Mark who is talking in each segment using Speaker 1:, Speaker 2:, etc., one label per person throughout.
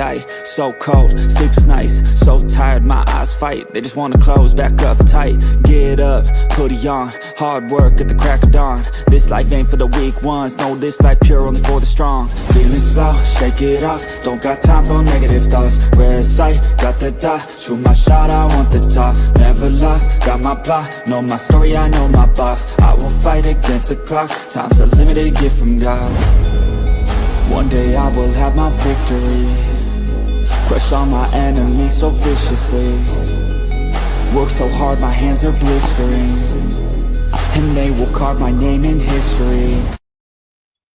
Speaker 1: daylight, so cold, sleep is nice. So tired, my eyes fight, they just wanna close back up tight. Get up, hoodie on, hard work at the crack of dawn. This life ain't for the weak ones, no, this life pure only for the strong. Feeling slow, shake it off, don't got time for negative thoughts. Red sight, got the dot, shoot my shot, I want the top. Never lost, got my plot, know my story, I know my boss. I will fight against the clock, time's a limited gift from God. One day I will have my victory, crush all my enemies so viciously. Work so hard my hands are blistering, and they will carve my name in history.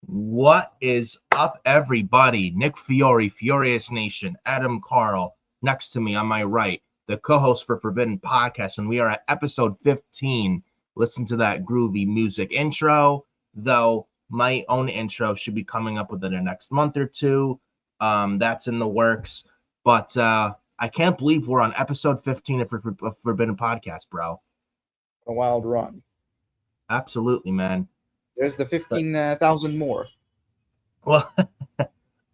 Speaker 2: What is up, everybody? Nick Fiore, FioriousNation, Adam Carl, next to me on my right, the co-host for Forbidden Podcast, and we are at episode 15. Listen to that groovy music intro, though my own intro should be coming up within the next month or two. That's in the works, but I can't believe we're on episode 15 of Forbidden Podcast, bro.
Speaker 3: A wild run.
Speaker 2: Absolutely, man.
Speaker 3: There's the 15,000 more.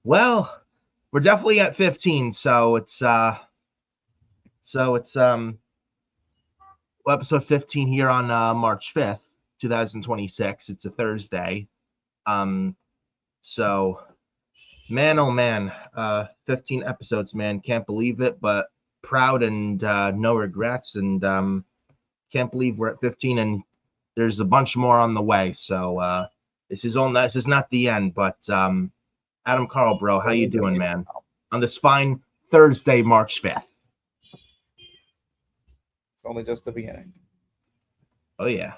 Speaker 2: Well, we're definitely at 15, so it's episode 15 here on March 5th, 2026. It's a Thursday. So man, oh man, 15 episodes, man. Can't believe it, but proud and no regrets, and can't believe we're at 15, and there's a bunch more on the way. So this is not the end, but Adam Carl, bro, how you doing, man? On this fine Thursday, March 5th.
Speaker 3: It's only just the beginning.
Speaker 2: Oh yeah.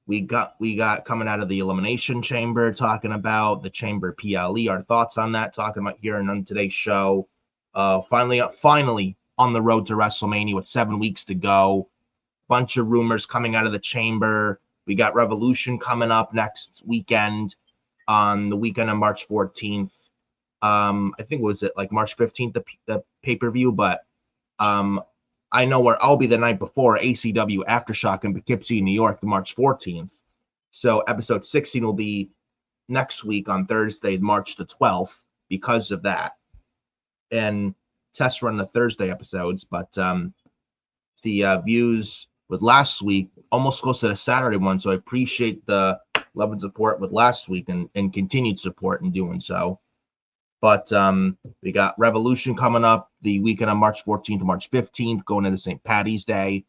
Speaker 2: We got coming out of the Elimination Chamber, talking about the Chamber PLE, our thoughts on that, talking about here and on today's show. Finally on the road to WrestleMania with 7 weeks to go. Bunch of rumors coming out of the Chamber. We got Revolution coming up next weekend, on the weekend of March 14th. I think was it like March 15th, the pay-per-view, but I know where I'll be the night before, ACW Aftershock in Poughkeepsie, New York, March 14th. So episode 16 will be next week on Thursday, March the 12th, because of that. And test run the Thursday episodes, but the views with last week almost close to the Saturday one. So I appreciate the love and support with last week and continued support in doing so. But we got Revolution coming up the weekend of March 14th to March 15th, going into St. Patty's Day.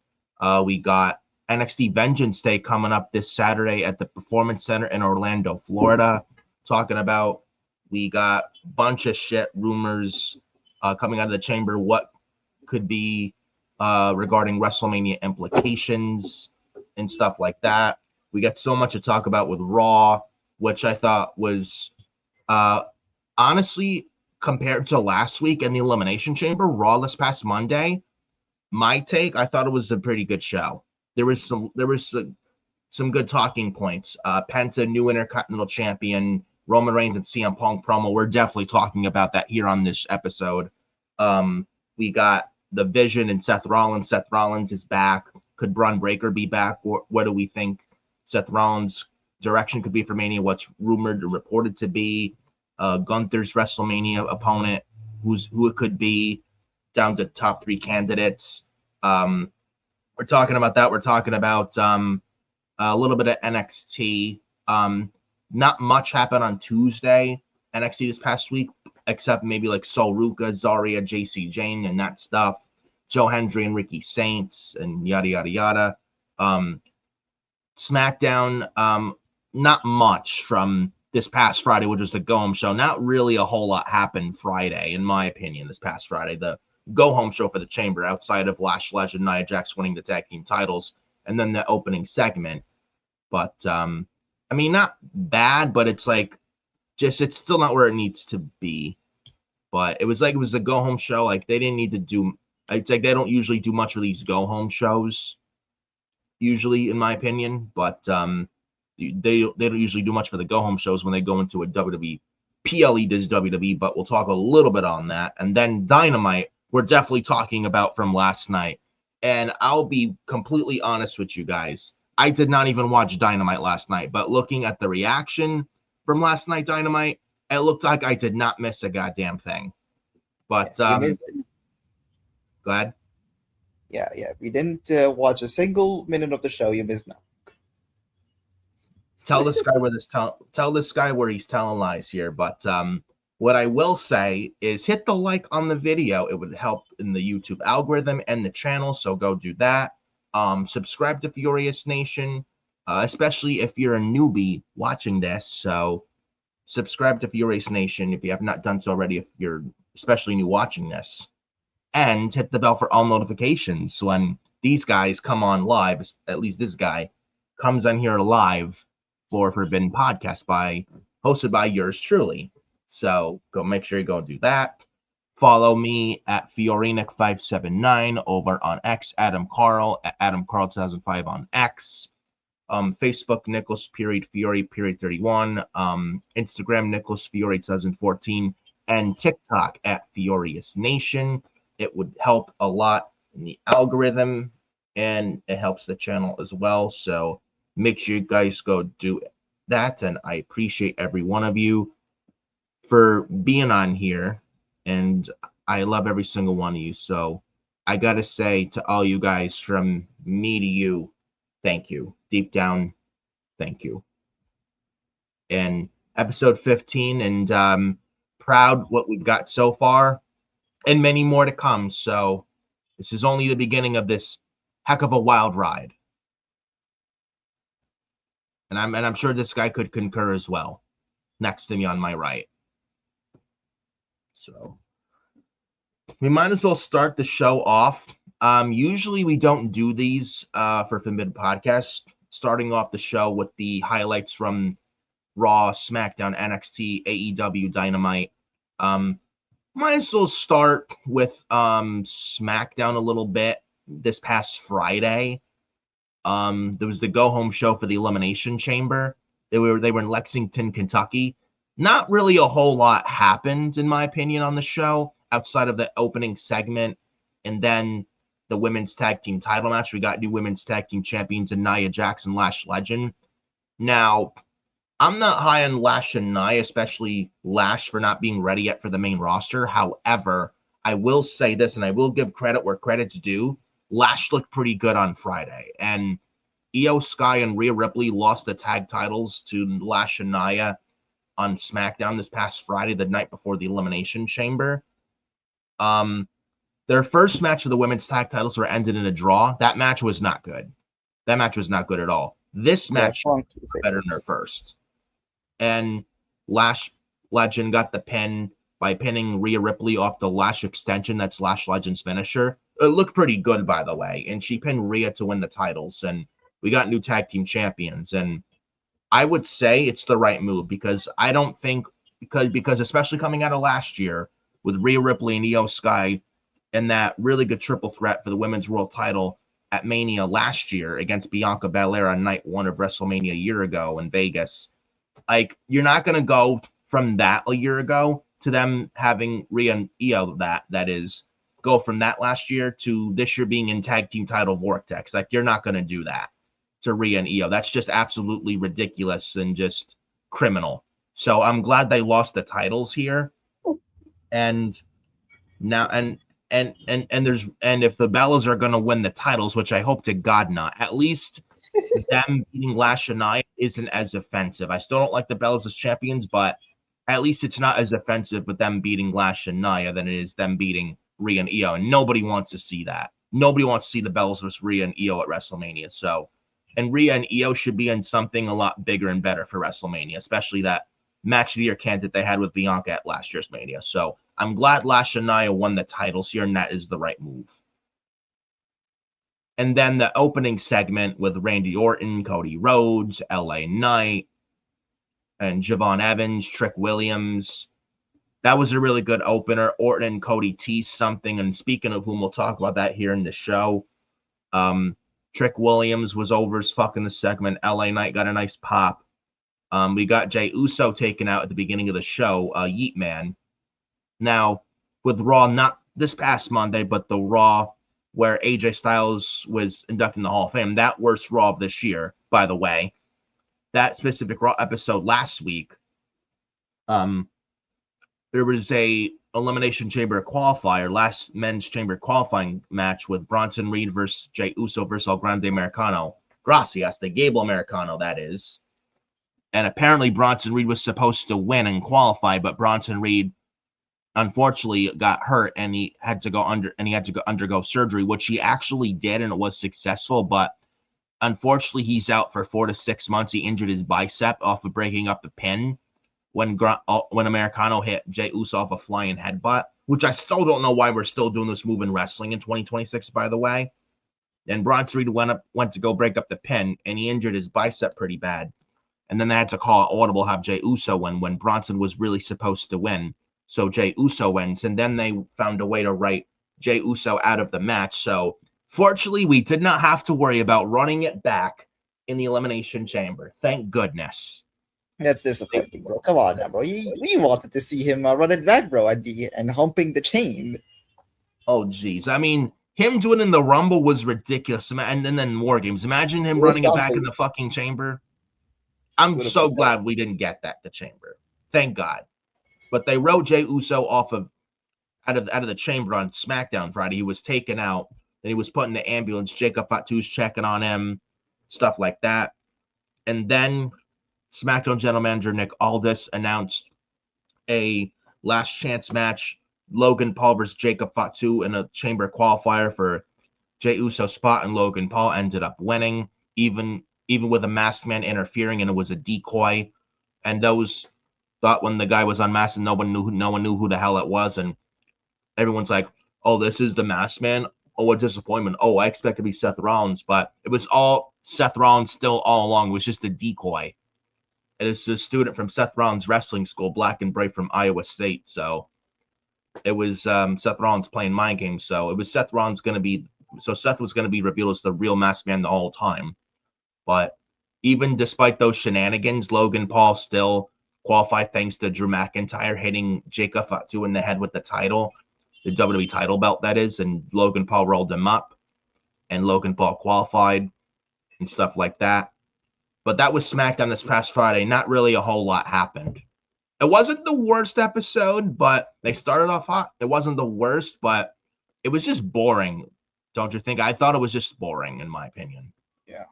Speaker 2: We got NXT Vengeance Day coming up this Saturday at the Performance Center in Orlando, Florida. Talking about, we got a bunch of shit rumors coming out of the Chamber, what could be regarding WrestleMania implications and stuff like that. We got so much to talk about with Raw, which I thought was honestly, compared to last week and the Elimination Chamber, Raw this past Monday, my take, I thought it was a pretty good show. There was some good talking points. Penta, new Intercontinental Champion, Roman Reigns and CM Punk promo. We're definitely talking about that here on this episode. We got the Vision and Seth Rollins. Seth Rollins is back. Could Braun Breaker be back? What do we think Seth Rollins' direction could be for Mania? What's rumored or reported to be? Gunther's WrestleMania opponent, who it could be, down to top 3 candidates. We're talking about that. We're talking about a little bit of NXT. Not much happened on Tuesday, NXT this past week, except maybe like Sol Ruka, Zarya, JC Jane, and that stuff. Joe Hendry and Ricky Saints, and yada, yada, yada. SmackDown, not much from this past Friday, which was the go-home show. Not really a whole lot happened Friday, in my opinion, this past Friday. The go-home show for the Chamber, outside of Lash Legend, Nia Jax winning the tag team titles, and then the opening segment. But, I mean, not bad, but it's like, it's still not where it needs to be. But it was the go-home show. Like, they didn't need to do, it's like they don't usually do much of these go-home shows, usually, in my opinion. But, they don't usually do much for the go-home shows when they go into a WWE. PLE does WWE, but we'll talk a little bit on that. And then Dynamite, we're definitely talking about from last night. And I'll be completely honest with you guys. I did not even watch Dynamite last night, but looking at the reaction from last night Dynamite, it looked like I did not miss a goddamn thing. But
Speaker 3: You missed.
Speaker 2: go ahead.
Speaker 3: Yeah. If you didn't watch a single minute of the show, you missed now.
Speaker 2: Tell this guy where he's telling lies here. But what I will say is hit the like on the video. It would help in the YouTube algorithm and the channel, so go do that. Subscribe to Furious Nation, especially if you're a newbie watching this. So subscribe to Furious Nation if you have not done so already, if you're especially new watching this. And hit the bell for all notifications when these guys come on live, at least this guy comes on here live for Forbidden Podcast hosted by yours truly. So go make sure you go do that. Follow me at Fiorinic579 over on X, Adam Carl at Adam Carl 2005 on X. Facebook Nicholas Fury 31. Instagram Nicholas Fury 2014 and TikTok at FioriousNation. It would help a lot in the algorithm and it helps the channel as well. So make sure you guys go do that. And I appreciate every one of you for being on here. And I love every single one of you. So I got to say to all you guys, from me to you, thank you. Deep down, thank you. And episode 15, and proud what we've got so far and many more to come. So this is only the beginning of this heck of a wild ride. And I'm sure this guy could concur as well. Next to me on my right. So we might as well start the show off. Usually we don't do these for Forbidden Podcast, starting off the show with the highlights from Raw, SmackDown, NXT, AEW, Dynamite. Might as well start with SmackDown a little bit. This past Friday, there was the go-home show for the Elimination Chamber. They were in Lexington, Kentucky. Not really a whole lot happened, in my opinion, on the show outside of the opening segment, and then the women's tag team title match. We got new women's tag team champions in Nia Jax and Lash Legend. Now, I'm not high on Lash and Nia, especially Lash, for not being ready yet for the main roster. However, I will say this, and I will give credit where credit's due. Lash looked pretty good on Friday, and Io Sky and Rhea Ripley lost the tag titles to Lash and Nia on SmackDown this past Friday, the night before the Elimination Chamber. Their first match of the women's tag titles were ended in a draw. That match was not good. That match was not good at all. This match was better than their first. And Lash Legend got the pin by pinning Rhea Ripley off the Lash extension. That's Lash Legend's finisher. It looked pretty good, by the way. And she pinned Rhea to win the titles. And we got new tag team champions. And I would say it's the right move, because I don't think, because especially coming out of last year with Rhea Ripley and Io Sky and that really good triple threat for the women's world title at Mania last year against Bianca Belair on night 1 of WrestleMania a year ago in Vegas. Like, you're not going to go from that a year ago to them having Rhea and Io, that is, go from that last year to this year being in tag team title vortex. Like, you're not going to do that to Rhea and Io. That's just absolutely ridiculous and just criminal. So I'm glad they lost the titles here. And now, and if the Bellas are going to win the titles, which I hope to God not, at least them beating Lash and Nia isn't as offensive. I still don't like the Bellas as champions, but at least it's not as offensive with them beating Lash and Nia than it is them beating Rhea and Io. And nobody wants to see that. Nobody wants to see the Bellas versus Rhea and Io at WrestleMania. So, and Rhea and Io should be in something a lot bigger and better for WrestleMania, especially that match of the year candidate they had with Bianca at last year's Mania. So I'm glad Lash and Nia won the titles here, and that is the right move. And then the opening segment with Randy Orton, Cody Rhodes, LA Knight, and Javon Evans, Trick Williams. That was a really good opener. Orton and Cody teased something, and speaking of whom, we'll talk about that here in the show. Trick Williams was over as fuck in the segment. LA Knight got a nice pop. We got Jey Uso taken out at the beginning of the show, Yeet Man. Now, with Raw, not this past Monday, but the Raw where AJ Styles was inducted in the Hall of Fame, that worst Raw of this year, by the way. That specific Raw episode last week, there was a Elimination Chamber qualifier, last men's chamber qualifying match with Bronson Reed versus Jey Uso versus El Grande Americano. Gracias, the Gable Americano, that is. And apparently Bronson Reed was supposed to win and qualify, but Bronson Reed unfortunately got hurt and he had to undergo surgery, which he actually did, and it was successful. But unfortunately, he's out for 4 to 6 months. He injured his bicep off of breaking up the pin when Americano hit Jey Uso off a flying headbutt, which I still don't know why we're still doing this move in wrestling in 2026, by the way. And Bronson Reed went to go break up the pin, and he injured his bicep pretty bad. And then they had to call it audible, have Jey Uso win when Bronson was really supposed to win. So Jey Uso wins, and then they found a way to write Jey Uso out of the match. So fortunately, we did not have to worry about running it back in the Elimination Chamber. Thank goodness.
Speaker 3: That's disappointing, bro. Come on now, bro. We wanted to see him run it back, bro, and humping the chain.
Speaker 2: Oh, geez. I mean, him doing it in the Rumble was ridiculous. And then War Games. Imagine him running it back in the fucking Chamber. I'm so glad we didn't get that, the Chamber. Thank God. But they wrote Jey Uso out of the Chamber on SmackDown Friday. He was taken out. Then he was put in the ambulance. Jacob Fatu's checking on him, stuff like that. And then SmackDown General Manager Nick Aldis announced a last chance match. Logan Paul versus Jacob Fatu in a Chamber qualifier for Jey Uso's spot, and Logan Paul ended up winning, even with a masked man interfering, and it was a decoy. And those thought when the guy was unmasked and no one knew who the hell it was, and everyone's like, "Oh, this is the masked man. Oh, a disappointment. Oh, I expect to be Seth Rollins," but it was all Seth Rollins still all along. It was just a decoy. It is a student from Seth Rollins' wrestling school, Black and Brave from Iowa State. So it was Seth Rollins playing mind games. So it was Seth was going to be revealed as the real masked man the whole time. But even despite those shenanigans, Logan Paul still qualified thanks to Drew McIntyre hitting Jacob Fatu in the head with the title, the WWE title belt, that is, and Logan Paul rolled him up, and Logan Paul qualified and stuff like that. But that was SmackDown this past Friday. Not really a whole lot happened. It wasn't the worst episode, but they started off hot. It wasn't the worst, but it was just boring, don't you think? I thought it was just boring, in my opinion.
Speaker 3: Yeah.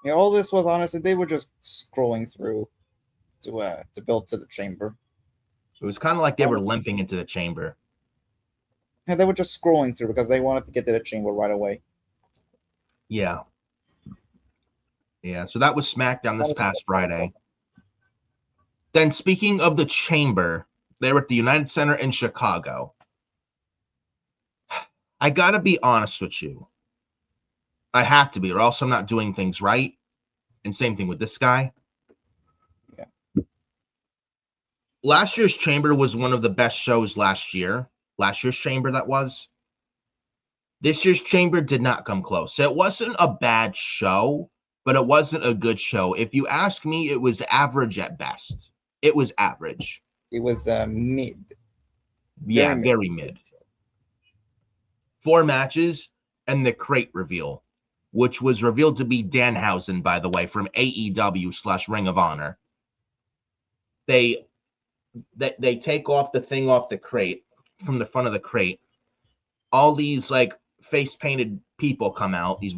Speaker 3: Yeah, all this was, honestly, they were just scrolling through to build to the Chamber.
Speaker 2: It was kind of like they were limping into the Chamber.
Speaker 3: Yeah, they were just scrolling through because they wanted to get to the Chamber right away.
Speaker 2: Yeah. Yeah, so that was SmackDown this past Friday. Then speaking of the Chamber, they were at the United Center in Chicago. I got to be honest with you. I have to be, or else I'm not doing things right. And same thing with this guy.
Speaker 3: Yeah.
Speaker 2: Last year's Chamber was one of the best shows last year. Last year's Chamber, that was. This year's Chamber did not come close. It wasn't a bad show, but it wasn't a good show. If you ask me, it was average at best. It was average.
Speaker 3: It was mid.
Speaker 2: Yeah, very mid. 4 matches and the crate reveal, which was revealed to be Danhausen, by the way, from AEW / Ring of Honor. They take off the thing off the crate, from the front of the crate. All these like face painted people come out. These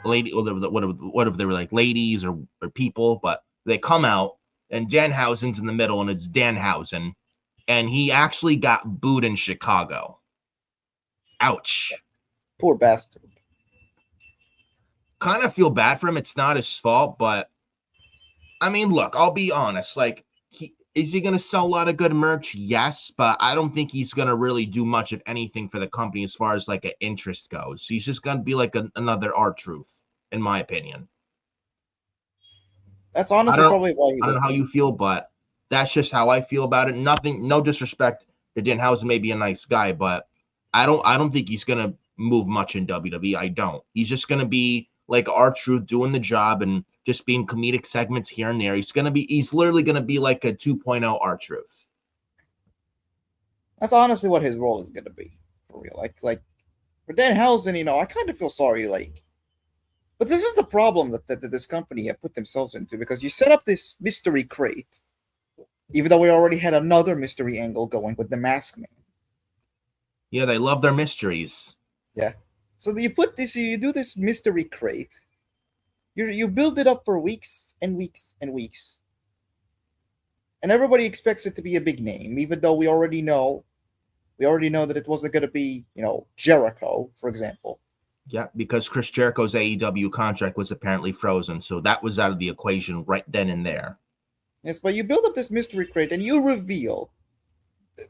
Speaker 2: whatever they were, like ladies or people, but they come out, and Danhausen's in the middle, and it's Danhausen, and he actually got booed in Chicago. Ouch.
Speaker 3: Poor bastard.
Speaker 2: Kind of feel bad for him. It's not his fault, but I mean, look, I'll be honest. Like, is he going to sell a lot of good merch? Yes, but I don't think he's going to really do much of anything for the company as far as like an interest goes. He's just going to be like another R-Truth, in my opinion.
Speaker 3: That's honestly probably why
Speaker 2: I don't know how you feel, but that's just how I feel about it. No disrespect to Danhausen, may be a nice guy, but I don't think he's going to move much in WWE. I don't. He's just going to be like R-Truth, doing the job and just being comedic segments here and there. He's literally going to be like a 2.0 R-Truth.
Speaker 3: That's honestly what his role is going to be, for real. Like for Danhausen, I kind of feel sorry, but this is the problem that this company have put themselves into, because you set up this mystery crate, Even though we already had another mystery angle going with the Mask Man.
Speaker 2: Yeah, they love their mysteries.
Speaker 3: Yeah. So you do this mystery crate. You build it up for weeks and weeks and weeks. And everybody expects it to be a big name, even though we already know that it wasn't going to be, Jericho, for example.
Speaker 2: Yeah, because Chris Jericho's AEW contract was apparently frozen, so that was out of the equation right then and there.
Speaker 3: Yes, but you build up this mystery crate and you reveal.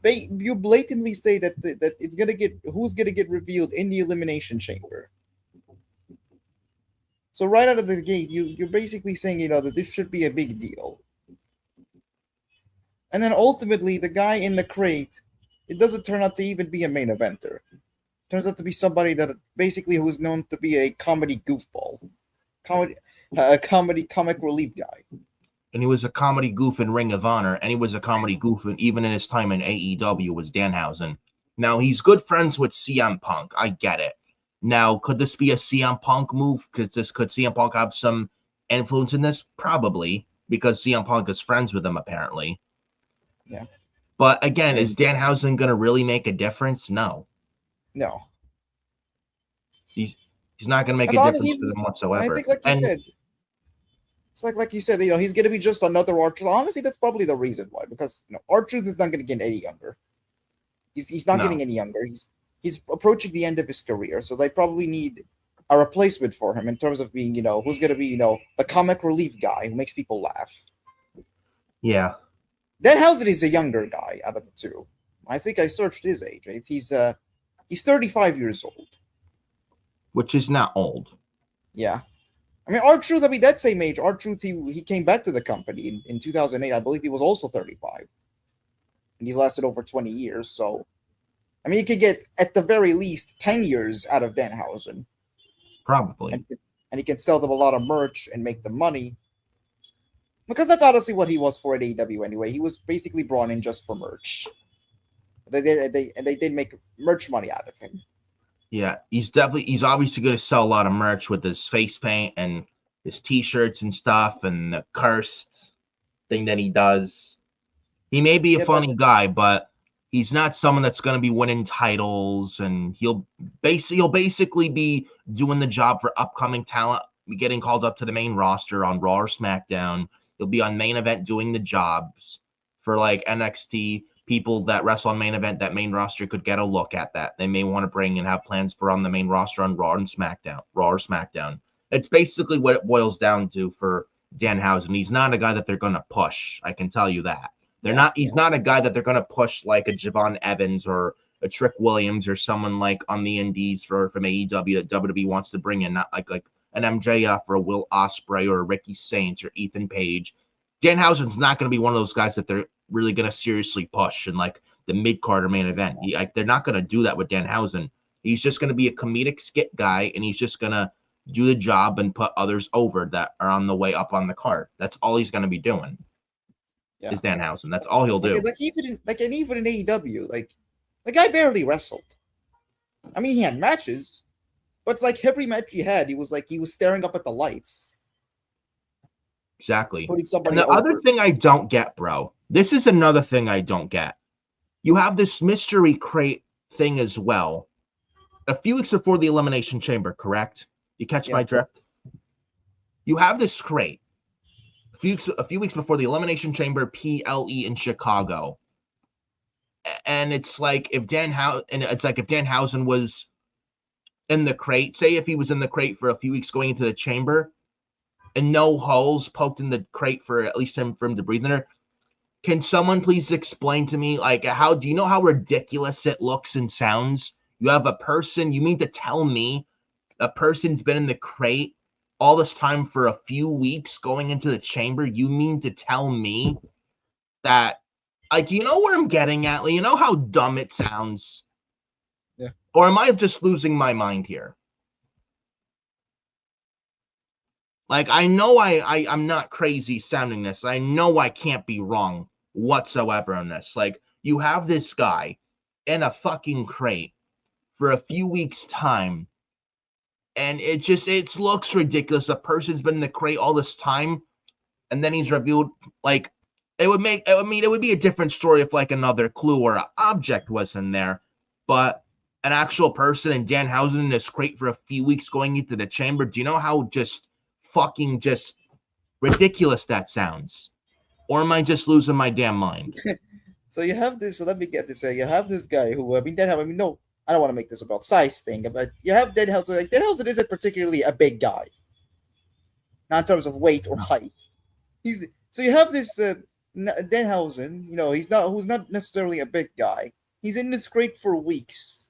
Speaker 3: You blatantly say that it's gonna get who's gonna get revealed in the Elimination Chamber. So right out of the gate, you're basically saying that this should be a big deal. And then ultimately, the guy in the crate, it doesn't turn out to even be a main eventer. It turns out to be somebody that basically who is known to be a comedy goofball, comic relief guy.
Speaker 2: And he was a comedy goof in Ring of Honor, and he was a comedy goof even in his time in AEW was Danhausen. Now, he's good friends with CM Punk. I get it. Now, could this be a CM Punk move? Could CM Punk have some influence in this? Probably, because CM Punk is friends with him, apparently.
Speaker 3: Yeah.
Speaker 2: But again, is Danhausen going to really make a difference? No.
Speaker 3: No.
Speaker 2: He's not going to make a difference to them whatsoever.
Speaker 3: I think, like you said, it's like you said, he's going to be just another R-Truth. Honestly, that's probably the reason why, because R-Truth is not going to get any younger. He's not getting any younger. He's approaching the end of his career, so they probably need a replacement for him in terms of being, who's going to be, the comic relief guy who makes people laugh.
Speaker 2: Yeah.
Speaker 3: Danhausen is a younger guy out of the two. I think I searched his age. He's 35 years old. Which is not old. Yeah. I mean, R-Truth, that same age. R-Truth, he came back to the company in 2008. I believe he was also 35. And he's lasted over 20 years. So, you could get, at the very least, 10 years out of Danhausen. Probably. And he can sell them a lot of merch and make them money. Because that's honestly what he was for at AEW anyway. He was basically brought in just for merch. They did make merch money out of him. Yeah, he's obviously going to sell a lot of merch with his face paint and his t-shirts and stuff and the cursed thing that he does. He may be a funny guy, but he's not someone that's going to be winning titles, and he'll basically be doing the job for upcoming talent, getting called up to the main roster on Raw or SmackDown. He'll be on main event doing the jobs for like NXT. People that wrestle on main event, that main roster could get a look at that. They may want to bring and have plans for on the main roster on Raw or SmackDown. It's basically what it boils down to for Danhausen. He's not a guy that they're going to push. I can tell you that. He's not a guy that they're going to push like a Javon Evans or a Trick Williams or someone like on the indies from AEW that WWE wants to bring in, not like an MJF or a Will Ospreay or a Ricky Saints or Ethan Page. Danhausen's not going to be one of those guys that they're really going to seriously push in like the mid-card or main event. They're not going to do that with Danhausen. He's just going to be a comedic skit guy, and he's just going to do the job and put others over that are on the way up on the card. That's all he's going to be doing. Is Danhausen. That's all he'll do. Even in AEW, the guy barely wrestled. He had matches, but it's like every match he had, he was staring up at the lights. Exactly. And the other thing I don't get, bro, this is another thing I don't get. You have this mystery crate thing as well. A few weeks before the Elimination Chamber, correct? You catch my drift? You have this crate. A few weeks before the Elimination Chamber PLE in Chicago. And it's like if Danhausen was in the crate, say if he was in the crate for a few weeks going into the chamber, and no holes poked in the crate for at least for him to breathe in there. Can someone please explain to me, how do you know how ridiculous it looks and sounds? You have a person, you mean to tell me a person's been in the crate all this time for a few weeks going into the chamber? You mean to tell me that, you know what I'm getting at? You know how dumb it sounds? Yeah. Or am I just losing my mind here? I know I'm not crazy sounding this. I know I can't be wrong whatsoever on this. You have this guy in a fucking crate for a few weeks' time, and it looks ridiculous. A person's been in the crate all this time, and then he's revealed,
Speaker 2: it would make. I mean, it would be a different story if like another clue or an object was in there, but an actual person and Danhausen in his crate for a few weeks going into the chamber. Do you know how just fucking just ridiculous that sounds? Or am I just losing my damn mind?
Speaker 3: So you have this. So let me get this. You have this guy who no, I don't want to make this about size thing, but you have Danhausen. Like Danhausen isn't particularly a big guy, not in terms of weight or height. So you have this Danhausen. Who's not necessarily a big guy. He's in this crate for weeks.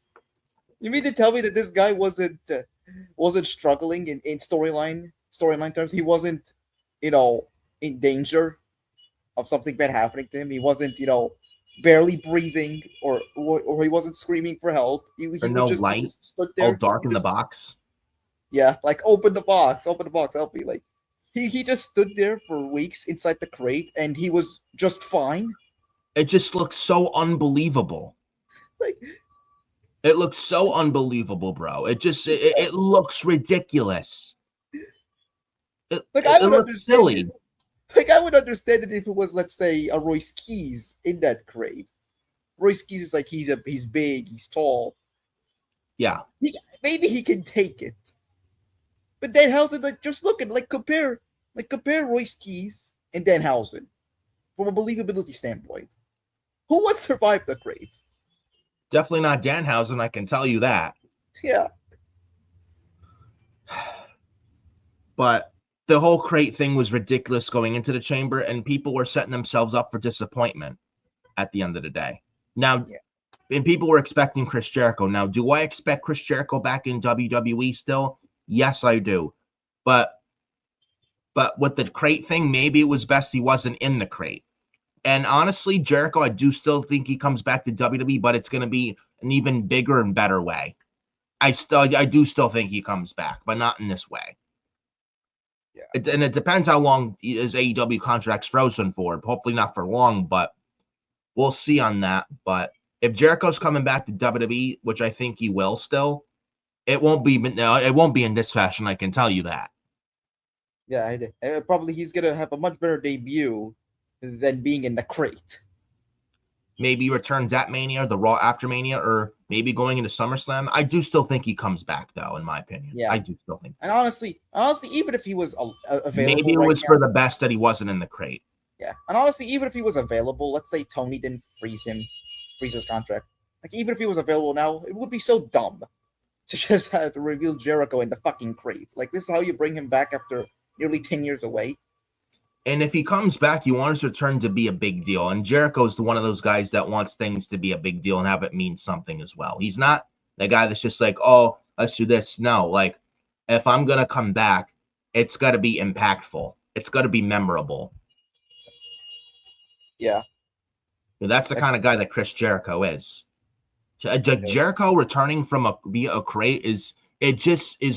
Speaker 3: You mean to tell me that this guy wasn't struggling in storyline terms? He wasn't, in danger of something bad happening to him. He wasn't, barely breathing or he wasn't screaming for help. He
Speaker 2: no
Speaker 3: just,
Speaker 2: light,
Speaker 3: just stood there.
Speaker 2: All dark in the box.
Speaker 3: Yeah, like open the box, help me. Like he just stood there for weeks inside the crate and he was just fine.
Speaker 2: It just looks so unbelievable.
Speaker 3: Like
Speaker 2: it looks so unbelievable, bro. It looks ridiculous.
Speaker 3: I would understand silly. Like I would understand it if it was, let's say, a Royce Keyes in that crate. Royce Keyes is like he's big, he's tall.
Speaker 2: Yeah,
Speaker 3: maybe he can take it. But Danhausen, just look at compare Royce Keyes and Danhausen from a believability standpoint. Who would survive the crate?
Speaker 2: Definitely not Danhausen, I can tell you that.
Speaker 3: Yeah.
Speaker 2: But the whole crate thing was ridiculous going into the chamber, and people were setting themselves up for disappointment at the end of the day. Now, and people were expecting Chris Jericho. Now, do I expect Chris Jericho back in WWE still? Yes, I do. But with the crate thing, maybe it was best he wasn't in the crate. And honestly, Jericho, I do still think he comes back to WWE, but it's going to be an even bigger and better way. I do still think he comes back, but not in this way. Yeah. And it depends how long his AEW contract's frozen for. Hopefully not for long, but we'll see on that. But if Jericho's coming back to WWE, which I think he will still, it won't be in this fashion. I can tell you that.
Speaker 3: Yeah, probably he's gonna have a much better debut than being in the crate.
Speaker 2: Maybe returns at Mania, the Raw after Mania, or maybe going into SummerSlam. I do still think he comes back, though, in my opinion. Yeah, I do still think.
Speaker 3: And honestly, even if he was available,
Speaker 2: maybe it was for the best that he wasn't in the crate.
Speaker 3: Yeah, and honestly, even if he was available, let's say Tony didn't freeze his contract. Like even if he was available now, it would be so dumb to just have to reveal Jericho in the fucking crate. Like this is how you bring him back after nearly 10 years away.
Speaker 2: And if he comes back, you want his return to be a big deal. And Jericho's one of those guys that wants things to be a big deal and have it mean something as well. He's not the guy that's just like, oh, let's do this. No, like, if I'm going to come back, it's got to be impactful. It's got to be memorable.
Speaker 3: Yeah.
Speaker 2: That's the kind of guy that Chris Jericho is. Jericho returning from via a crate is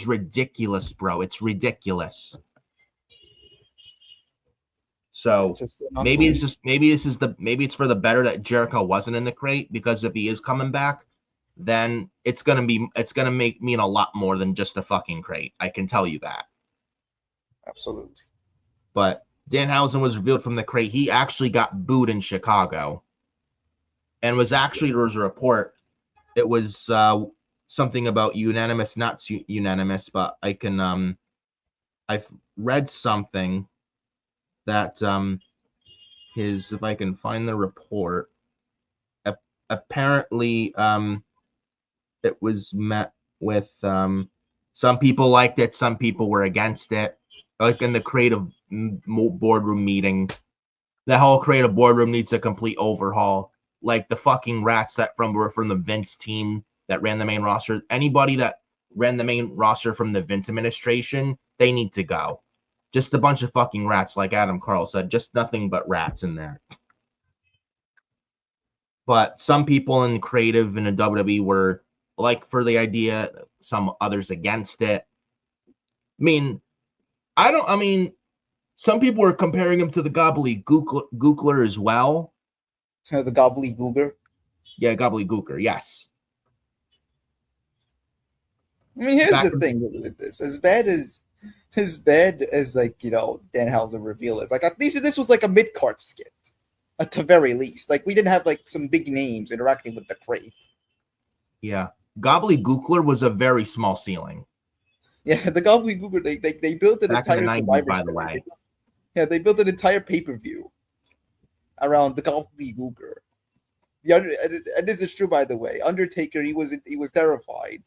Speaker 2: ridiculous, bro. It's ridiculous. So maybe it's for the better that Jericho wasn't in the crate, because if he is coming back, then it's gonna mean a lot more than just a fucking crate. I can tell you that.
Speaker 3: Absolutely.
Speaker 2: But Danhausen was revealed from the crate. He actually got booed in Chicago, and there was a report. It was something about unanimous, not unanimous, but I've read something that if I can find the report, apparently it was met with some people liked it, some people were against it. Like in the creative boardroom meeting, the whole creative boardroom needs a complete overhaul. Like the fucking rats that were from the Vince team that ran the main roster, anybody that ran the main roster from the Vince administration, they need to go. Just a bunch of fucking rats, like Adam Carl said. Just nothing but rats in there. But some people in creative in the WWE were like for the idea, some others against it. Some people were comparing him to the Gobbledygookler as well.
Speaker 3: The Gobbledygooker?
Speaker 2: Yeah, Gobbledygooker, yes.
Speaker 3: I mean, here's the thing with this. As bad as like, Danhausen reveal is, like, at least this was like a mid-card skit. at the very least. Like, we didn't have like some big names interacting with the crate.
Speaker 2: Yeah. Gobbledygookler was a very small ceiling.
Speaker 3: Yeah, the Gobbledygookler, they built an
Speaker 2: Back in
Speaker 3: entire
Speaker 2: the 90s,
Speaker 3: Survivor
Speaker 2: by the
Speaker 3: Series.
Speaker 2: way.
Speaker 3: They built an entire pay-per-view around the Gobbledygookler. And this is true, by the way. Undertaker, he was terrified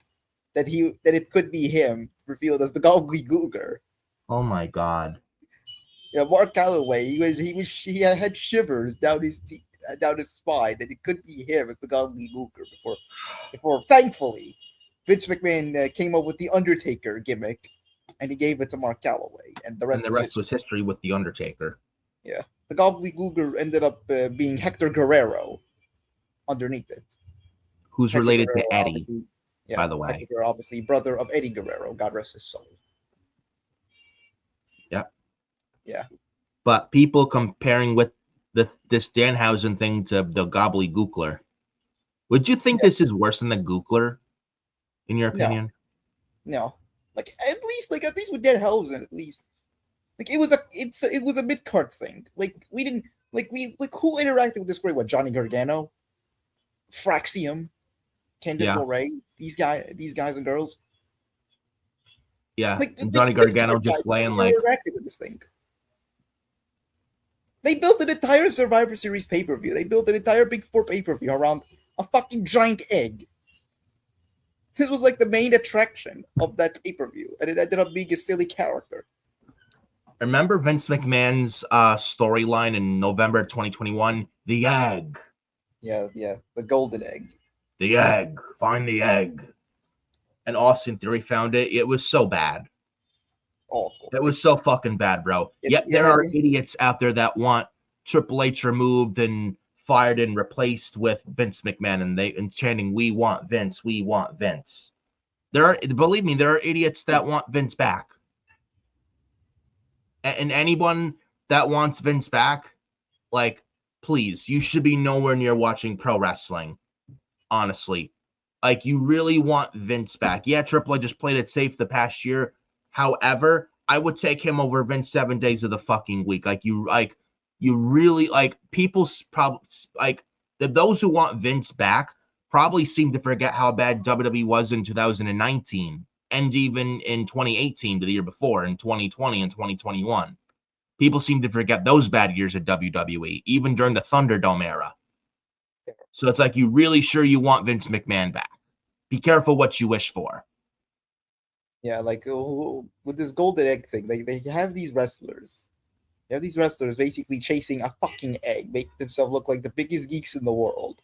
Speaker 3: that it could be him revealed as the Gobbledygookler.
Speaker 2: Oh my God.
Speaker 3: Yeah, Mark Calloway, he had shivers down his spine that it could be him as the Gobbledygookler before thankfully Vince McMahon came up with the Undertaker gimmick, and he gave it to Mark Calloway, and the rest
Speaker 2: was history with the Undertaker.
Speaker 3: Yeah, the Gobbledygookler ended up being Hector Guerrero underneath it,
Speaker 2: who's
Speaker 3: Hector
Speaker 2: related
Speaker 3: Guerrero,
Speaker 2: to Eddie, by the way.
Speaker 3: Hector, obviously brother of Eddie Guerrero, God rest his soul.
Speaker 2: Yep.
Speaker 3: Yeah.
Speaker 2: But people comparing with this Danhausen thing to the Gobbledygookler, would you think this is worse than the Gookler, in your opinion?
Speaker 3: No. Like at least with Danhausen, at least. Like it was a mid-card thing. Like we didn't who interacted with this great? What, Johnny Gargano? Fraxium? Candice LeRae? These guys and girls?
Speaker 2: Yeah. Like, Johnny Gargano just playing like
Speaker 3: interacted with this thing. They built an entire Survivor Series pay-per-view. They built an entire Big Four pay-per-view around a fucking giant egg. This was like the main attraction of that pay-per-view, and it ended up being a silly character.
Speaker 2: Remember Vince McMahon's storyline in November 2021? The egg.
Speaker 3: Yeah, the golden egg.
Speaker 2: The egg. Find the egg. And Austin Theory found it. It was so bad.
Speaker 3: Awful.
Speaker 2: It was so fucking bad, bro. Yet there are idiots out there that want Triple H removed and fired and replaced with Vince McMahon, and chanting, "We want Vince, we want Vince." Believe me, there are idiots that want Vince back. And anyone that wants Vince back, like, please, you should be nowhere near watching pro wrestling. Honestly, like, you really want Vince back. Yeah, Triple H just played it safe the past year. However, I would take him over Vince 7 days of the fucking week. You really people's probably those who want Vince back probably seem to forget how bad WWE was in 2019 and even in 2018, the year before, in 2020 and 2021. People seem to forget those bad years at WWE, even during the Thunderdome era. So it's like, you really sure you want Vince McMahon back? Be careful what you wish for.
Speaker 3: Yeah, like with this golden egg thing, they have these wrestlers. They have these wrestlers basically chasing a fucking egg, make themselves look like the biggest geeks in the world.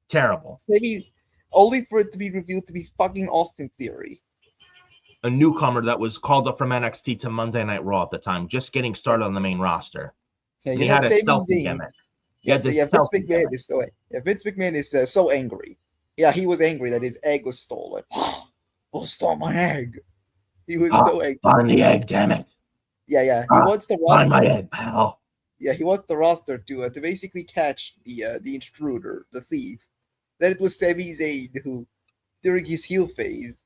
Speaker 2: Terrible.
Speaker 3: Maybe only for it to be revealed to be fucking Austin Theory.
Speaker 2: A newcomer that was called up from NXT to Monday Night Raw at the time, just getting started on the main roster.
Speaker 3: Yeah,
Speaker 2: he had a selfie gimmick.
Speaker 3: Vince McMahon is so angry. Yeah, he was angry that his egg was stolen. Who stole my egg? He was so angry.
Speaker 2: Find the egg, damn it.
Speaker 3: Yeah. He wants the roster.
Speaker 2: Find my egg, pal.
Speaker 3: Yeah, he wants the roster to basically catch the intruder, the thief. Then it was Sami Zayn who, during his heel phase,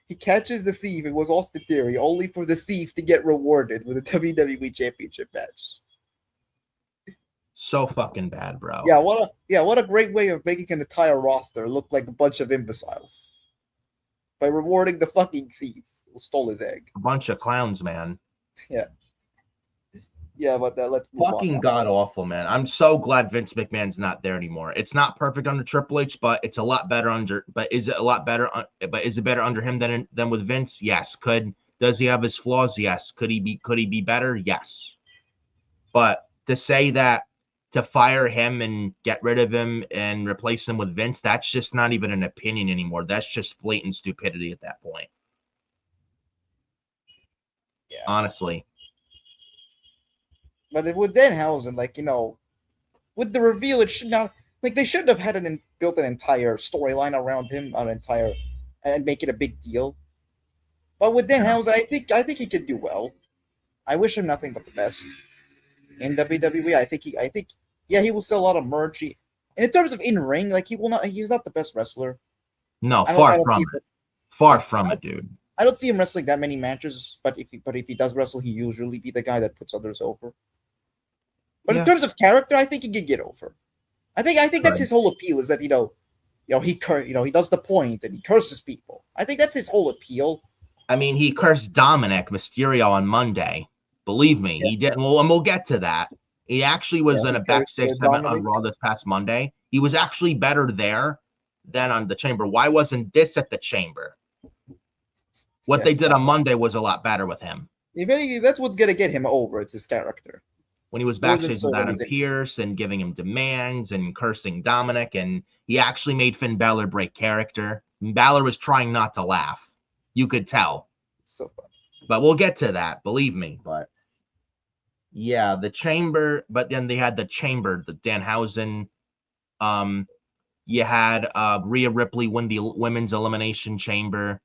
Speaker 3: he catches the thief. It was Austin Theory, only for the thief to get rewarded with a WWE Championship match.
Speaker 2: So fucking bad, bro.
Speaker 3: Yeah, what a great way of making an entire roster look like a bunch of imbeciles. By rewarding the fucking thief who stole his egg.
Speaker 2: A bunch of clowns, man.
Speaker 3: Yeah, but let's
Speaker 2: fucking god awful, man. I'm so glad Vince McMahon's not there anymore. It's not perfect under Triple H, but it's a lot better under. But is it a lot better? But is it better under him than with Vince? Yes. Does he have his flaws? Yes. Could he be better? Yes. But to say that, to fire him and get rid of him and replace him with Vince, that's just not even an opinion anymore. That's just blatant stupidity at that point.
Speaker 3: Yeah.
Speaker 2: Honestly.
Speaker 3: But with Danhausen, with the reveal, it should not, they shouldn't have had built an entire storyline around him, and make it a big deal. But with Danhausen, I think he could do well. I wish him nothing but the best in WWE. I think he will sell a lot of merch. And in terms of in-ring, he's not the best wrestler.
Speaker 2: No, far from it, dude.
Speaker 3: I don't see him wrestling that many matches, but if he does wrestle, he usually be the guy that puts others over. But in terms of character, I think he can get over. I think that's his whole appeal, is that he does the point and he curses people. I think that's his whole appeal.
Speaker 2: I mean, he cursed Dominic Mysterio on Monday. Believe me, he did. Well, and we'll get to that. He actually was in a backstage segment on Raw this past Monday. He was actually better there than on the Chamber. Why wasn't this at the Chamber? What they did on Monday was a lot better with him.
Speaker 3: That's what's going to get him over. It's his character.
Speaker 2: When he was backstage with Adam Pearce and giving him demands and cursing Dominic, and he actually made Finn Balor break character. Balor was trying not to laugh. You could tell.
Speaker 3: So fun.
Speaker 2: But we'll get to that, believe me. But yeah, the Chamber, but then they had the Chamber, the Danhausen. You had Rhea Ripley win the Women's Elimination Chamber.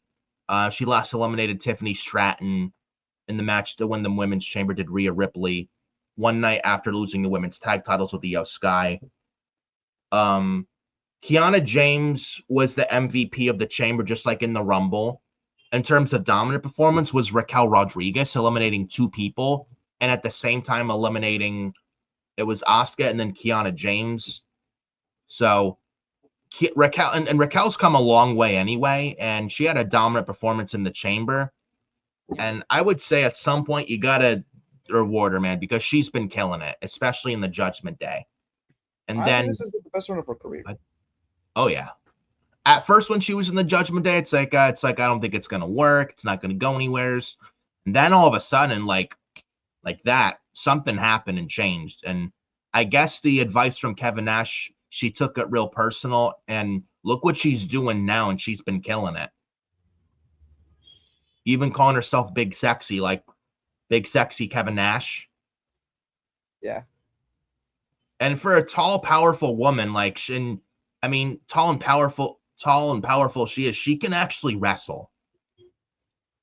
Speaker 2: She last eliminated Tiffany Stratton in the match to win the Women's Chamber, did Rhea Ripley, one night after losing the women's tag titles with Io Sky. Kiana James was the MVP of the Chamber, just like in the Rumble. In terms of dominant performance, was Raquel Rodriguez, eliminating 2 people, and at the same time eliminating, it was Asuka and then Kiana James. So Raquel, and Raquel's come a long way anyway, and she had a dominant performance in the Chamber. And I would say at some point you gotta reward her, man, because she's been killing it, especially in the Judgment Day. And then
Speaker 3: this is the best run of her career.
Speaker 2: Oh yeah. At first, when she was in the Judgment Day, it's like I don't think it's gonna work. It's not gonna go anywheres. And then all of a sudden, like that, something happened and changed. And I guess the advice from Kevin Nash, she took it real personal. And look what she's doing now, and she's been killing it. Even calling herself Big Sexy, like Big Sexy Kevin Nash.
Speaker 3: Yeah.
Speaker 2: And for a tall, powerful woman, tall and powerful she is, she can actually wrestle.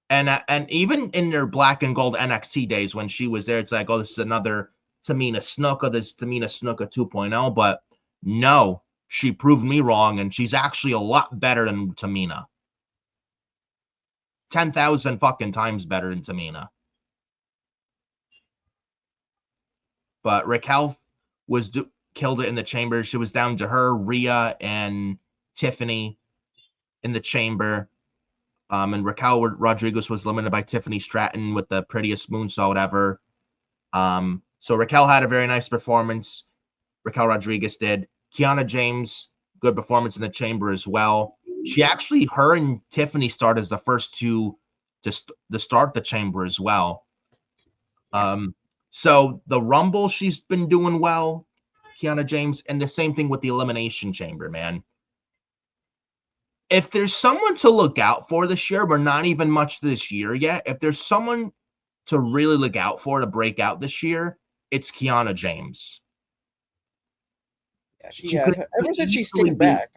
Speaker 2: And even in their black and gold NXT days when she was there, it's like, oh, this is another Tamina Snuka, this is Tamina Snuka 2.0. But no, she proved me wrong, and she's actually a lot better than Tamina. 10,000 fucking times better than Tamina. But Raquel killed it in the Chamber. She was down to her, Rhea, and Tiffany in the Chamber. And Raquel Rodriguez was limited by Tiffany Stratton with the prettiest moonsault ever. So Raquel had a very nice performance. Raquel Rodriguez did. Kiana James, good performance in the Chamber as well. Her and Tiffany started as the first 2 to start the Chamber as well. So the Rumble, she's been doing well, Kiana James, and the same thing with the Elimination Chamber, man. If there's someone to look out for this year, we're not even much this year yet. If there's someone to really look out for to break out this year, it's Kiana James.
Speaker 3: Yeah, ever since she came back,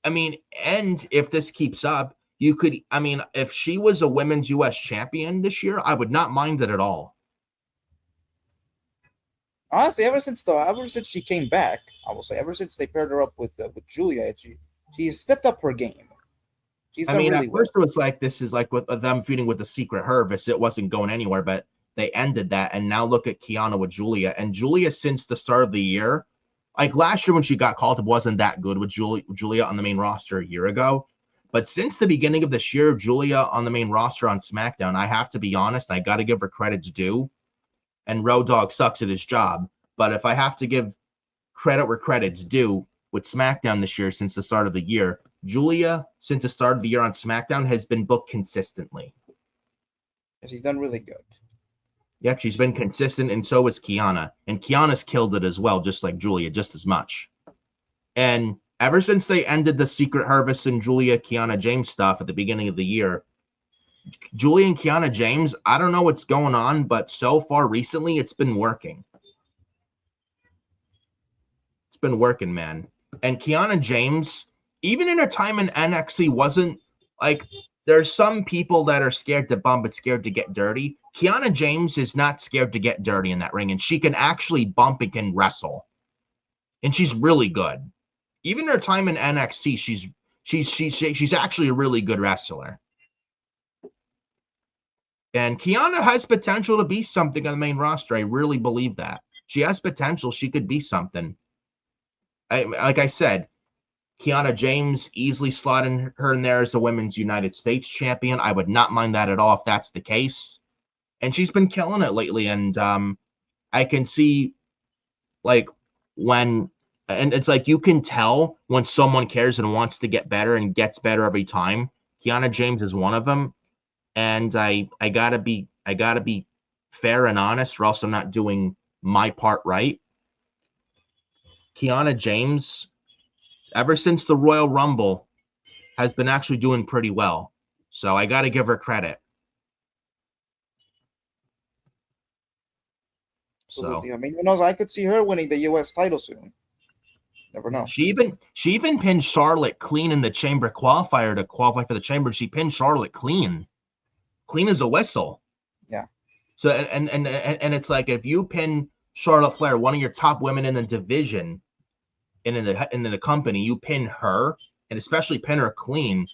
Speaker 2: and if this keeps up, if she was a women's U.S. champion this year, I would not mind it at all.
Speaker 3: Honestly, ever since she came back, I will say, ever since they paired her up with Julia, she's stepped up her game. She's done really well.
Speaker 2: At first it was like, this is like with them feuding with the Secret Harvest. It wasn't going anywhere, but they ended that, and now look at Kiana with Julia. And Julia, since the start of the year, like last year when she got called up, wasn't that good with Julia on the main roster a year ago. But since the beginning of this year, Julia on the main roster on SmackDown, I have to be honest, I got to give her credit's due. And Road Dogg sucks at his job. But if I have to give credit where credit's due with SmackDown this year since the start of the year, Julia, since the start of the year on SmackDown, has been booked consistently.
Speaker 3: She's done really good.
Speaker 2: Yep, she's been consistent, and so is Kiana. And Kiana's killed it as well, just like Julia, just as much. And ever since they ended the Secret Harvest and Kiana James stuff at the beginning of the year, Julia and Kiana James, I don't know what's going on, but so far recently, it's been working. It's been working, man. And Kiana James, even in her time in NXT, wasn't like, there's some people that are scared to bump but scared to get dirty. Kiana James is not scared to get dirty in that ring, and she can actually bump and can wrestle. And she's really good. Even her time in NXT, she's actually a really good wrestler. And Kiana has potential to be something on the main roster. I really believe that. She has potential. She could be something. Like I said, Kiana James easily slotting her in there as the Women's United States champion. I would not mind that at all if that's the case. And she's been killing it lately. And I can see, like, and it's like you can tell when someone cares and wants to get better and gets better every time. Kiana James is one of them. And I gotta be fair and honest, or else I'm not doing my part right. Kiana James, ever since the Royal Rumble, has been actually doing pretty well. So I got to give her credit.
Speaker 3: Absolutely. So, I mean, who knows? I could see her winning the U.S. title soon. Never know.
Speaker 2: She even pinned Charlotte clean in the Chamber qualifier to qualify for the Chamber. She pinned Charlotte clean as a whistle.
Speaker 3: Yeah.
Speaker 2: So and it's like, if you pin Charlotte Flair, one of your top women in the division, and in the company, you pin her, and especially pin her clean,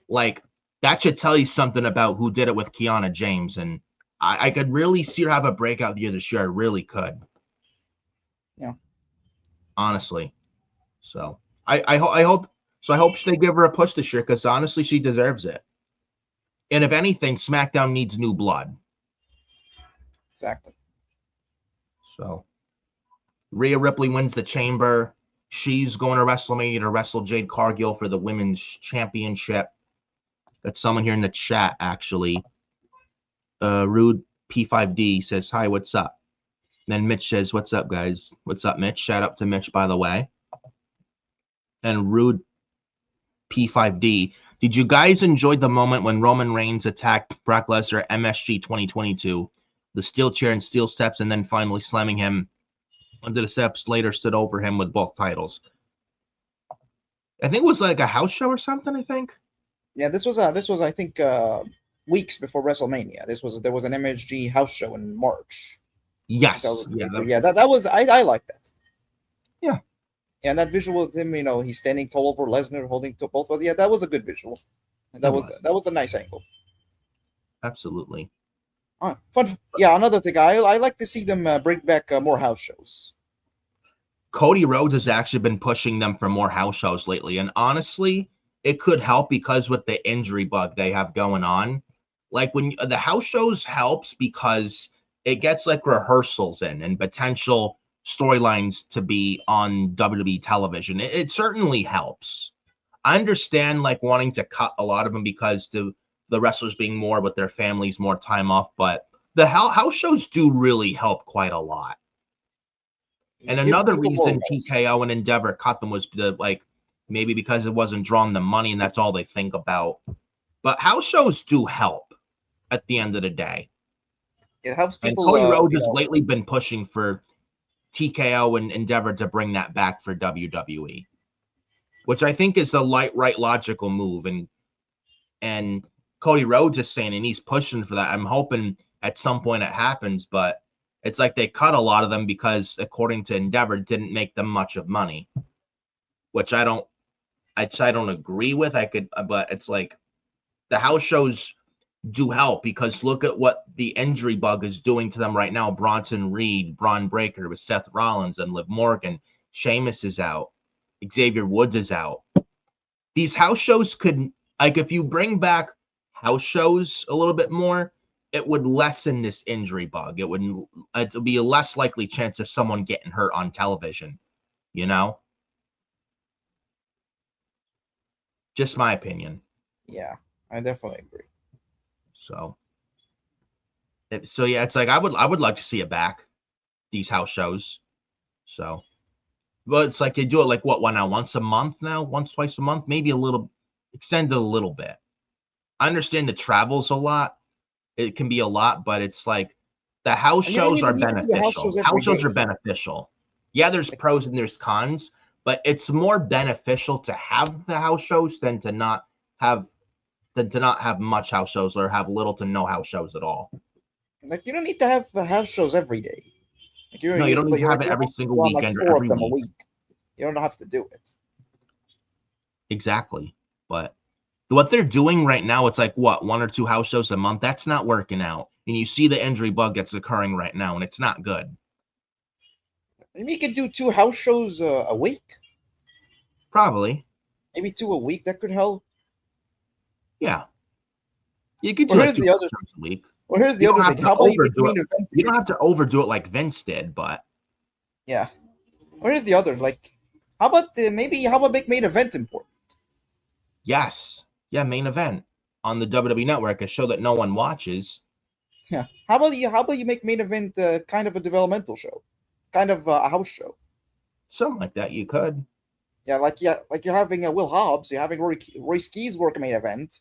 Speaker 2: like, that should tell you something about who did it with Kiana James. And I could really see her have a breakout year this year. I really could.
Speaker 3: Yeah.
Speaker 2: Honestly. So I hope they give her a push this year, because honestly, she deserves it. And if anything, SmackDown needs new blood.
Speaker 3: Exactly.
Speaker 2: So Rhea Ripley wins the Chamber. She's going to WrestleMania to wrestle Jade Cargill for the Women's Championship. That's someone here in the chat, actually. Rude P5D says, hi, what's up? And then Mitch says, what's up, guys? What's up, Mitch? Shout out to Mitch, by the way. And Rude P5D, did you guys enjoy the moment when Roman Reigns attacked Brock Lesnar at MSG 2022? The steel chair and steel steps, and then finally slamming him under the steps, later stood over him with both titles. I think it was like a house show or something, I think.
Speaker 3: Yeah, this was I think weeks before WrestleMania. There was an MSG house show in March.
Speaker 2: Yes.
Speaker 3: That was I like that.
Speaker 2: Yeah.
Speaker 3: Yeah, and that visual of him, he's standing tall over Lesnar, holding to both of them. Yeah, that was a good visual. That was a nice angle.
Speaker 2: Absolutely.
Speaker 3: Fun. Yeah, another thing, I like to see them bring back more house shows.
Speaker 2: Cody Rhodes has actually been pushing them for more house shows lately, and honestly, it could help, because with the injury bug they have going on, like, when the house shows helps because it gets like rehearsals in and potential storylines to be on WWE television. It certainly helps. I understand, like, wanting to cut a lot of them because the wrestlers being more with their families, more time off, but the house shows do really help quite a lot. And another reason TKO and Endeavor cut them was maybe because it wasn't drawing them money, and that's all they think about. But house shows do help at the end of the day.
Speaker 3: It helps people.
Speaker 2: And Cody Rhodes has lately been pushing for TKO and Endeavor to bring that back for WWE, which I think is the right logical move. And Cody Rhodes is saying, and he's pushing for that. I'm hoping at some point it happens, but it's like they cut a lot of them because, according to Endeavor, didn't make them much of money, which I don't agree with. But it's like the house shows do help, because look at what the injury bug is doing to them right now. Bronson Reed, Braun Breaker with Seth Rollins and Liv Morgan. Sheamus is out. Xavier Woods is out. These house shows could, like, if you bring back house shows a little bit more, it would lessen this injury bug. It would be a less likely chance of someone getting hurt on television, Just my opinion.
Speaker 3: Yeah, I definitely agree.
Speaker 2: So yeah, it's like I would like to see it back, these house shows. So, but it's like they do it like what now? Once a month now, twice a month, maybe a little extended a little bit. I understand the travel's a lot. It can be a lot, but it's like the house shows are beneficial. House shows are beneficial. Yeah, there's pros and there's cons, but it's more beneficial to have the house shows than to not have much house shows, or have little to no house shows at all.
Speaker 3: Like, you don't need to have house shows every day. Like,
Speaker 2: you don't need to have it every single weekend or every week.
Speaker 3: You don't have to do it.
Speaker 2: Exactly. But what they're doing right now, it's like, what, 1 or 2 house shows a month? That's not working out. And you see the injury bug that's occurring right now, and it's not good.
Speaker 3: Maybe you could do 2 house shows a week.
Speaker 2: Probably.
Speaker 3: Maybe 2 a week. That could help.
Speaker 2: Yeah. You could do like 2 shows a week.
Speaker 3: Well, here's the other thing. How about you make main event?
Speaker 2: You don't have to overdo it like Vince did, but
Speaker 3: yeah. Well, here's the other. Like, how about make main event important?
Speaker 2: Yes. Yeah, main event on the WWE Network, a show that no one watches.
Speaker 3: Yeah. How about you make main event kind of a developmental show, kind of a house show.
Speaker 2: Something like that. You could.
Speaker 3: Yeah, like you're having Will Hobbs, you're having Royce Keyes work a main event.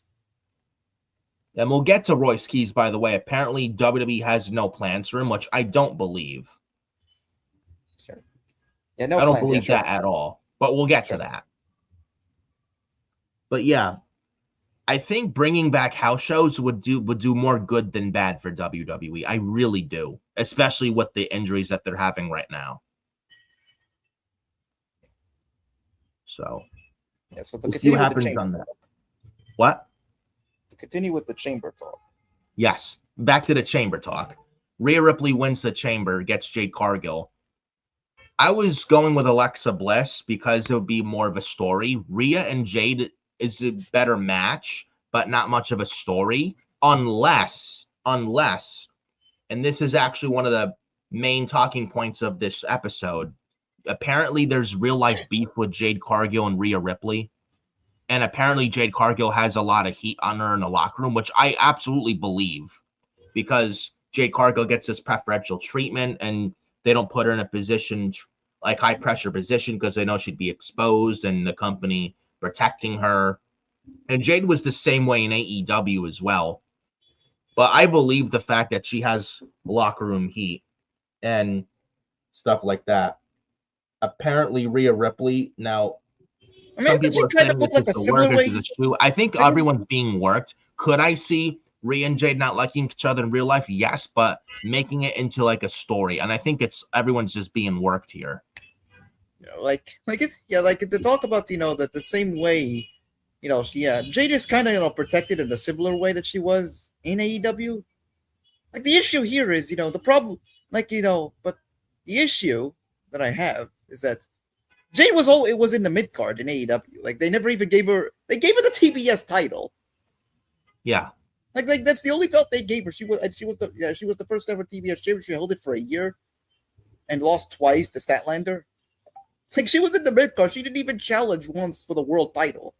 Speaker 2: And we'll get to Royce Keyes, by the way. Apparently, WWE has no plans for him, which I don't believe.
Speaker 3: Sure. Yeah, no,
Speaker 2: I don't believe that at all. But we'll get to that. But yeah, I think bringing back house shows would do more good than bad for WWE. I really do, especially with the injuries that they're having right now. So,
Speaker 3: yeah. So
Speaker 2: we'll see what happens on that. What?
Speaker 3: To continue with the chamber talk.
Speaker 2: Yes, back to the chamber talk. Rhea Ripley wins the chamber, gets Jade Cargill. I was going with Alexa Bliss because it would be more of a story. Rhea and Jade is a better match, but not much of a story, unless, and this is actually one of the main talking points of this episode. Apparently, there's real life beef with Jade Cargill and Rhea Ripley. And apparently Jade Cargill has a lot of heat on her in the locker room, which I absolutely believe, because Jade Cargill gets this preferential treatment and they don't put her in a position like high pressure position because they know she'd be exposed and the company protecting her. And Jade was the same way in AEW as well. But I believe the fact that she has locker room heat and stuff like that. Apparently Rhea Ripley now.
Speaker 3: I mean, but she kind of looked like a similar way.
Speaker 2: I think everyone's being worked. Could I see Rhea and Jade not liking each other in real life? Yes, but making it into like a story, and I think everyone's just being worked here.
Speaker 3: Like to talk about that the same way, Jade is kind of protected in a similar way that she was in AEW. Like the issue here is the problem, but the issue that I have is that Jade was in the mid card in AEW. Like they never even gave her the TBS title.
Speaker 2: Yeah.
Speaker 3: Like that's the only belt they gave her. She was the first ever TBS champion. She held it for a year and lost twice to Statlander. Like she was in the mid card. She didn't even challenge once for the world title.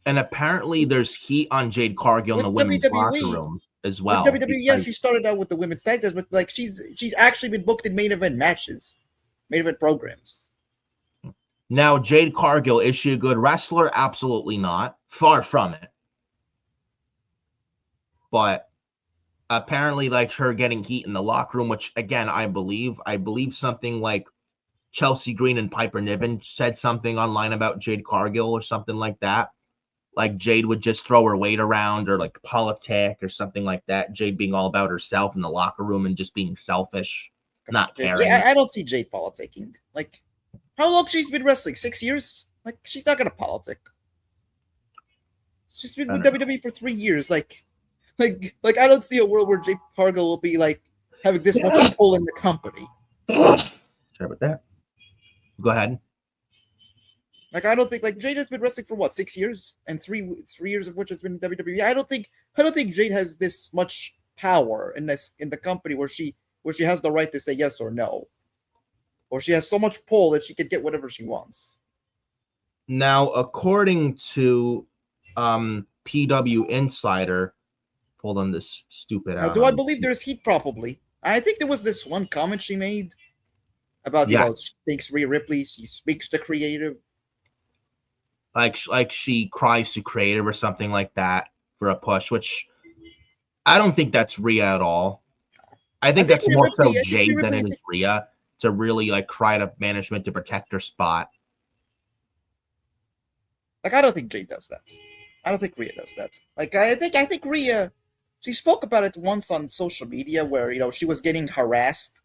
Speaker 2: And apparently there's heat on Jade Cargill in the women's locker room as well.
Speaker 3: With WWE, yeah, she started out with the women's tag teams, but like she's actually been booked in main event matches. Main event programs.
Speaker 2: Now, Jade Cargill, is she a good wrestler? Absolutely not. Far from it. But apparently, like her getting heat in the locker room, which again, I believe something like Chelsea Green and Piper Niven said something online about Jade Cargill or something like that. Like Jade would just throw her weight around or like politic or something like that. Jade being all about herself in the locker room and just being selfish. Not caring.
Speaker 3: Yeah, I don't see Jade politicking. Like, how long she's been wrestling? 6 years? Like, she's not gonna politic. She's been with WWE for 3 years. Like, I don't see a world where Jade Cargill will be like having this much pull in the company.
Speaker 2: Sorry about that. Go ahead.
Speaker 3: Like, I don't think Jade has been wrestling for what 6 years, and three years of which has been WWE. I don't think Jade has this much power in the company where she has the right to say yes or no. Or she has so much pull that she could get whatever she wants.
Speaker 2: Now, according to PW Insider, hold on this stupid.
Speaker 3: Now, do I believe there's heat? Probably. I think there was this one comment she made about, she thinks Rhea Ripley, she speaks to creative.
Speaker 2: Like she cries to creative or something like that for a push, which I don't think that's Rhea at all. I think that's more so Jade than it is Rhea to really like cry to management to protect her spot.
Speaker 3: Like, I don't think Jade does that. I don't think Rhea does that. Like, I think Rhea, she spoke about it once on social media where, she was getting harassed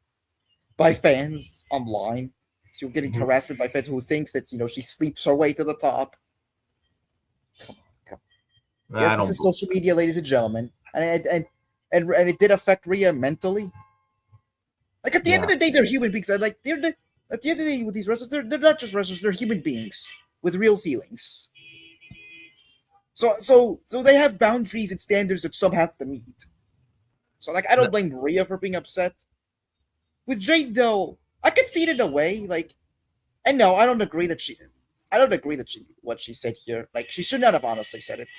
Speaker 3: by fans online. She was getting harassment by fans who thinks that, she sleeps her way to the top. Come on. Yes, this is social media, ladies and gentlemen. And it did affect Rhea mentally. Like at the end of the day, they're human beings. At the end of the day, with these wrestlers, they're not just wrestlers. They're human beings with real feelings. So they have boundaries and standards that some have to meet. So I don't blame Rhea for being upset. With Jade though, I could see it in a way. And no, I don't agree that what she said here. She should not have honestly said it.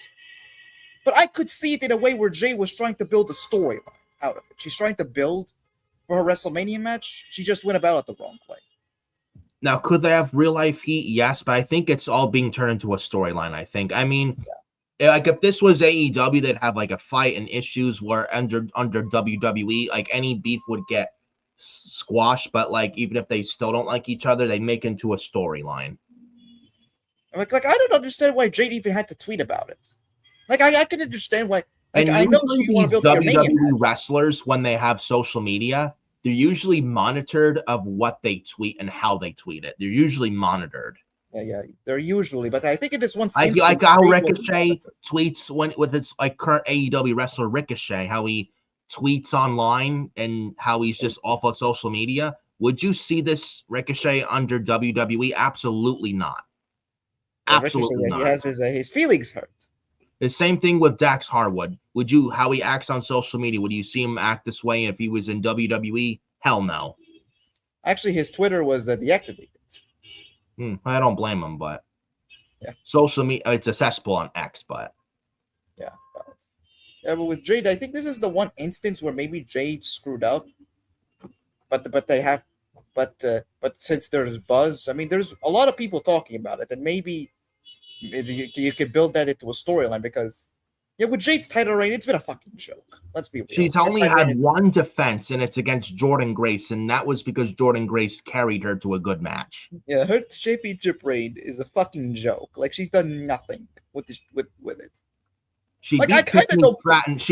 Speaker 3: But I could see it in a way where Jade was trying to build a storyline out of it. She's trying to build for her WrestleMania match. She just went about it the wrong way.
Speaker 2: Now, could they have real life heat? Yes, but I think it's all being turned into a storyline. I think. I mean. Yeah. If this was AEW, they'd have a fight and issues where under WWE, any beef would get squashed. But even if they still don't like each other, they make into a storyline.
Speaker 3: I don't understand why Jade even had to tweet about it. I can understand why.
Speaker 2: And
Speaker 3: I know you want to build
Speaker 2: WWE wrestlers when they have social media, they're usually monitored of what they tweet and how they tweet it. They're usually monitored.
Speaker 3: Yeah, they're usually, but I think in this one
Speaker 2: instance, like how Ricochet tweets with its current AEW wrestler Ricochet, how he tweets online and how he's just off of social media. Would you see this Ricochet under WWE? Absolutely not. Absolutely not.
Speaker 3: He has his feelings hurt.
Speaker 2: The same thing with Dax Harwood. How he acts on social media? Would you see him act this way if he was in WWE? Hell no.
Speaker 3: Actually, his Twitter was deactivated.
Speaker 2: I don't blame him, but social media, it's a cesspool on X, but
Speaker 3: but with Jade, I think this is the one instance where maybe Jade screwed up. But since there's buzz, I mean, there's a lot of people talking about it, and maybe you could build that into a storyline because. Yeah, with Jade's title reign, it's been a fucking joke. Let's be real.
Speaker 2: She's only had one defense, and it's against Jordynne Grace, and that was because Jordynne Grace carried her to a good match.
Speaker 3: Yeah, her championship reign is a fucking joke. She's done nothing with it.
Speaker 2: She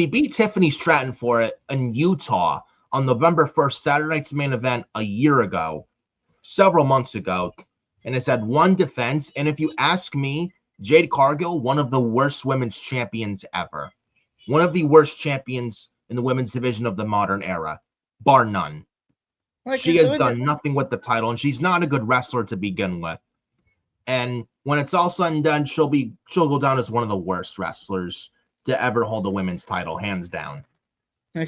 Speaker 2: beat Tiffany Stratton for it in Utah on November 1st, Saturday night's main event a year ago, several months ago, and it's had one defense. And if you ask me, Jade Cargill, one of the worst women's champions ever. One of the worst champions in the women's division of the modern era, bar none. She has done nothing with the title, and she's not a good wrestler to begin with. And when it's all said and done, she'll go down as one of the worst wrestlers to ever hold a women's title, hands down. And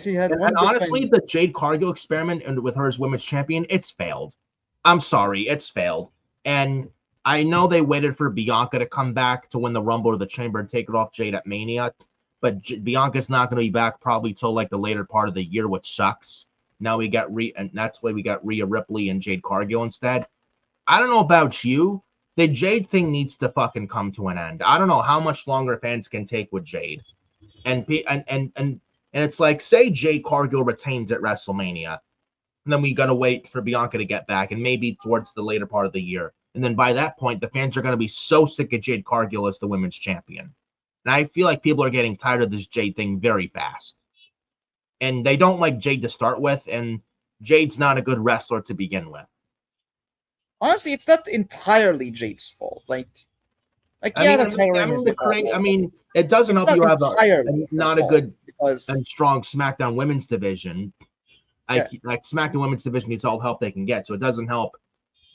Speaker 2: honestly, the Jade Cargill experiment with her as women's champion, it's failed. I'm sorry, it's failed. And I know they waited for Bianca to come back to win the Rumble or the Chamber and take it off Jade at Mania, but Bianca's not going to be back probably till the later part of the year, which sucks. Now we got and that's why we got Rhea Ripley and Jade Cargill instead. I don't know about you. The Jade thing needs to fucking come to an end. I don't know how much longer fans can take with Jade, and it's say Jade Cargill retains at WrestleMania, and then we got to wait for Bianca to get back, and maybe towards the later part of the year. And then by that point, the fans are going to be so sick of Jade Cargill as the women's champion. And I feel like people are getting tired of this Jade thing very fast. And they don't like Jade to start with, and Jade's not a good wrestler to begin with.
Speaker 3: Honestly, it's not entirely Jade's fault. It
Speaker 2: doesn't help you have not a good and strong SmackDown women's division. SmackDown women's division needs all the help they can get. So it doesn't help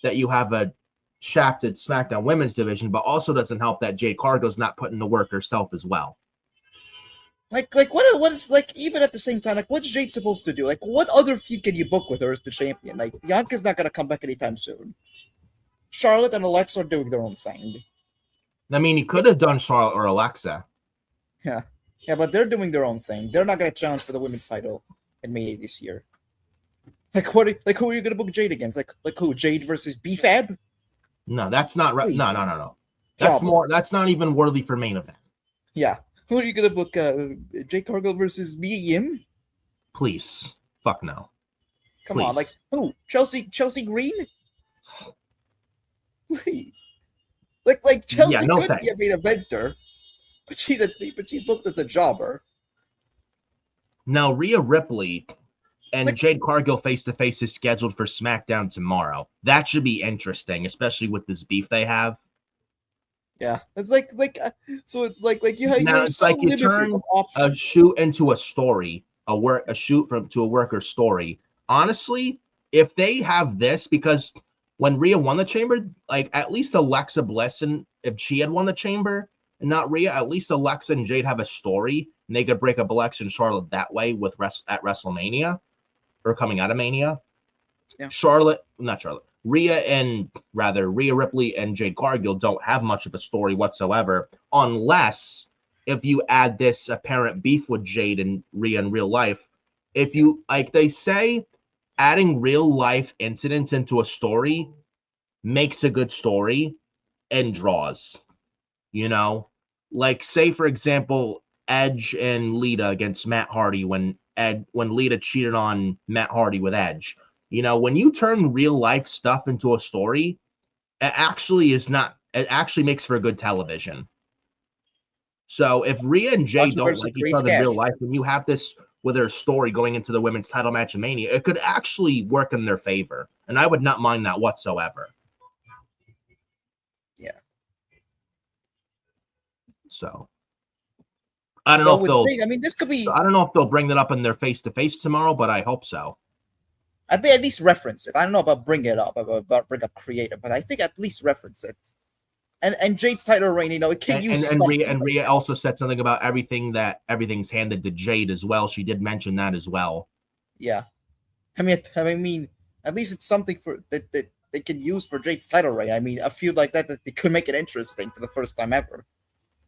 Speaker 2: that you have a shafted SmackDown women's division, but also doesn't help that Jade Cargill's not putting the work herself as well.
Speaker 3: What is even at the same time, what's Jade supposed to do? What other feud can you book with her as the champion? Bianca's not gonna come back anytime soon. Charlotte and Alexa are doing their own thing.
Speaker 2: I mean, he could have done Charlotte or Alexa.
Speaker 3: Yeah, but they're doing their own thing. They're not gonna challenge for the women's title in May this year. Who are you gonna book Jade against? Who? Jade versus BFAB?
Speaker 2: No, that's not right. No. That's not even worthy for main event.
Speaker 3: Yeah. Who are you gonna book? Jade Cargill versus Mia Yim?
Speaker 2: Please. Fuck no.
Speaker 3: Come on, who? Chelsea Green? Please. Chelsea could be a main eventer, but she's booked as a jobber.
Speaker 2: Now Rhea Ripley and Jade Cargill face-to-face is scheduled for SmackDown tomorrow. That should be interesting, especially with this beef they have.
Speaker 3: Yeah, it's you
Speaker 2: turn a shoot into a story, a shoot to a worker story honestly, if they have this, because when Rhea won the Chamber, like at least Alexa Bliss, and if she had won the Chamber and not Rhea, at least Alexa and Jade have a story, and they could break up Alexa and Charlotte that way with at WrestleMania or coming out of Mania.
Speaker 3: Yeah.
Speaker 2: Rhea Ripley and Jade Cargill don't have much of a story whatsoever, unless if you add this apparent beef with Jade and Rhea in real life. If you, like they say, adding real life incidents into a story makes a good story and draws, you know, like say for example, Edge and Lita against Matt Hardy when Lita cheated on Matt Hardy with Edge. You know, when you turn real life stuff into a story, it actually makes for good television. So if Rhea and Jay don't like each other in real life, and you have this with their story going into the women's title match in Mania, it could actually work in their favor. And I would not mind that whatsoever.
Speaker 3: Yeah.
Speaker 2: So I don't know if they'll.
Speaker 3: I mean, this could be.
Speaker 2: I don't know if they'll bring that up in their face-to-face tomorrow, but I hope so.
Speaker 3: I think at least reference it. I don't know about bring it up, about bring up creative, but I think at least reference it. And Jade's title reign, you know, it can use.
Speaker 2: And Rhea also said something about everything's handed to Jade as well. She did mention that as well.
Speaker 3: Yeah, I mean, at least it's something for that they can use for Jade's title reign. I mean, a feud like that they could make it interesting for the first time ever.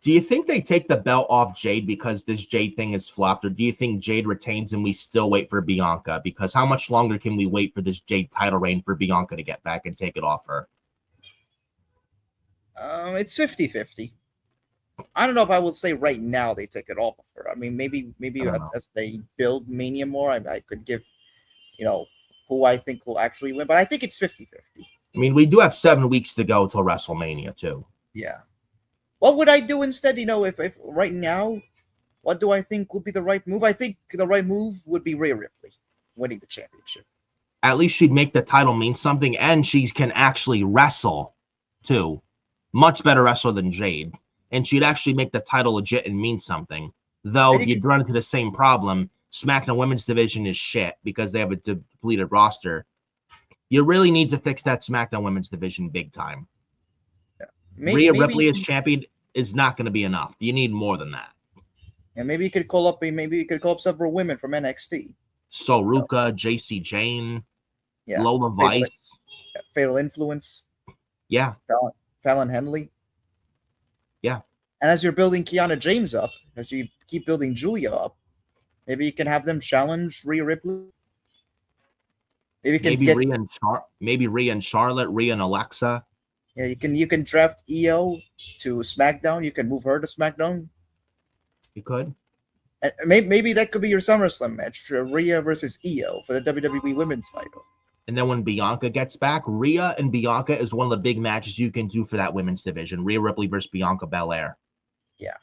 Speaker 2: Do you think they take the belt off Jade because this Jade thing is flopped, or do you think Jade retains and we still wait for Bianca? Because how much longer can we wait for this Jade title reign for Bianca to get back and take it off her?
Speaker 3: It's 50-50. I don't know if I would say right now they take it off of her. I mean, maybe as they build Mania more, I could give, you know, who I think will actually win. But I think it's 50-50.
Speaker 2: I mean, we do have 7 weeks to go till WrestleMania, too.
Speaker 3: Yeah. What would I do instead? You know, if right now, what do I think would be the right move? I think the right move would be Rhea Ripley winning the championship.
Speaker 2: At least she'd make the title mean something, and she can actually wrestle, too. Much better wrestler than Jade. And she'd actually make the title legit and mean something. Though you'd run into the same problem. SmackDown Women's Division is shit because they have a depleted roster. You really need to fix that SmackDown Women's Division big time. Rhea Ripley as champion is not going to be enough. You need more than that.
Speaker 3: And maybe you could call up several women from NXT.
Speaker 2: Soruka, JC Jane, Lola Vice.
Speaker 3: Fatal Influence.
Speaker 2: Yeah.
Speaker 3: Fallon Henley.
Speaker 2: Yeah.
Speaker 3: And as you're building Kiana James up, as you keep building Julia up, maybe you can have them challenge Rhea Ripley. Maybe Rhea and Charlotte, Rhea and Alexa. Yeah, you can draft Io to SmackDown. You can move her to SmackDown.
Speaker 2: You could.
Speaker 3: And maybe that could be your SummerSlam match, Rhea versus Io for the WWE Women's title.
Speaker 2: And then when Bianca gets back, Rhea and Bianca is one of the big matches you can do for that women's division. Rhea Ripley versus Bianca Belair.
Speaker 3: Yeah.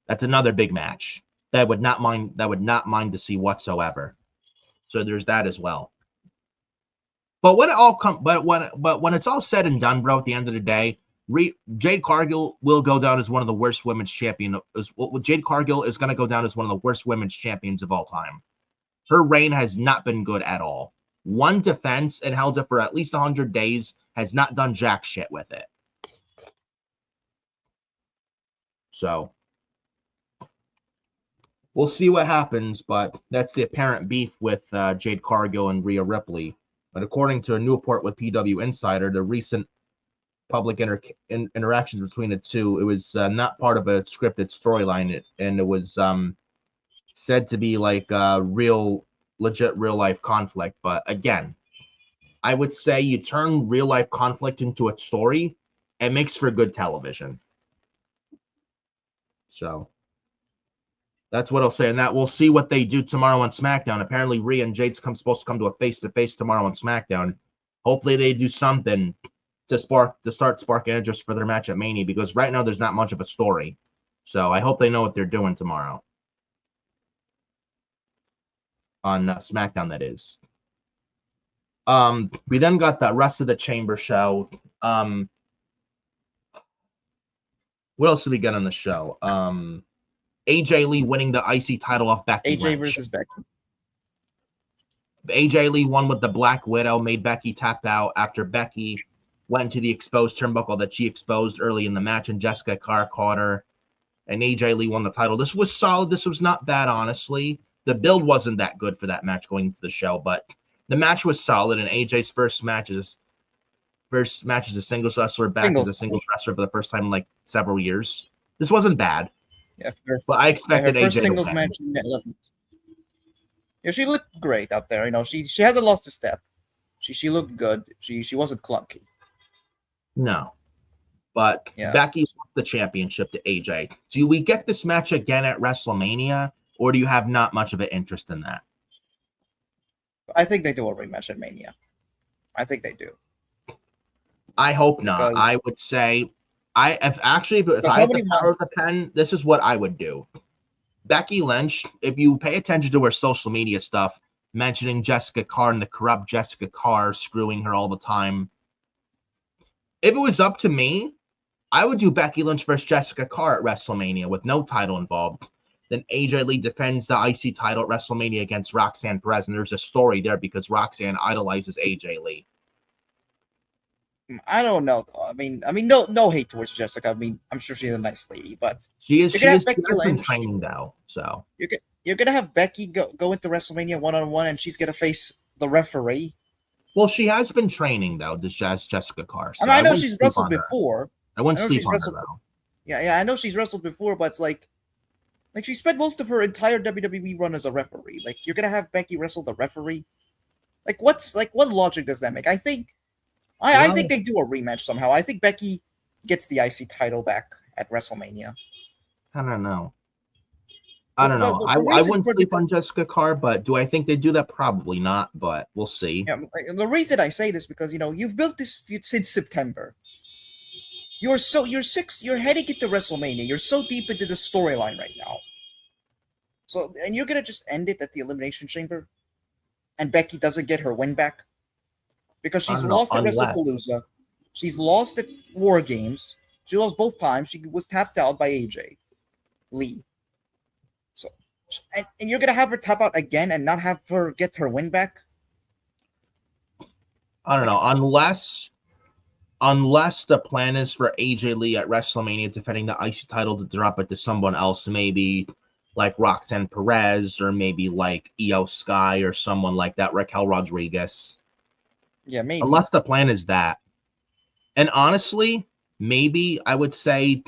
Speaker 2: That's another big match that I would not mind to see whatsoever. So there's that as well. But when it's all said and done, bro, at the end of the day, Jade Cargill will go down as one of the worst women's champions. Jade Cargill is going to go down as one of the worst women's champions of all time. Her reign has not been good at all. One defense and held it for at least 100 days, has not done jack shit with it. So we'll see what happens, but that's the apparent beef with Jade Cargill and Rhea Ripley. But according to a new report with PW Insider, the recent public interactions between the two, it was not part of a scripted storyline, and it was said to be like a legit real life conflict. But again, I would say you turn real life conflict into a story, it makes for good television. So that's what I'll say. And that we'll see what they do tomorrow on SmackDown. Apparently, Rhea and Jade's supposed to come to a face-to-face tomorrow on SmackDown. Hopefully, they do something to start sparking interest for their match at Mania, because right now there's not much of a story. So I hope they know what they're doing tomorrow on SmackDown. That is. We then got the rest of the Chamber show. What else did we get on the show? AJ Lee winning the IC title off Becky
Speaker 3: AJ
Speaker 2: Lynch.
Speaker 3: versus Becky.
Speaker 2: AJ Lee won with the Black Widow, made Becky tap out after Becky went to the exposed turnbuckle that she exposed early in the match, and Jessica Carr caught her, and AJ Lee won the title. This was solid. This was not bad, honestly. The build wasn't that good for that match going into the show, but the match was solid, and AJ's first match as a singles wrestler, back as a singles wrestler for the first time in like several years. This wasn't bad.
Speaker 3: Yeah,
Speaker 2: but I expected
Speaker 3: her first
Speaker 2: AJ
Speaker 3: singles
Speaker 2: to win.
Speaker 3: match in 11. Yeah, she looked great out there. You know, she hasn't lost a step. She looked good. She wasn't clunky.
Speaker 2: No, but Becky lost the championship to AJ. Do we get this match again at WrestleMania, or do you have not much of an interest in that?
Speaker 3: I think they do a rematch at Mania. I think they do.
Speaker 2: I hope not. I would say, if I had the power of the pen, this is what I would do. Becky Lynch, if you pay attention to her social media stuff, mentioning Jessica Carr and the corrupt Jessica Carr screwing her all the time. If it was up to me, I would do Becky Lynch versus Jessica Carr at WrestleMania with no title involved. Then AJ Lee defends the IC title at WrestleMania against Roxanne Perez, and there's a story there because Roxanne idolizes AJ Lee.
Speaker 3: I don't know. I mean, no hate towards Jessica. I mean, I'm sure she's a nice lady, but
Speaker 2: she is been training though. So
Speaker 3: you're gonna have Becky go into WrestleMania 1-on-1, and she's gonna face the referee.
Speaker 2: Well, she has been training though. This Jessica Carr. So
Speaker 3: I know she's wrestled before.
Speaker 2: I wouldn't sleep on her though.
Speaker 3: Yeah, I know she's wrestled before, but it's like she spent most of her entire WWE run as a referee. Like, you're gonna have Becky wrestle the referee. What logic does that make? I think they do a rematch somehow. I think Becky gets the IC title back at WrestleMania.
Speaker 2: I don't know. I wouldn't sleep on Jessica Carr, but do I think they do that? Probably not, but we'll see.
Speaker 3: Yeah, the reason I say this because you've built this feud since September. You're heading into WrestleMania. You're so deep into the storyline right now. So, and you're gonna just end it at the Elimination Chamber, and Becky doesn't get her win back because she's lost at WrestlePalooza, she's lost at War Games, she lost both times. She was tapped out by AJ Lee. So, and you're gonna have her tap out again and not have her get her win back.
Speaker 2: I don't know, unless the plan is for AJ Lee at WrestleMania defending the IC title to drop it to someone else, maybe like Roxanne Perez or maybe like Io Sky or someone like that, Raquel Rodriguez.
Speaker 3: Yeah, maybe.
Speaker 2: Unless the plan is that. And honestly, maybe I would say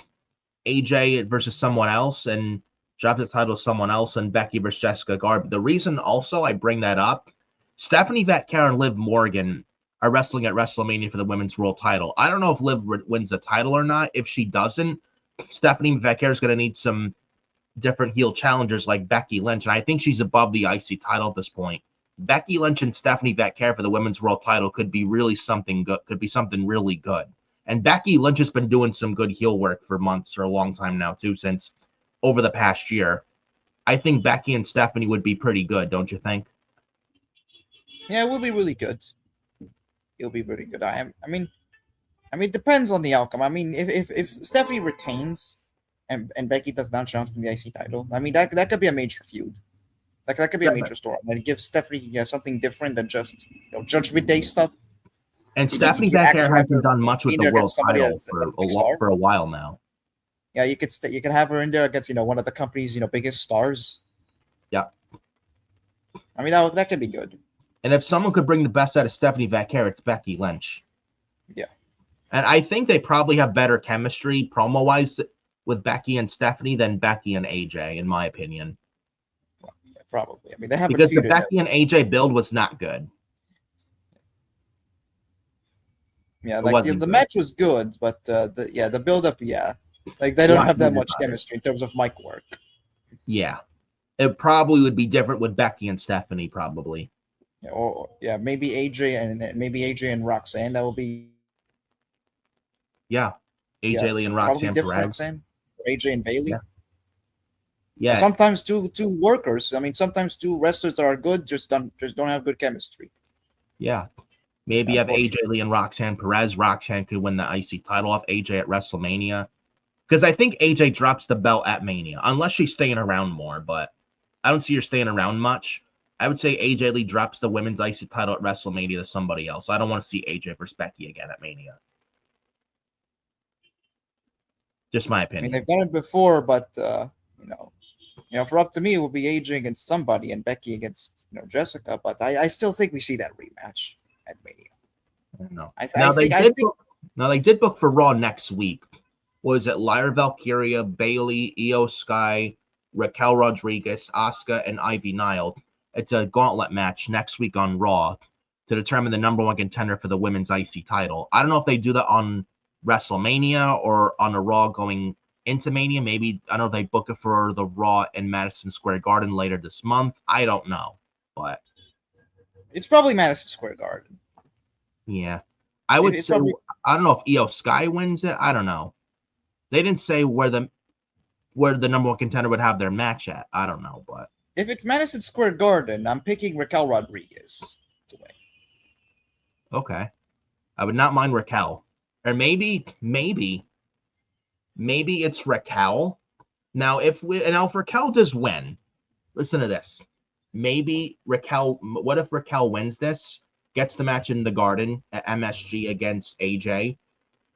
Speaker 2: AJ versus someone else and drop the title to someone else and Becky versus Jessica Carr. The reason also I bring that up, Stephanie Vaquer and Liv Morgan are wrestling at WrestleMania for the women's world title. I don't know if Liv wins the title or not. If she doesn't, Stephanie Vaquer is going to need some different heel challengers like Becky Lynch, and I think she's above the IC title at this point. Becky Lynch and Stephanie Vaquer for the women's world title could be really something good. Could be something really good. And Becky Lynch has been doing some good heel work for months or a long time now too, since over the past year. I think Becky and Stephanie would be pretty good, don't you think?
Speaker 3: Yeah, it will be really good. It'll be pretty good. I mean, it depends on the outcome. I mean, if Stephanie retains and Becky does not challenge for the IC title, I mean that could be a major feud. Like that could be a major story. And it gives Stephanie something different than just Judgment Day stuff.
Speaker 2: And Stephanie Vaquer hasn't done much with the world title for a while now.
Speaker 3: Yeah, you could have her in there against one of the company's biggest stars.
Speaker 2: Yeah,
Speaker 3: I mean that could be good.
Speaker 2: And if someone could bring the best out of Stephanie Vaquer, it's Becky Lynch.
Speaker 3: Yeah,
Speaker 2: and I think they probably have better chemistry promo-wise with Becky and Stephanie than Becky and AJ, in my opinion.
Speaker 3: Probably. I mean, they have
Speaker 2: because the Becky and AJ build was not good.
Speaker 3: Yeah, the match was good, but the build up, like they don't have that much chemistry in terms of mic work.
Speaker 2: Yeah, it probably would be different with Becky and Stephanie, probably.
Speaker 3: Yeah, or maybe AJ and Roxanne. That will be.
Speaker 2: Yeah, AJ Lee and Roxanne Perez.
Speaker 3: AJ and Bailey.
Speaker 2: Yeah.
Speaker 3: Sometimes two workers. I mean, sometimes two wrestlers that are good just don't have good chemistry.
Speaker 2: Yeah. Maybe you have AJ Lee and Roxanne Perez. Roxanne could win the IC title off AJ at WrestleMania. Because I think AJ drops the belt at Mania, unless she's staying around more, but I don't see her staying around much. I would say AJ Lee drops the women's IC title at WrestleMania to somebody else. I don't want to see AJ versus Becky again at Mania. Just my opinion.
Speaker 3: I mean, they've done it before, but for up to me, it would be AJ against somebody and Becky against Jessica. But I still think we see that rematch at Mania.
Speaker 2: I don't know.
Speaker 3: Now
Speaker 2: they did book for Raw next week. Was it Lyra Valkyria, Bayley, Io Sky, Raquel Rodriguez, Asuka, and Ivy Nile? It's a gauntlet match next week on Raw to determine the number one contender for the women's IC title. I don't know if they do that on WrestleMania or on a Raw going into Mania. Maybe, I don't know if they book it for the Raw in Madison Square Garden later this month. I don't know, but
Speaker 3: it's probably Madison Square Garden.
Speaker 2: Yeah. I would say, I don't know if Io Sky wins it. I don't know. They didn't say where the number one contender would have their match at. I don't know, but
Speaker 3: if it's Madison Square Garden, I'm picking Raquel Rodriguez to win.
Speaker 2: Okay. I would not mind Raquel. Or maybe it's Raquel. Now, if Raquel does win, listen to this. Maybe Raquel, what if Raquel wins this, gets the match in the Garden at MSG against AJ?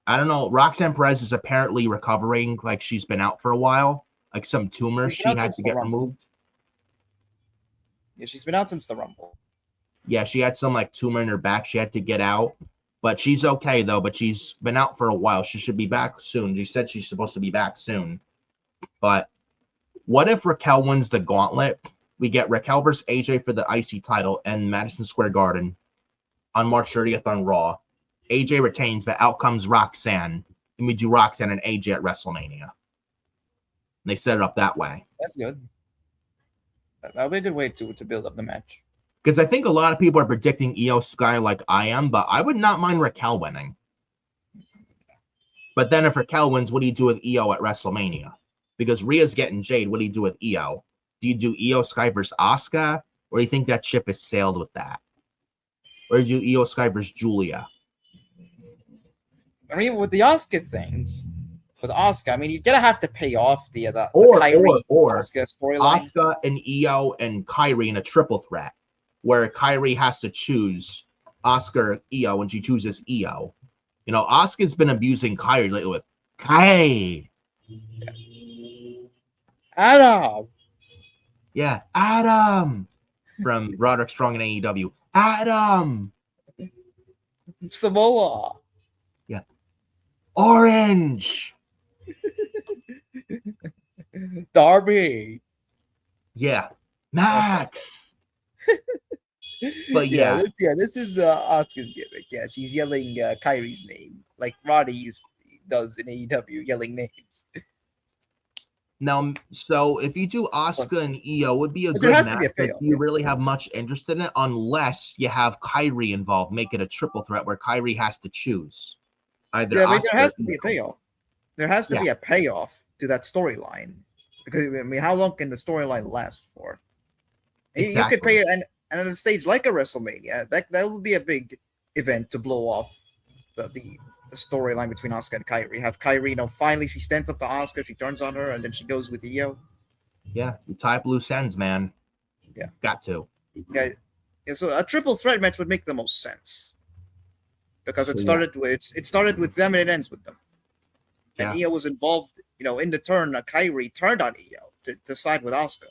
Speaker 2: I don't know. Roxanne Perez is apparently recovering, like she's been out for a while, like some tumor she had to get removed.
Speaker 3: Yeah, she's been out since the Rumble.
Speaker 2: Yeah, she had some like tumor in her back. She had to get out, but she's okay though. But she's been out for a while. She should be back soon. She said she's supposed to be back soon. But what if Raquel wins the gauntlet? We get Raquel versus AJ for the IC title in Madison Square Garden on March 30th on Raw. AJ retains, but out comes Roxanne, and we do Roxanne and AJ at WrestleMania. And they set it up that way.
Speaker 3: That's good. That'll be a good way to build up the match.
Speaker 2: Because I think a lot of people are predicting Io Sky like I am, but I would not mind Raquel winning. But then if Raquel wins, what do you do with Io at WrestleMania? Because Rhea's getting Jade. What do you do with Io? Do you do Io Sky versus Asuka? Or do you think that ship has sailed with that? Or do you do Io Sky versus Julia?
Speaker 3: I mean, with the Asuka thing, with Asuka, I mean, you're gonna have to pay off the Asuka storyline.
Speaker 2: Asuka and Io and Kyrie in a triple threat, where Kyrie has to choose Asuka or Io, and she chooses Io. You know, Asuka's been abusing Kyrie lately with Kyrie.
Speaker 3: Adam.
Speaker 2: Yeah, Adam from Roderick Strong in AEW. Adam.
Speaker 3: Samoa.
Speaker 2: Yeah. Orange.
Speaker 3: Darby.
Speaker 2: Yeah. Max. But yeah.
Speaker 3: This is Asuka's gimmick. Yeah, she's yelling Kyrie's name like Roddy does in AEW, yelling names.
Speaker 2: Now, so if you do Asuka and Io, it would be a good match, but you really have much interest in it unless you have Kyrie involved, make it a triple threat where Kyrie has to choose. Either
Speaker 3: there has to be a payoff. There has to be a payoff to that storyline. Because, I mean, how long can the storyline last for? Exactly. You could pay it and at a stage like a WrestleMania, that would be a big event to blow off the storyline between Asuka and Kyrie. Have Kyrie, finally she stands up to Asuka, she turns on her, and then she goes with Io.
Speaker 2: Yeah, you tie up loose ends, man.
Speaker 3: Yeah.
Speaker 2: Got to.
Speaker 3: Yeah, so a triple threat match would make the most sense. Because it started with them and it ends with them. And Io was involved, in the turn, Kyrie turned on Io to side with Asuka.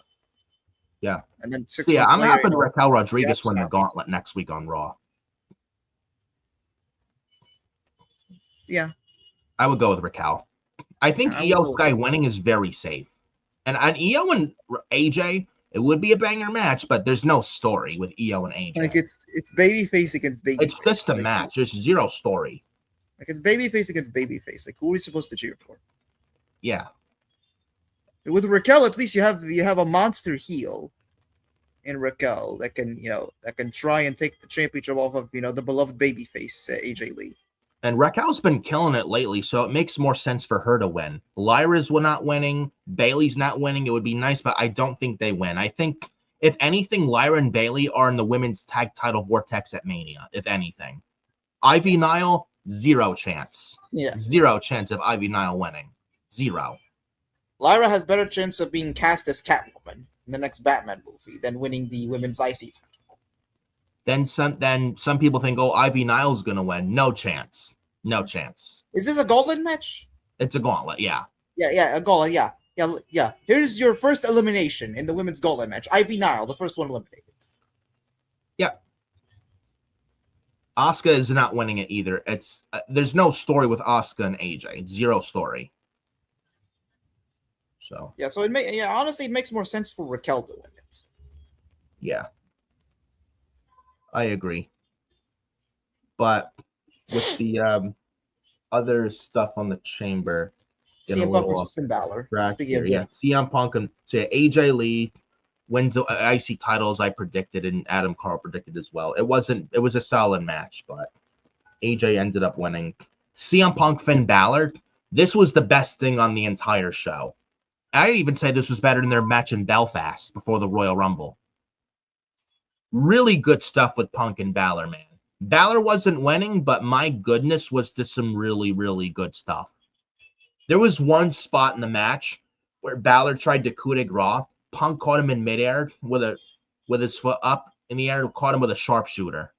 Speaker 2: Yeah.
Speaker 3: And then 6 months
Speaker 2: I'm
Speaker 3: later,
Speaker 2: happy Raquel Rodriguez win the gauntlet next week on Raw.
Speaker 3: Yeah.
Speaker 2: I would go with Raquel. I think Io Sky winning is very safe. And Io and AJ, it would be a banger match, but there's no story with Io and AJ.
Speaker 3: Like it's babyface against babyface.
Speaker 2: It's just a match. There's zero story.
Speaker 3: Like it's babyface against babyface. Like who are we supposed to cheer for?
Speaker 2: Yeah.
Speaker 3: With Raquel, at least you have a monster heel in Raquel that can try and take the championship off of the beloved babyface AJ Lee.
Speaker 2: And Raquel's been killing it lately, so it makes more sense for her to win. Lyra's not winning. Bayley's not winning. It would be nice, but I don't think they win. I think, if anything, Lyra and Bayley are in the women's tag title vortex at Mania, if anything. Ivy Nile, zero chance.
Speaker 3: Yeah.
Speaker 2: Zero chance of Ivy Nile winning. Zero.
Speaker 3: Lyra has better chance of being cast as Catwoman in the next Batman movie, then winning the women's IC title.
Speaker 2: Then some people think, oh, Ivy Nile's gonna win. No chance. No chance.
Speaker 3: Is this a gauntlet match?
Speaker 2: It's a gauntlet, yeah.
Speaker 3: Yeah, a gauntlet, yeah. Here's your first elimination in the women's gauntlet match. Ivy Nile, the first one eliminated.
Speaker 2: Yeah. Asuka is not winning it either. It's there's no story with Asuka and AJ. Zero story. So
Speaker 3: yeah, so honestly, it makes more sense for Raquel to win it.
Speaker 2: Yeah, I agree. But with the other stuff on the chamber,
Speaker 3: CM Punk versus Finn Balor.
Speaker 2: Speaking of CM Punk and AJ Lee wins the IC title as I predicted, and Adam Carl predicted as well. It was a solid match, but AJ ended up winning. CM Punk, Finn Balor. This was the best thing on the entire show. I'd even say this was better than their match in Belfast before the Royal Rumble. Really good stuff with Punk and Balor, man. Balor wasn't winning, but my goodness, was this some really, really good stuff. There was one spot in the match where Balor tried to coup de grace. Punk caught him in midair with his foot up in the air, caught him with a sharpshooter,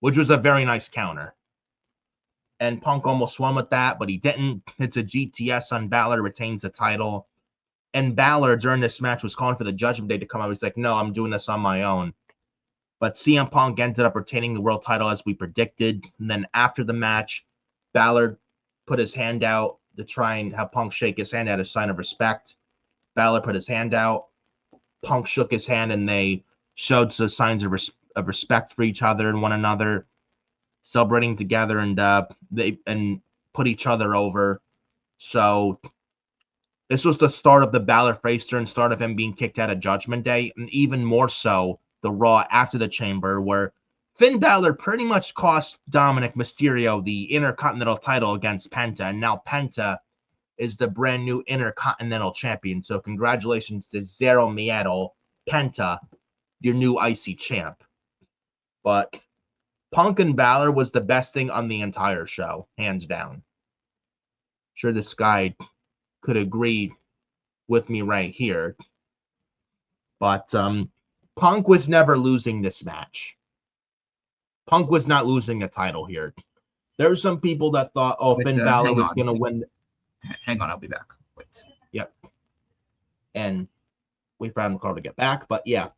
Speaker 2: which was a very nice counter. And Punk almost won with that, but he didn't. It's a GTS on Balor, retains the title. And Balor, during this match, was calling for the Judgment Day to come out. He's like, no, I'm doing this on my own. But CM Punk ended up retaining the world title as we predicted. And then after the match, Balor put his hand out to try and have Punk shake his hand as a sign of respect. Balor put his hand out. Punk shook his hand, and they showed some signs of respect for each other and one another, celebrating together, and they put each other over. So this was the start of the Balor face turn, start of him being kicked out of Judgment Day, and even more so the Raw after the Chamber, where Finn Balor pretty much cost Dominic Mysterio the Intercontinental title against Penta, and now Penta is the brand new Intercontinental Champion. So congratulations to Zero Miedo, Penta, your new IC champ. But Punk and Balor was the best thing on the entire show, hands down. Sure, this guy could agree with me right here. But Punk was never losing this match. Punk was not losing the title here. There were some people that thought, oh, Finn Balor was going to win.
Speaker 4: Hang on, I'll be back. Wait.
Speaker 2: Yep. And we found the card to get back. But yeah,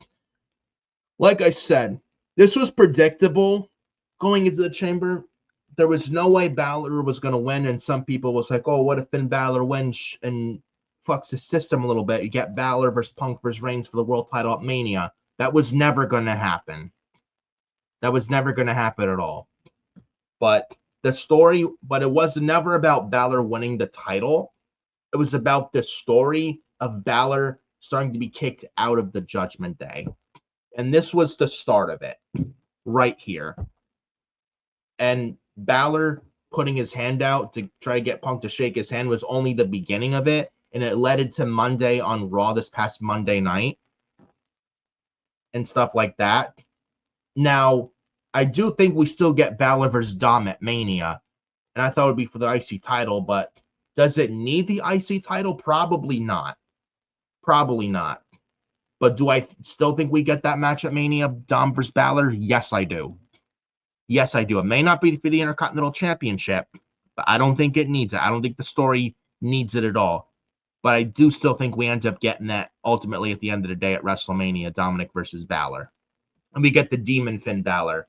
Speaker 2: like I said, this was predictable going into the Chamber. There was no way Balor was going to win. And some people was like, oh, what if Finn Balor wins and fucks the system a little bit? You get Balor versus Punk versus Reigns for the world title at Mania. That was never going to happen. That was never going to happen at all. But it was never about Balor winning the title. It was about the story of Balor starting to be kicked out of the Judgment Day. And this was the start of it, right here. And Balor putting his hand out to try to get Punk to shake his hand was only the beginning of it. And it led into Monday on Raw this past Monday night. And stuff like that. Now, I do think we still get Balor versus Dom at Mania. And I thought it would be for the IC title, but does it need the IC title? Probably not. Probably not. But do I still think we get that match at Mania, Dom versus Balor? Yes, I do. Yes, I do. It may not be for the Intercontinental Championship, but I don't think it needs it. I don't think the story needs it at all. But I do still think we end up getting that ultimately at the end of the day at WrestleMania, Dominic versus Balor. And we get the Demon Finn Balor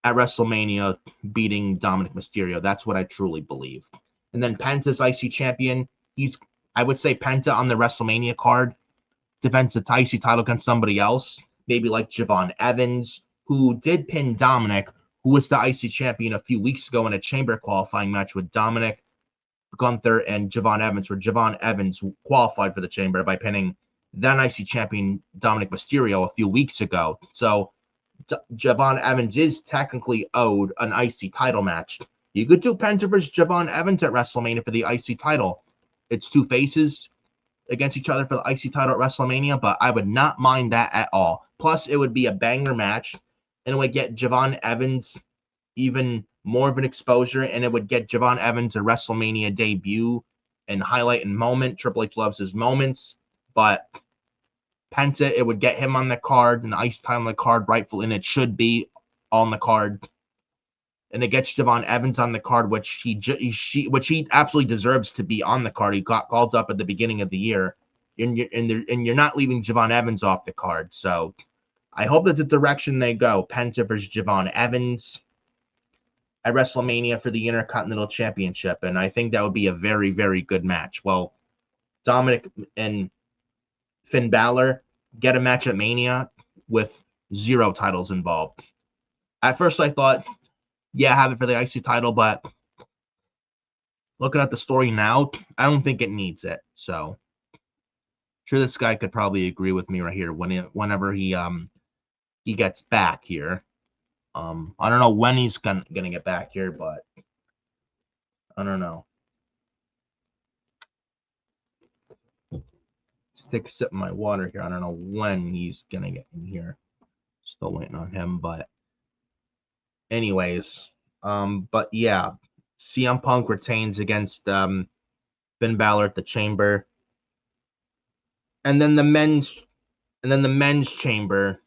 Speaker 2: at WrestleMania beating Dominic Mysterio. That's what I truly believe. And then Penta's IC champion. I would say Penta on the WrestleMania card defends the IC title against somebody else. Maybe like Javon Evans, who did pin Dominic, who was the IC champion a few weeks ago in a Chamber qualifying match with Dominic, Gunther, and Javon Evans, where Javon Evans qualified for the Chamber by pinning then IC champion Dominic Mysterio a few weeks ago. So Javon Evans is technically owed an IC title match. You could do Penta versus Javon Evans at WrestleMania for the IC title. It's two faces against each other for the IC title at WrestleMania, but I would not mind that at all. Plus, it would be a banger match, and it would get Javon Evans even more of an exposure, and it would get Javon Evans a WrestleMania debut and highlight and moment. Triple H loves his moments, but Penta, it would get him on the card and the ice time on the card, rightful, and it should be on the card. And it gets Javon Evans on the card, which he absolutely deserves to be on the card. He got called up at the beginning of the year, and you're not leaving Javon Evans off the card. So I hope that's the direction they go. Penta versus Javon Evans at WrestleMania for the Intercontinental Championship, and I think that would be a very, very good match. Well, Dominic and Finn Balor get a match at Mania with 0 titles involved. At first, I thought, yeah, have it for the IC title, but looking at the story now, I don't think it needs it. So, sure, this guy could probably agree with me right here whenever he gets back here. I don't know when he's gonna get back here, but I don't know. Take a sip of my water here. I don't know when he's gonna get in here. Still waiting on him, but anyways, but yeah, CM Punk retains against Finn Balor at the Chamber, and then the men's Chamber.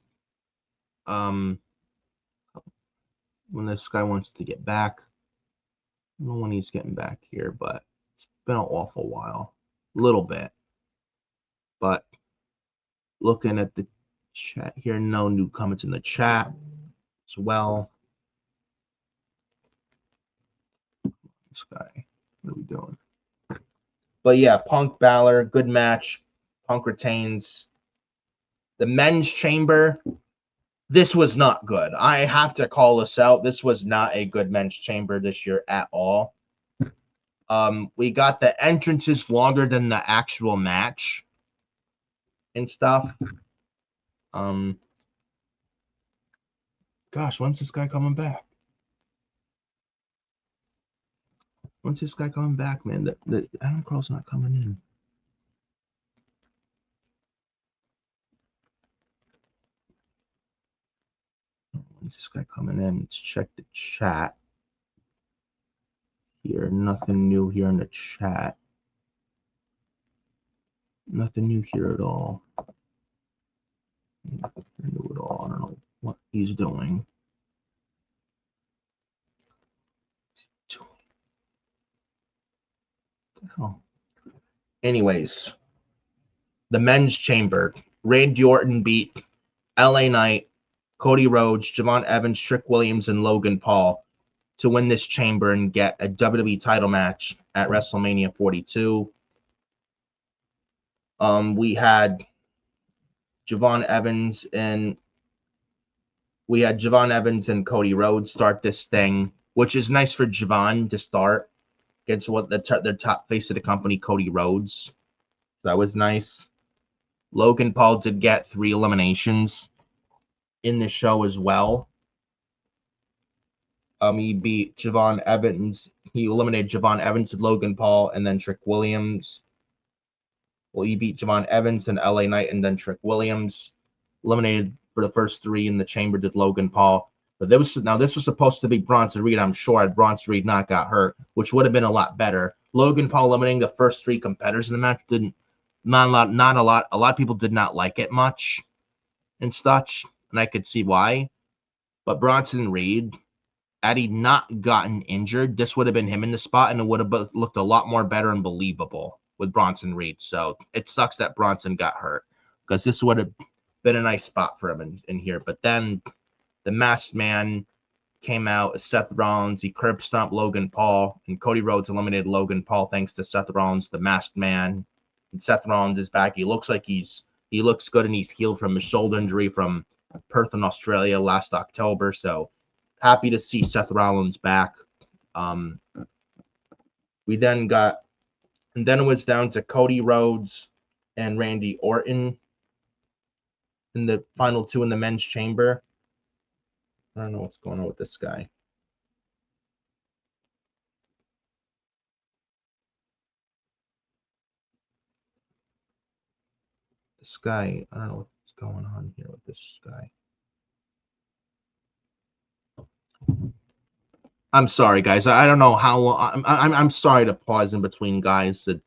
Speaker 2: When this guy wants to get back, I don't know when he's getting back here, but it's been an awful while, a little bit. But looking at the chat here, no new comments in the chat as well. This guy, what are we doing? But yeah, Punk Balor, good match. Punk retains. The men's Chamber, this was not good. I have to call this out. This was not a good men's Chamber this year at all. We got the entrances longer than the actual match and stuff. Gosh, when's this guy coming back? When's this guy coming back, man? The Adam Carl's not coming in. When's this guy coming in? Let's check the chat here. Nothing new here in the chat. Nothing new here at all. Nothing new at all. I don't know what he's doing. What the hell? Anyways, the men's Chamber. Randy Orton beat LA Knight, Cody Rhodes, Javon Evans, Trick Williams, and Logan Paul to win this Chamber and get a WWE title match at WrestleMania 42. We had Javon Evans and Cody Rhodes start this thing, which is nice for Javon to start against their top face of the company, Cody Rhodes. That was nice. Logan Paul did get 3 eliminations in the show as well. He beat Javon Evans. He eliminated Javon Evans and Logan Paul, and then Trick Williams. Well, he beat Javon Evans and LA Knight, and then Trick Williams. Eliminated for the first 3 in the Chamber did Logan Paul. But this was supposed to be Bronson Reed. I'm sure had Bronson Reed not got hurt, which would have been a lot better. Logan Paul eliminating the first 3 competitors in the match not a lot. A lot of people did not like it much and such, and I could see why. But Bronson Reed, had he not gotten injured, this would have been him in the spot, and it would have looked a lot more better and believable with Bronson Reed. So it sucks that Bronson got hurt, because this would have been a nice spot for him in here. But then the Masked Man came out as Seth Rollins. He curb stomped Logan Paul, and Cody Rhodes eliminated Logan Paul thanks to Seth Rollins, the Masked Man. And Seth Rollins is back. He looks like he looks good, and he's healed from his shoulder injury from Perth in Australia last October. So happy to see Seth Rollins back. We then got, and then it was down to Cody Rhodes and Randy Orton in the final 2 in the men's Chamber. I don't know what's going on with this guy. This guy, I don't know what's going on here with this guy. I'm sorry, guys. I don't know how long. I'm sorry to pause in between, guys. That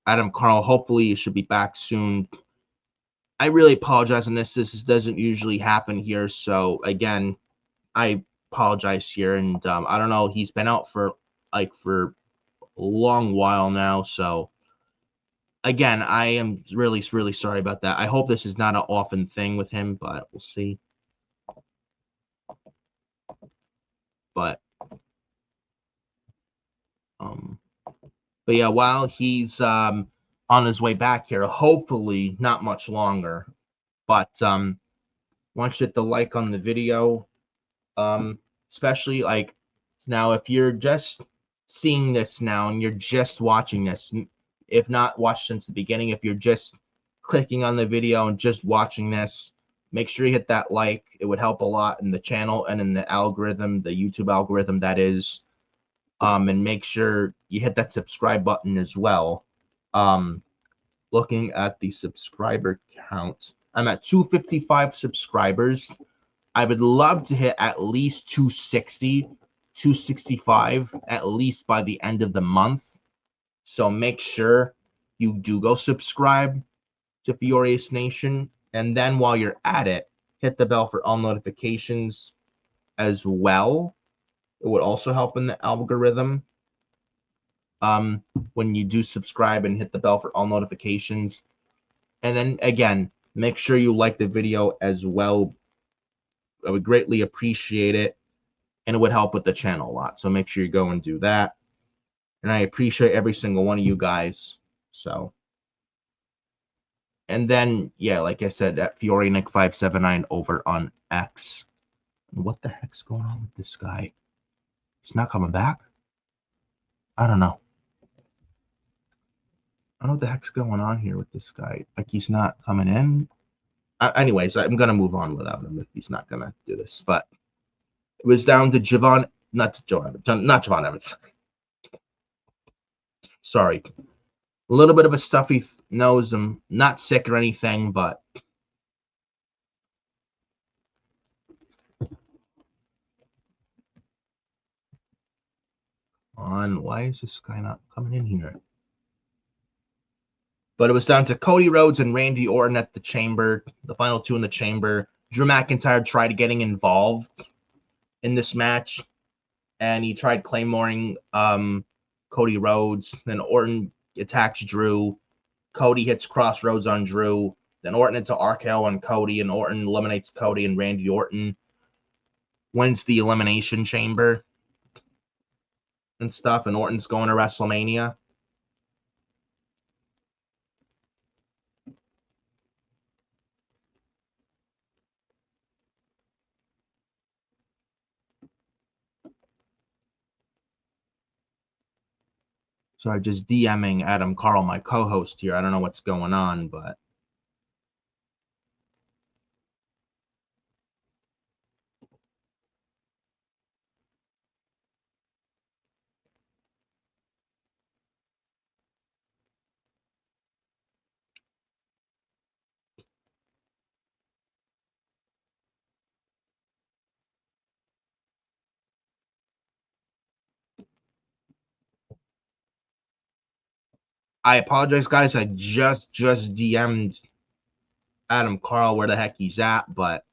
Speaker 2: Adam Carl, hopefully, he should be back soon. I really apologize on this. This doesn't usually happen here. So again, I apologize here. And I don't know. He's been out for a long while now. So again, I am really, really sorry about that. I hope this is not an often thing with him, but we'll see. But yeah, while he's on his way back here, hopefully not much longer. But once you hit the like on the video, especially like now, if you're just seeing this now and you're just watching this, if not watched since the beginning, if you're just clicking on the video and just watching this, make sure you hit that like. It would help a lot in the channel and in the algorithm, the YouTube algorithm, that is. And make sure you hit that subscribe button as well. Looking at the subscriber count, I'm at 255 subscribers. I would love to hit at least 260, 265, at least by the end of the month. So make sure you do go subscribe to Furious Nation. And then while you're at it, hit the bell for all notifications as well. It would also help in the algorithm. When you do subscribe and hit the bell for all notifications. And then again, make sure you like the video as well. I would greatly appreciate it. And it would help with the channel a lot. So make sure you go and do that. And I appreciate every single one of you guys. So. And then, yeah, like I said, at FiorioNick579 over on X. What the heck's going on with this guy? He's not coming back? I don't know. I don't know what the heck's going on here with this guy. Like, he's not coming in. Anyways, I'm going to move on without him if he's not going to do this. But it was down to Javon, not Javon Evans. Sorry. A little bit of a stuffy nose. I'm not sick or anything, but why is this guy not coming in here? But it was down to Cody Rhodes and Randy Orton at the Chamber, the final two in the Chamber. Drew McIntyre tried getting involved in this match, and he tried claymoring Cody Rhodes. Then Orton attacks Drew. Cody hits Crossroads on Drew. Then Orton hits an RKO on Cody, and Orton eliminates Cody, and Randy Orton wins the Elimination Chamber and stuff, and Orton's going to WrestleMania. Sorry, just DMing Adam Carl, my co-host here. I don't know what's going on, but I apologize, guys. I just DM'd Adam Carl where the heck he's at, but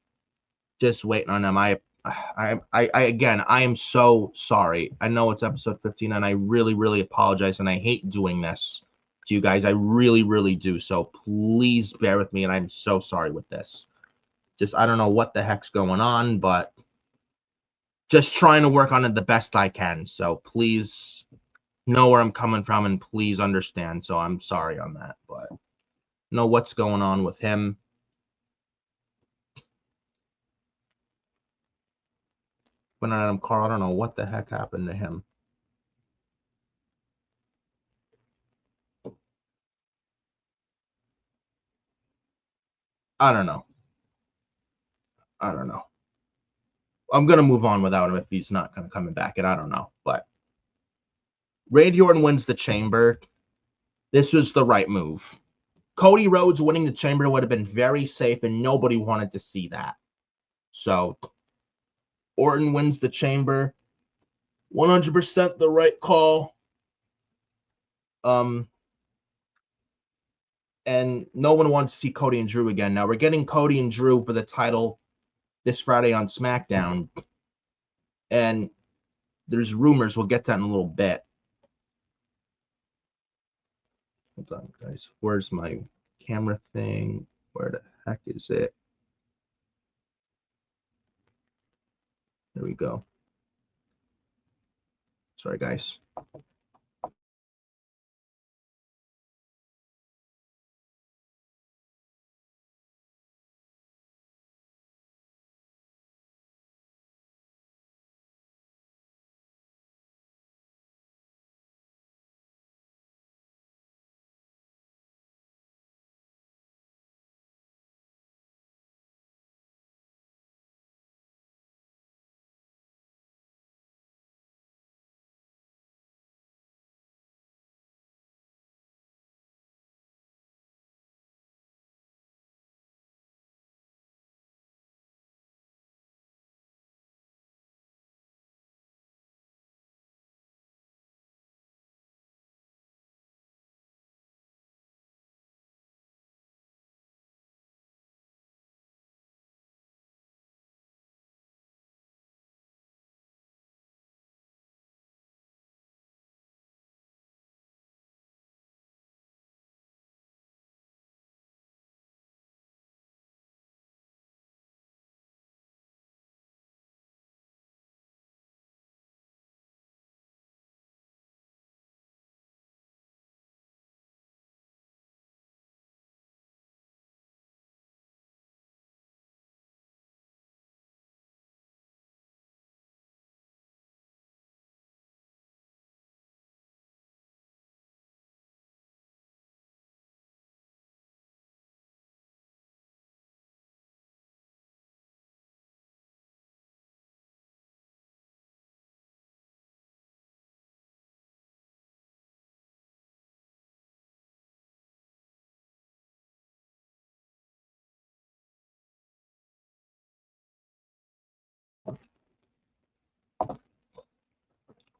Speaker 2: just waiting on him. I again, I am so sorry. I know it's episode 15, and I really, really apologize, and I hate doing this to you guys. I really, really do. So please bear with me, and I'm so sorry with this. Just, I don't know what the heck's going on, but just trying to work on it the best I can. So please know where I'm coming from, and please understand. So I'm sorry on that, but know what's going on with him. When Adam Carl, I don't know what the heck happened to him. I don't know. I'm gonna move on without him if he's not gonna coming back, and I don't know. But Randy Orton wins the Chamber. This was the right move. Cody Rhodes winning the Chamber would have been very safe, and nobody wanted to see that. So Orton wins the Chamber. 100% the right call. and no one wants to see Cody and Drew again. Now we're getting Cody and Drew for the title this Friday on SmackDown, and there's rumors. We'll get to that in a little bit. Hold on, guys. Where's my camera thing? Where the heck is it? There we go. Sorry, guys.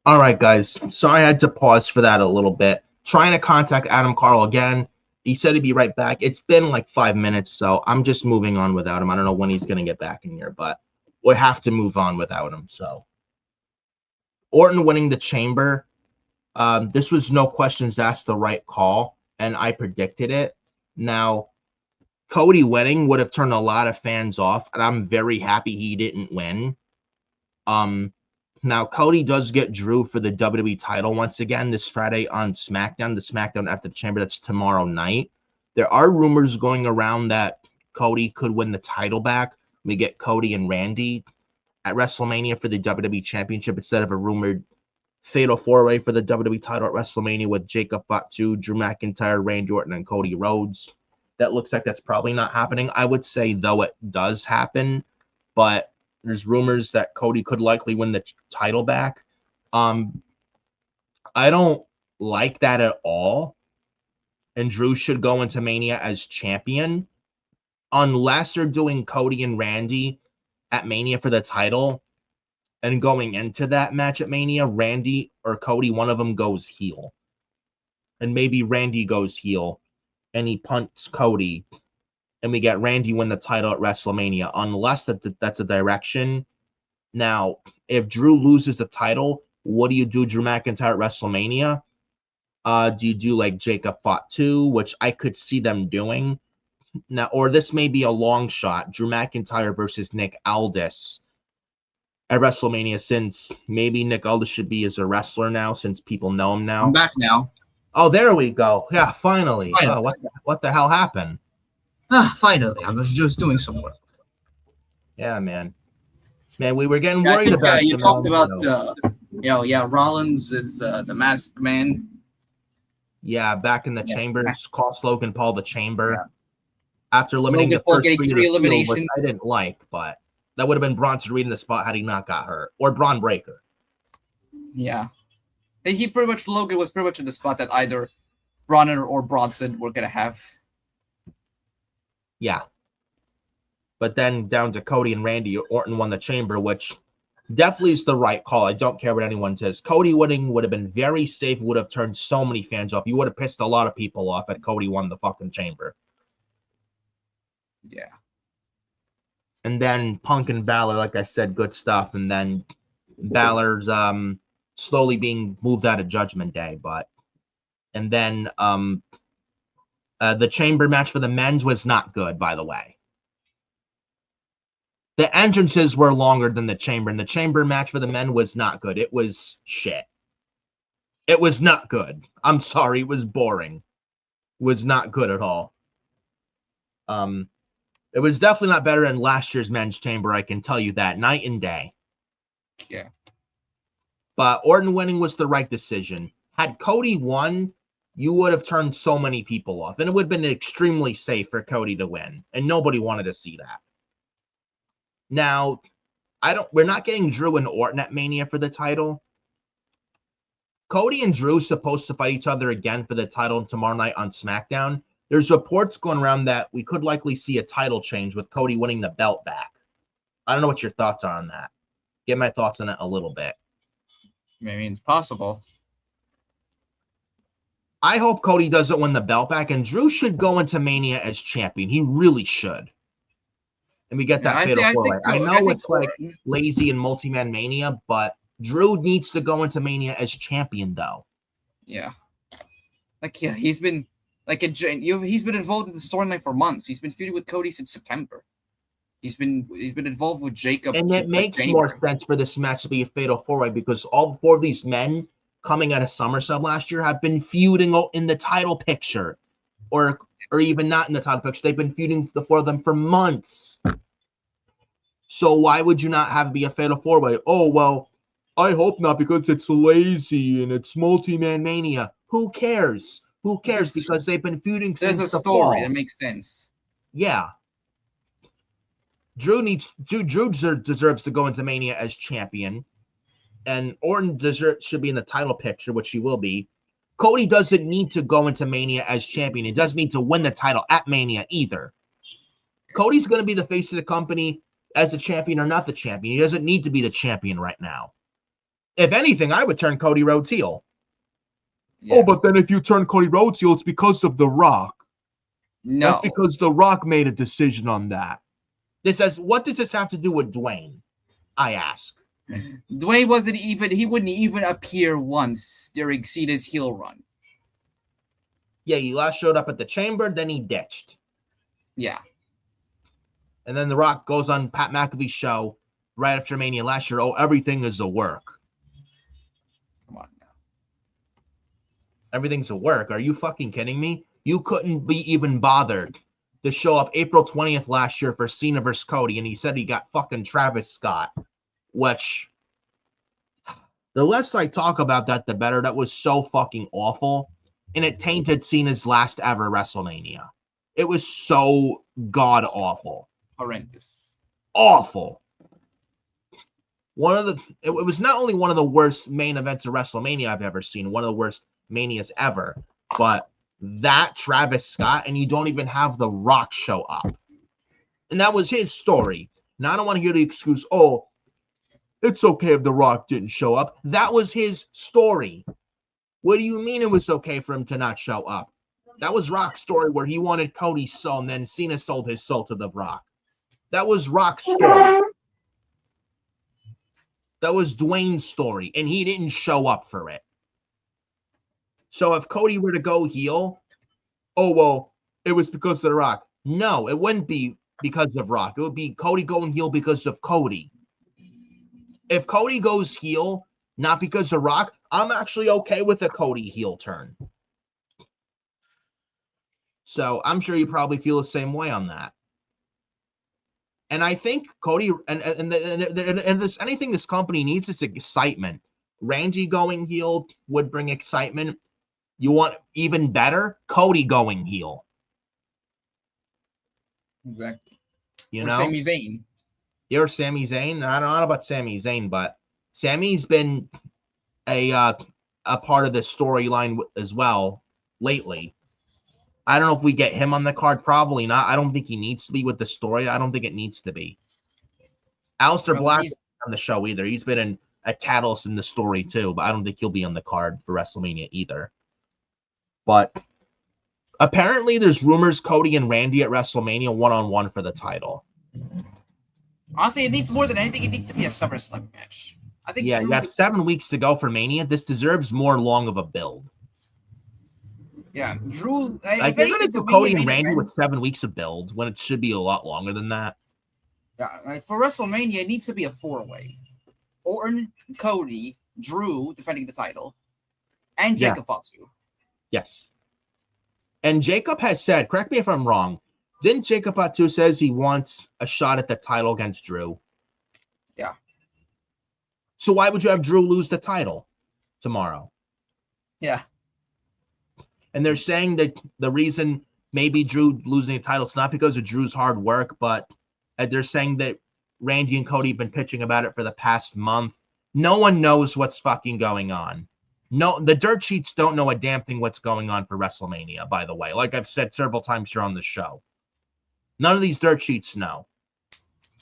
Speaker 2: All right, guys. Sorry I had to pause for that a little bit. Trying to contact Adam Carl again. He said he'd be right back. It's been like 5 minutes, so I'm just moving on without him. I don't know when he's going to get back in here, but we have to move on without him. So Orton winning the Chamber. This was no questions asked the right call, and I predicted it. Now, Cody winning would have turned a lot of fans off, and I'm very happy he didn't win. Now, Cody does get Drew for the WWE title once again this Friday on SmackDown, the SmackDown after the Chamber. That's tomorrow night. There are rumors going around that Cody could win the title back. We get Cody and Randy at WrestleMania for the WWE Championship instead of a rumored fatal four-way for the WWE title at WrestleMania with Jacob Fatu, Drew McIntyre, Randy Orton, and Cody Rhodes. That looks like that's probably not happening. I would say, though, it does happen, but there's rumors that Cody could likely win the title back. I don't like that at all. And Drew should go into Mania as champion. Unless they're doing Cody and Randy at Mania for the title. And going into that match at Mania, Randy or Cody, one of them goes heel. And maybe Randy goes heel. And he punts Cody. And we get Randy win the title at WrestleMania, unless that's a direction. Now, if Drew loses the title, what do you do, Drew McIntyre at WrestleMania? Do you do like Jacob Fatu, which I could see them doing? Now, or this may be a long shot, Drew McIntyre versus Nick Aldis at WrestleMania, since maybe Nick Aldis should be as a wrestler now, since people know him now.
Speaker 4: I'm back now.
Speaker 2: Oh, there we go. Yeah, finally. Oh, what the hell happened?
Speaker 4: Finally, I was just doing some work.
Speaker 2: Yeah, man. Man, we were getting worried about
Speaker 4: you talked about, Rollins is the masked man.
Speaker 2: Yeah, back in the Chambers, cost Logan Paul the Chamber. Yeah. After eliminating
Speaker 4: Logan Paul getting 3 eliminations.
Speaker 2: Field, which I didn't like, but that would have been Bronson Reed in the spot had he not got hurt. Or Braun Breaker.
Speaker 4: Yeah. Logan was pretty much in the spot that either Braun or Bronson were going to have.
Speaker 2: Yeah. But then down to Cody and Randy, Orton won the Chamber, which definitely is the right call. I don't care what anyone says. Cody winning would have been very safe, would have turned so many fans off. You would have pissed a lot of people off if Cody won the fucking Chamber.
Speaker 4: Yeah.
Speaker 2: And then Punk and Balor, like I said, good stuff. And then Balor's slowly being moved out of Judgment Day, and then the Chamber match for the men's was not good, by the way. The entrances were longer than the Chamber, and the Chamber match for the men was not good. It was shit. It was not good. I'm sorry, it was boring. It was not good at all. It was definitely not better than last year's men's Chamber, I can tell you that, night and day.
Speaker 4: Yeah.
Speaker 2: But Orton winning was the right decision. Had Cody won, you would have turned so many people off, and it would have been extremely safe for Cody to win, and nobody wanted to see that. Now, we're not getting Drew and Orton at Mania for the title. Cody and Drew supposed to fight each other again for the title tomorrow night on SmackDown. There's reports going around that we could likely see a title change with Cody winning the belt back. I don't know what your thoughts are on that. Get my thoughts on it a little bit.
Speaker 4: I mean, it's possible.
Speaker 2: I hope Cody doesn't win the belt back, and Drew should go into Mania as champion. He really should. And we get that fatal four-way. I know it's like lazy and multi-man Mania, but Drew needs to go into Mania as champion, though.
Speaker 4: Yeah. He's been he's been involved in the storyline for months. He's been feuding with Cody since September. He's been involved with Jacob.
Speaker 2: And it makes more sense for this match to be a fatal four-way because all four of these men coming out of SummerSlam last year have been feuding in the title picture, or even not in the title picture. They've been feuding the four of them for months. So why would you not have it be a fatal four-way? Oh, well, I hope not because it's lazy and it's multi-man Mania. Who cares? Who cares? Because they've been feuding since the fall. There's a story
Speaker 4: that makes sense.
Speaker 2: Yeah. Drew deserves to go into Mania as champion, and Orton should be in the title picture, which he will be. Cody doesn't need to go into Mania as champion. He doesn't need to win the title at Mania either. Cody's going to be the face of the company as the champion or not the champion. He doesn't need to be the champion right now. If anything, I would turn Cody Rhodes heel. Yeah. Oh, but then if you turn Cody Rhodes heel, it's because of The Rock.
Speaker 4: No.
Speaker 2: That's because The Rock made a decision on that. What does this have to do with Dwayne? I ask.
Speaker 4: Dwayne he wouldn't even appear once during Cena's heel run.
Speaker 2: Yeah, he last showed up at the Chamber, then he ditched.
Speaker 4: Yeah.
Speaker 2: And then The Rock goes on Pat McAfee's show right after Mania last year. Oh, everything is a work.
Speaker 4: Come on now.
Speaker 2: Everything's a work. Are you fucking kidding me? You couldn't be even bothered to show up April 20th last year for Cena versus Cody, and he said he got fucking Travis Scott, which the less I talk about that, the better. That was so fucking awful, and it tainted Cena's last ever WrestleMania. It was so god-awful.
Speaker 4: Horrendous.
Speaker 2: Awful. It was not only one of the worst main events of WrestleMania I've ever seen, one of the worst Manias ever, but that Travis Scott, and you don't even have The Rock show up. And that was his story. Now I don't want to hear the excuse, oh, it's okay if The Rock didn't show up. That was his story. What do you mean it was okay for him to not show up? That was Rock's story where he wanted Cody's soul, and then Cena sold his soul to The Rock. That was Rock's story. That was Dwayne's story, and he didn't show up for it. So if Cody were to go heel, oh, well, it was because of The Rock. No, it wouldn't be because of Rock. It would be Cody going heel because of Cody. If Cody goes heel, not because of Rock, I'm actually okay with a Cody heel turn. So I'm sure you probably feel the same way on that. And I think Cody, and if there's anything this company needs, it's excitement. Randy going heel would bring excitement. You want even better? Cody going heel.
Speaker 4: Exactly.
Speaker 2: You
Speaker 4: or
Speaker 2: know?
Speaker 4: Sami Zayn.
Speaker 2: You're Sami Zayn? I don't know about Sami Zayn, but Sami's been a part of this storyline as well lately. I don't know if we get him on the card. Probably not. I don't think he needs to be with the story. I don't think it needs to be. Aleister Black. on the show either. He's been a catalyst in the story too, but I don't think he'll be on the card for WrestleMania either. But apparently there's rumors Cody and Randy at WrestleMania one-on-one for the title.
Speaker 4: Honestly, it needs more than anything. It needs to be a SummerSlam match. I think.
Speaker 2: Yeah, you have 7 weeks to go for Mania. This deserves more long of a build.
Speaker 4: Yeah, Drew.
Speaker 2: Like, they're going to do Cody and Randy with 7 weeks of build when it should be a lot longer than that.
Speaker 4: Yeah, like for WrestleMania, it needs to be a 4-way. Orton, Cody, Drew defending the title, and Jacob Fatu.
Speaker 2: Yes. And Jacob has said, correct me if I'm wrong, didn't Jacob Fatu says he wants a shot at the title against Drew?
Speaker 4: Yeah.
Speaker 2: So why would you have Drew lose the title tomorrow?
Speaker 4: Yeah.
Speaker 2: And they're saying that the reason maybe Drew losing the title, it's not because of Drew's hard work, but they're saying that Randy and Cody have been pitching about it for the past month. No one knows what's fucking going on. No, the dirt sheets don't know a damn thing what's going on for WrestleMania, by the way. Like I've said several times here on the show. None of these dirt sheets know.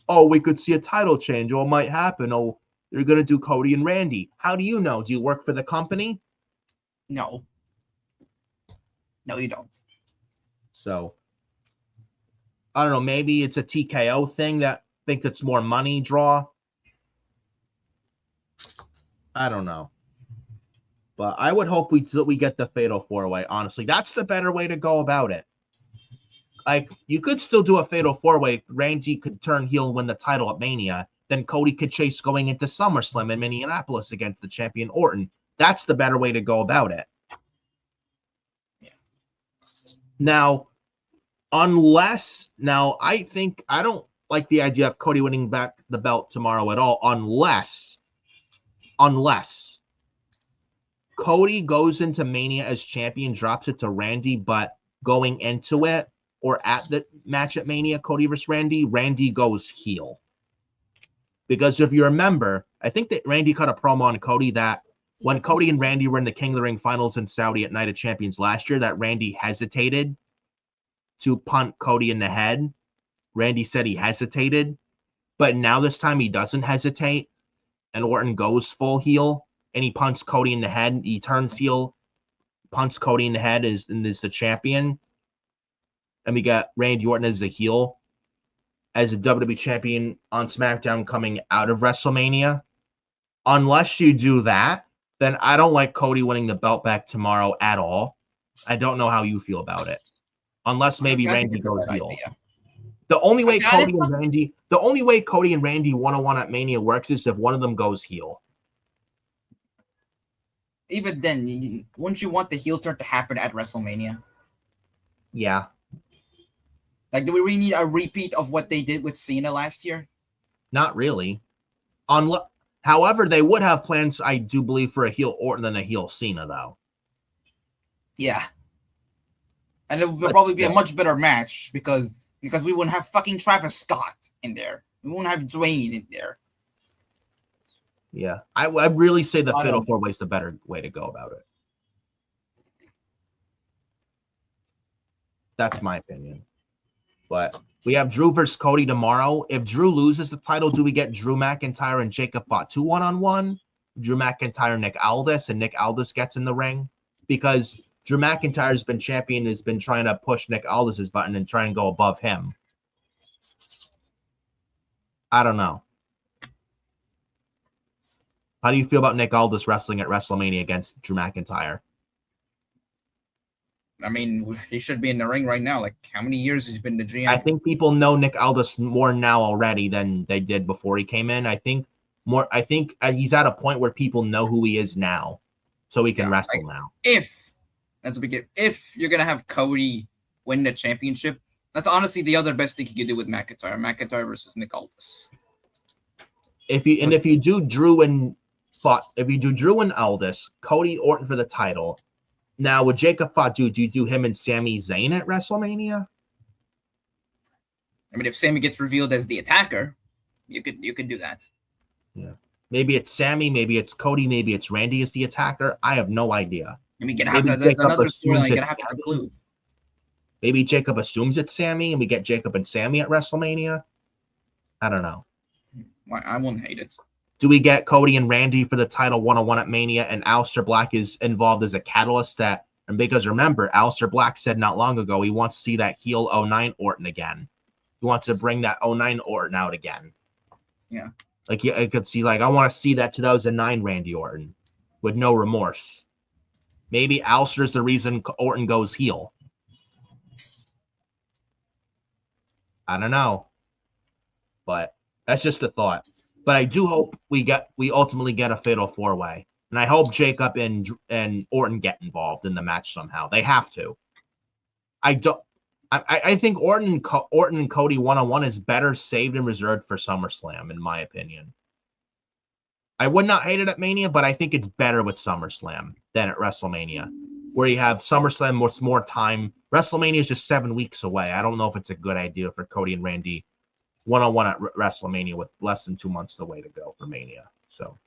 Speaker 2: Oh, we could see a title change. Oh, it might happen. Oh, they're going to do Cody and Randy. How do you know? Do you work for the company?
Speaker 4: No. No, you don't.
Speaker 2: So, I don't know. Maybe it's a TKO thing that think it's more money draw. I don't know. But I would hope we get the Fatal 4-Way, honestly. That's the better way to go about it. Like, you could still do a Fatal 4-Way. Randy could turn heel and win the title at Mania. Then Cody could chase going into SummerSlam in Minneapolis against the champion Orton. That's the better way to go about it.
Speaker 4: Yeah.
Speaker 2: Now, I don't like the idea of Cody winning back the belt tomorrow at all, unless Cody goes into Mania as champion, drops it to Randy, but going into it or at the match at Mania, Cody versus Randy goes heel. Because if you remember, I think that Randy cut a promo on Cody that when Cody and Randy were in the King of the Ring finals in Saudi at Night of Champions last year, that Randy hesitated to punt Cody in the head. Randy said he hesitated, but now this time he doesn't hesitate, and Orton goes full heel, and he punts Cody in the head. He turns heel, punts Cody in the head, and is the champion. And we got Randy Orton as a heel, as a WWE champion on SmackDown coming out of WrestleMania. Unless you do that, then I don't like Cody winning the belt back tomorrow at all. I don't know how you feel about it. Unless maybe Randy goes heel. Idea. The only way Cody and Randy one-on-one at Mania works is if one of them goes heel.
Speaker 4: Even then, wouldn't you want the heel turn to happen at WrestleMania?
Speaker 2: Yeah.
Speaker 4: Like, do we really need a repeat of what they did with Cena last year?
Speaker 2: Not really. However, they would have plans, I do believe, for a heel Orton than a heel Cena, though.
Speaker 4: Yeah. And it would probably be a much better match because we wouldn't have fucking Travis Scott in there. We wouldn't have Dwayne in there.
Speaker 2: Yeah. I really say the Fatal 4-Way is the better way to go about it. That's my opinion. But we have Drew versus Cody tomorrow. If Drew loses the title, do we get Drew McIntyre and Jacob Fatu one-on-one? Drew McIntyre, Nick Aldis, and Nick Aldis gets in the ring? Because Drew McIntyre has been champion, has been trying to push Nick Aldis's button and try and go above him. I don't know. How do you feel about Nick Aldis wrestling at WrestleMania against Drew McIntyre?
Speaker 4: I mean, he should be in the ring right now. Like, how many years has he been the GM?
Speaker 2: I think people know Nick Aldis more now already than they did before he came in. I think he's at a point where people know who he is now, so he can wrestle now.
Speaker 4: If you're gonna have Cody win the championship, that's honestly the other best thing you could do with McIntyre. McIntyre versus Nick Aldis. If
Speaker 2: you do Drew and Aldis, Cody Orton for the title. Now, with Jacob Fatu, do you do him and Sami Zayn at WrestleMania?
Speaker 4: I mean, if Sami gets revealed as the attacker, you could do that.
Speaker 2: Yeah. Maybe it's Sami, maybe it's Cody, maybe it's Randy as the attacker. I have no idea.
Speaker 4: I mean, there's another storyline you're going to have to conclude.
Speaker 2: Maybe Jacob assumes it's Sami, and we get Jacob and Sami at WrestleMania. I don't know.
Speaker 4: I won't hate it.
Speaker 2: Do we get Cody and Randy for the title one-on-one at Mania, and Aleister Black is involved as a catalyst that, and because remember, Aleister Black said not long ago he wants to see that heel 09 Orton again. He wants to bring that 09 Orton out again.
Speaker 4: Yeah.
Speaker 2: Like, I could see, like, I want to see that 2009 Randy Orton with no remorse. Maybe Aleister's the reason Orton goes heel. I don't know. But that's just a thought. But I do hope we ultimately get a fatal 4-way. And I hope Jacob and Orton get involved in the match somehow. They have to. I think Orton and Cody one-on-one is better saved and reserved for SummerSlam, in my opinion. I would not hate it at Mania, but I think it's better with SummerSlam than at WrestleMania, where you have SummerSlam with more time. WrestleMania is just 7 weeks away. I don't know if it's a good idea for Cody and Randy one-on-one at WrestleMania with less than 2 months away to go for Mania. So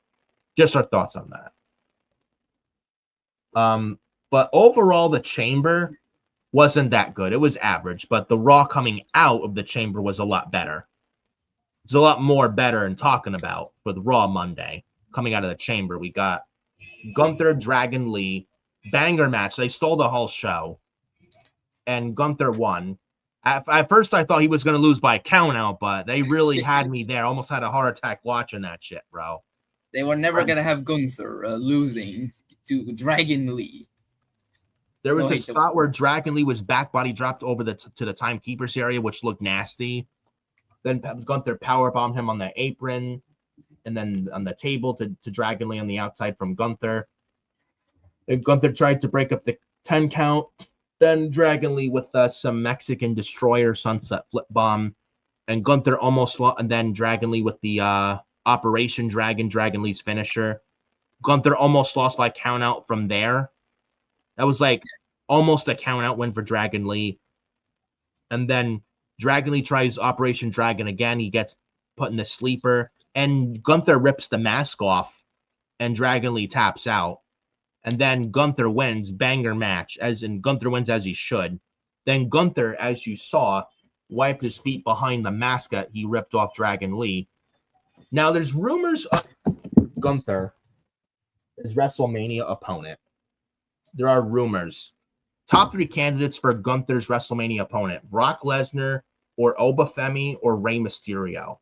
Speaker 2: just our thoughts on that. But overall, the Chamber wasn't that good. It was average, but the Raw coming out of the Chamber was a lot better. It's a lot more better in talking about for the Raw Monday. Coming out of the Chamber, we got Gunther, Dragon Lee, banger match. They stole the whole show, and Gunther won. At first, I thought he was going to lose by a count out, but they really had me there. Almost had a heart attack watching that shit, bro.
Speaker 4: They were never going to have Gunther losing to Dragon Lee.
Speaker 2: There was a spot where Dragon Lee was back body dropped over to the timekeeper's area, which looked nasty. Then Gunther powerbombed him on the apron, and then on the table to Dragon Lee on the outside from Gunther. And Gunther tried to break up the 10 count. Then Dragon Lee with some Mexican Destroyer Sunset Flip Bomb. And Gunther almost lost. And then Dragon Lee with the Operation Dragon Lee's finisher. Gunther almost lost by count out from there. That was like almost a count out win for Dragon Lee. And then Dragon Lee tries Operation Dragon again. He gets put in the sleeper. And Gunther rips the mask off. And Dragon Lee taps out. And then Gunther wins, banger match, as in Gunther wins as he should. Then Gunther, as you saw, wiped his feet behind the mask that he ripped off Dragon Lee. Now, there's rumors of Gunther, his WrestleMania opponent. There are rumors. Top 3 candidates for Gunther's WrestleMania opponent: Brock Lesnar, or Obafemi, or Rey Mysterio.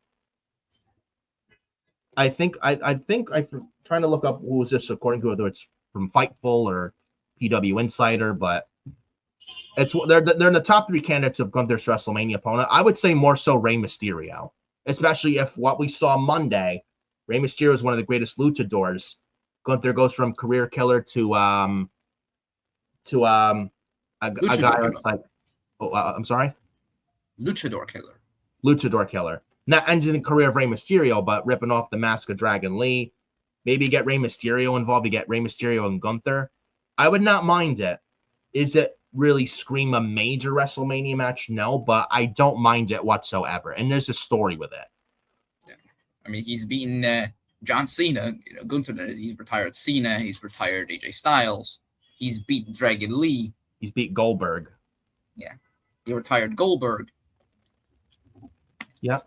Speaker 2: I'm trying to look up who is this according to, whether it's from Fightful or PW Insider, but they're in the top 3 candidates of Gunther's WrestleMania opponent. I would say more so Rey Mysterio, especially if what we saw Monday, Rey Mysterio is one of the greatest luchadors. Gunther goes from career killer to a guy that's like, I'm sorry,
Speaker 4: Luchador killer. Not ending the career of Rey Mysterio, but ripping off the mask of Dragon Lee. Maybe get Rey Mysterio involved. You get Rey Mysterio and Gunther. I would not mind it. Is it really scream a major WrestleMania match? No, but I don't mind it whatsoever. And there's a story with it. Yeah. I mean, he's beaten John Cena. Gunther, he's retired Cena. He's retired AJ Styles. He's beat Dragon Lee.
Speaker 2: He's beat Goldberg.
Speaker 4: Yeah. He retired Goldberg.
Speaker 2: Yeah.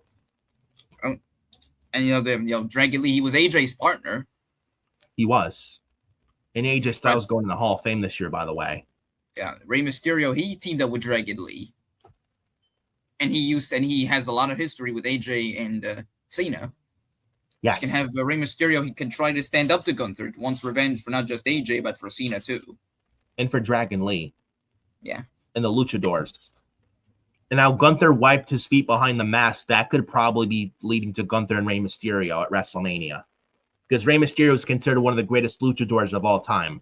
Speaker 4: And Dragon Lee, he was AJ's partner.
Speaker 2: He was. And AJ Styles going to the Hall of Fame this year, by the way.
Speaker 4: Yeah, Rey Mysterio, he teamed up with Dragon Lee. And he has a lot of history with AJ and Cena.
Speaker 2: Yes.
Speaker 4: He can have Rey Mysterio, he can try to stand up to Gunther, wants revenge for not just AJ, but for Cena too.
Speaker 2: And for Dragon Lee.
Speaker 4: Yeah.
Speaker 2: And the Luchadors. And now Gunther wiped his feet behind the mask. That could probably be leading to Gunther and Rey Mysterio at WrestleMania. Because Rey Mysterio is considered one of the greatest luchadors of all time.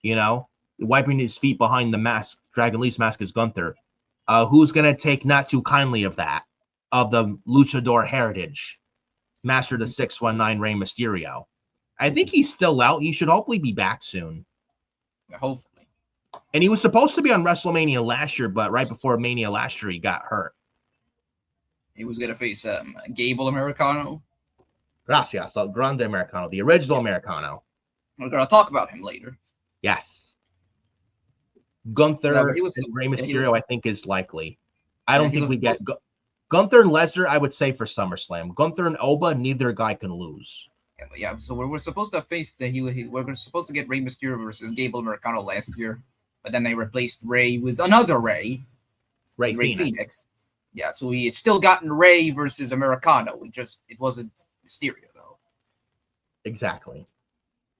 Speaker 2: You know? Wiping his feet behind the mask. Dragon Lee's mask is Gunther. Who's going to take not too kindly of that? Of the luchador heritage. Master of the 619 Rey Mysterio. I think he's still out. He should hopefully be back soon.
Speaker 4: Hopefully.
Speaker 2: And he was supposed to be on WrestleMania last year, but right before Mania last year, he got hurt.
Speaker 4: He was going to face Gable Americano.
Speaker 2: Gracias, El Grande Americano, the original Americano.
Speaker 4: We're going to talk about him later.
Speaker 2: Yes. Gunther
Speaker 4: and
Speaker 2: Rey Mysterio, I think, is likely. I don't think we get... Gunther and Lesnar, I would say for SummerSlam. Gunther and Oba, neither guy can lose.
Speaker 5: Yeah. So we're supposed to face we're supposed to get Rey Mysterio versus Gable Americano last year, but then they replaced Rey with another Rey Phoenix. Yeah, so we still gotten Rey versus Americano. It wasn't Mysterio though.
Speaker 2: Exactly.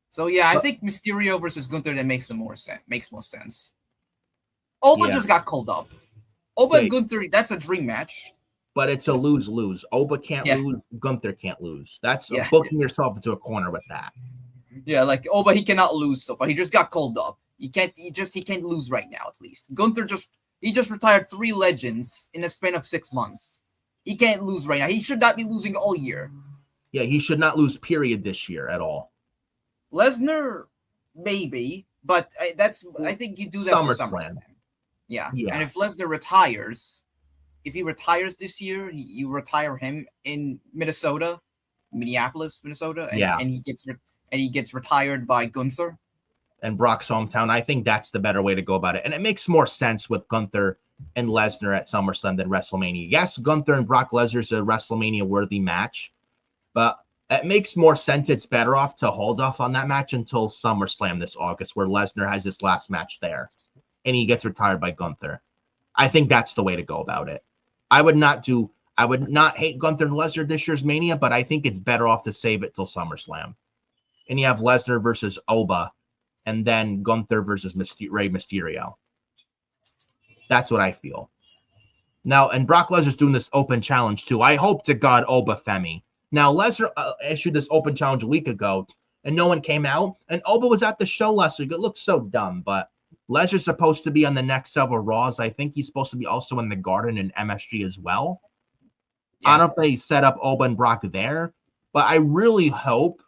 Speaker 5: So yeah, I think Mysterio versus Gunther then makes more sense. Oba just got called up. Oba and Gunther, that's a dream match.
Speaker 2: But it's a lose-lose. Oba can't lose. Gunther can't lose. That's booking yourself into a corner with that.
Speaker 5: Yeah, like Oba, he cannot lose so far. He just got called up. He can't lose right now. At least Gunther just retired 3 legends in a span of 6 months. He can't lose right now. He should not be losing all year.
Speaker 2: Yeah, he should not lose. Period. This year at all.
Speaker 5: Lesnar, maybe, but I think you do that for SummerSlam. Yeah, and if Lesnar retires. If he retires this year, you retire him in Minneapolis, Minnesota, and he gets retired by Gunther
Speaker 2: and Brock's hometown. I think that's the better way to go about it, and it makes more sense with Gunther and Lesnar at SummerSlam than WrestleMania. Yes, Gunther and Brock Lesnar's a WrestleMania worthy match, but it makes more sense. It's better off to hold off on that match until SummerSlam this August, where Lesnar has his last match there, and he gets retired by Gunther. I think that's the way to go about it. I would not hate Gunther and Lesnar this year's Mania, but I think it's better off to save it till SummerSlam. And you have Lesnar versus Oba, and then Gunther versus Rey Mysterio. That's what I feel. Now, and Brock Lesnar's doing this open challenge too. I hope to God Oba Femi. Now, Lesnar issued this open challenge a week ago, and no one came out. And Oba was at the show last week. It looked so dumb, but Lesnar's supposed to be on the next several Raws. I think he's supposed to be also in the Garden and MSG as well. Yeah. I don't know if they set up Oba and Brock there, but I really hope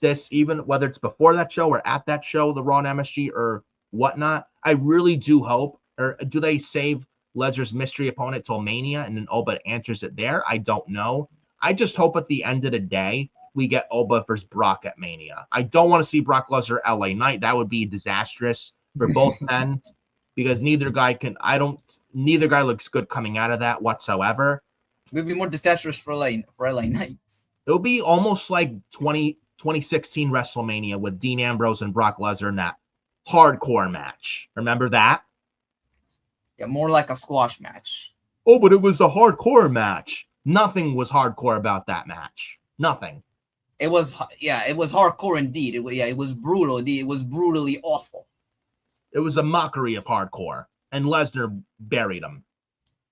Speaker 2: this, even whether it's before that show or at that show, the Raw and MSG or whatnot, I really do hope, or do they save Lesnar's mystery opponent till Mania and then Oba answers it there? I don't know. I just hope at the end of the day, we get Oba versus Brock at Mania. I don't want to see Brock Lesnar LA Knight. That would be disastrous for both men, because neither guy looks good coming out of that whatsoever.
Speaker 5: It would be more disastrous for LA Knight.
Speaker 2: It'll be almost like 2016 WrestleMania with Dean Ambrose and Brock Lesnar in that hardcore match. Remember that?
Speaker 5: Yeah, more like a squash match.
Speaker 2: Oh, but it was a hardcore match. Nothing was hardcore about that match. Nothing.
Speaker 5: It was hardcore indeed. It was brutal indeed. It was brutally awful.
Speaker 2: It was a mockery of hardcore, and Lesnar buried him.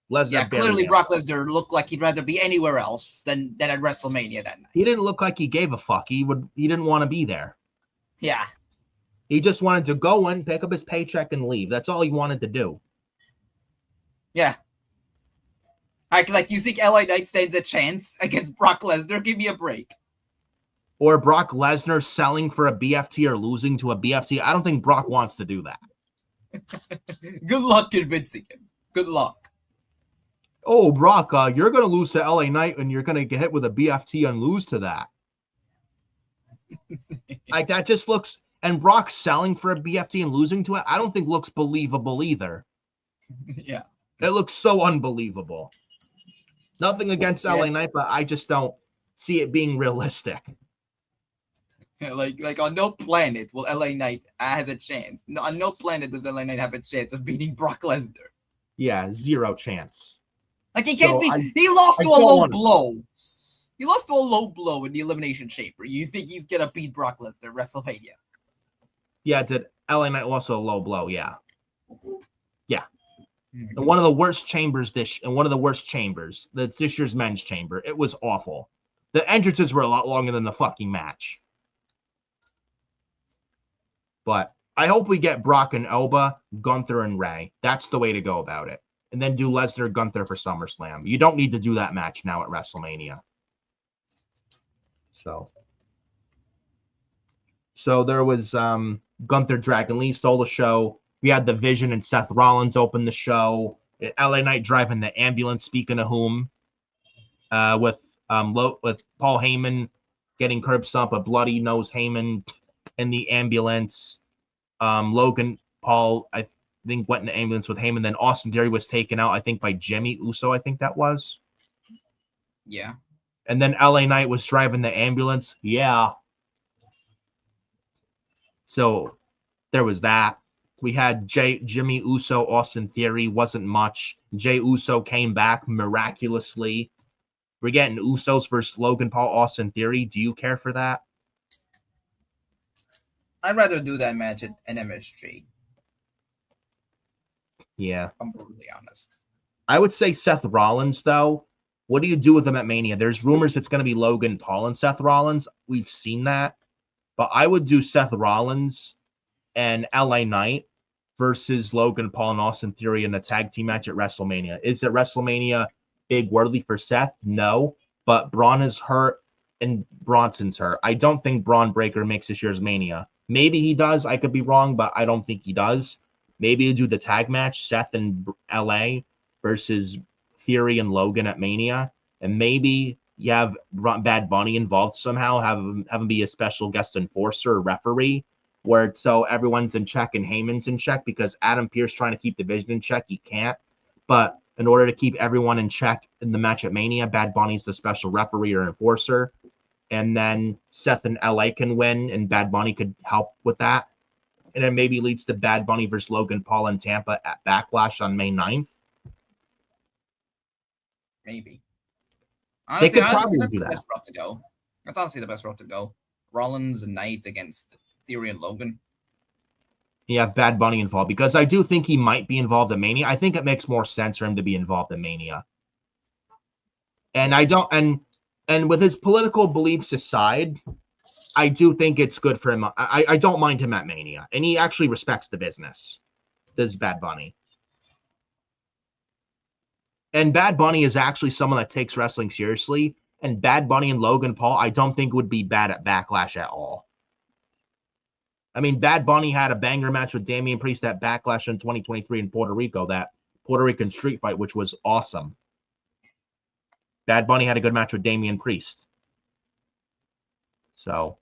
Speaker 5: Clearly Brock Lesnar looked like he'd rather be anywhere else than at WrestleMania that night.
Speaker 2: He didn't look like he gave a fuck. He didn't want to be there.
Speaker 5: Yeah.
Speaker 2: He just wanted to go in, pick up his paycheck, and leave. That's all he wanted to do.
Speaker 5: Yeah. Like you think LA Knight stands a chance against Brock Lesnar? Give me a break.
Speaker 2: Or Brock Lesnar selling for a BFT or losing to a BFT. I don't think Brock wants to do that.
Speaker 5: Good luck convincing him. Good luck.
Speaker 2: Oh, Brock, you're going to lose to LA Knight and you're going to get hit with a BFT and lose to that. Like, that just looks... And Brock selling for a BFT and losing to it, I don't think looks believable either.
Speaker 5: Yeah.
Speaker 2: It looks so unbelievable. Nothing against LA Knight, but I just don't see it being realistic.
Speaker 5: Yeah, like on no planet will LA Knight has a chance. No, on no planet does LA Knight have a chance of beating Brock Lesnar.
Speaker 2: Yeah, zero chance.
Speaker 5: Like he can't he lost to a low blow. He lost to a low blow in the Elimination Chamber. You think he's gonna beat Brock Lesnar at WrestleMania?
Speaker 2: Yeah, did LA Knight lost to a low blow? Yeah. Yeah. And one of the worst chambers this year's men's chamber. It was awful. The entrances were a lot longer than the fucking match. But I hope we get Brock and Oba, Gunther and Rey. That's the way to go about it. And then do Lesnar Gunther for SummerSlam. You don't need to do that match now at WrestleMania. So there was Gunther Dragon Lee stole the show. We had the Vision and Seth Rollins open the show. LA Knight driving the ambulance, speaking of whom, with Paul Heyman getting curb stomped, a bloody nose Heyman in the ambulance. Logan Paul think went in the ambulance with him, and then Austin Theory was taken out, I think, by Jimmy Uso, I think that was.
Speaker 5: Yeah.
Speaker 2: And then LA Knight was driving the ambulance. Yeah. So there was that. We had Jimmy Uso, Austin Theory, wasn't much. Jey Uso came back miraculously. We're getting Usos versus Logan Paul, Austin Theory. Do you care for that?
Speaker 5: I'd rather do that match at an MSG.
Speaker 2: Yeah.
Speaker 5: I'm brutally honest.
Speaker 2: I would say Seth Rollins, though. What do you do with him at Mania? There's rumors it's going to be Logan Paul and Seth Rollins. We've seen that. But I would do Seth Rollins and LA Knight versus Logan Paul and Austin Theory in a tag team match at WrestleMania. Is it WrestleMania big worthy for Seth? No. But Braun is hurt and Bronson's hurt. I don't think Braun Breaker makes this year's Mania. Maybe he does. I could be wrong, but I don't think he does. Maybe you do the tag match, Seth and LA versus Theory and Logan at Mania. And maybe you have Bad Bunny involved somehow, have him be a special guest enforcer or referee, where so everyone's in check and Heyman's in check, because Adam Pearce trying to keep the division in check, he can't. But in order to keep everyone in check in the match at Mania, Bad Bunny's the special referee or enforcer. And then Seth and LA can win, and Bad Bunny could help with that. And it maybe leads to Bad Bunny versus Logan Paul in Tampa at Backlash on May 9th.
Speaker 5: Maybe. Honestly,
Speaker 2: that's
Speaker 5: do
Speaker 2: the
Speaker 5: best route to go. That's honestly the best route to go. Rollins and Knight against Theory and Logan.
Speaker 2: You have Bad Bunny involved, because I do think he might be involved in Mania. I think it makes more sense for him to be involved in Mania. And I don't, and with his political beliefs aside, I do think it's good for him. I don't mind him at Mania, and he actually respects the business. This Bad Bunny. And Bad Bunny is actually someone that takes wrestling seriously. And Bad Bunny and Logan Paul, I don't think would be bad at Backlash at all. I mean, Bad Bunny had a banger match with Damian Priest at Backlash in 2023 in Puerto Rico, that Puerto Rican street fight, which was awesome. Bad Bunny had a good match with Damian Priest. So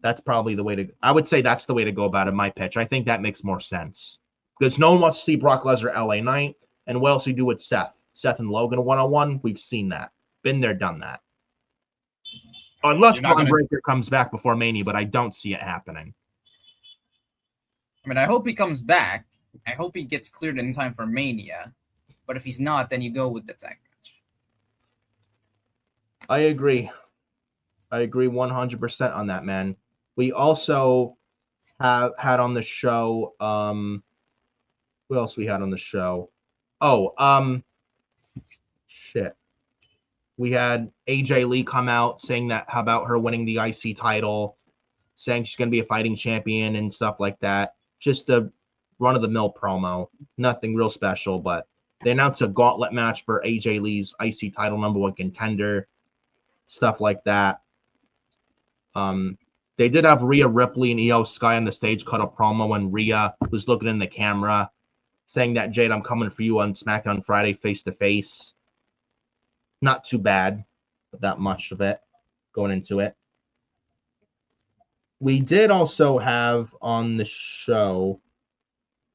Speaker 2: that's probably the way to, I would say that's the way to go about it, my pitch. I think that makes more sense. Because no one wants to see Brock Lesnar, LA Knight. And what else do you do with Seth? Seth and Logan one-on-one? We've seen that. Been there, done that. Unless Braun Breaker comes back before Mania, but I don't see it happening.
Speaker 5: I mean, I hope he comes back. I hope he gets cleared in time for Mania. But if he's not, then you go with the tag match.
Speaker 2: I agree. I agree 100% on that, man. We also have had on the show, what else we had on the show? Oh, shit. We had AJ Lee come out saying that about her winning the IC title, saying she's going to be a fighting champion and stuff like that. Just a run-of-the-mill promo. Nothing real special, but they announced a gauntlet match for AJ Lee's IC title #1 contender, stuff like that. They did have Rhea Ripley and Io Sky on the stage cut a promo when Rhea was looking in the camera, saying that, Jade, I'm coming for you on SmackDown Friday face-to-face. Not too bad, but not much of it going into it. We did also have on the show,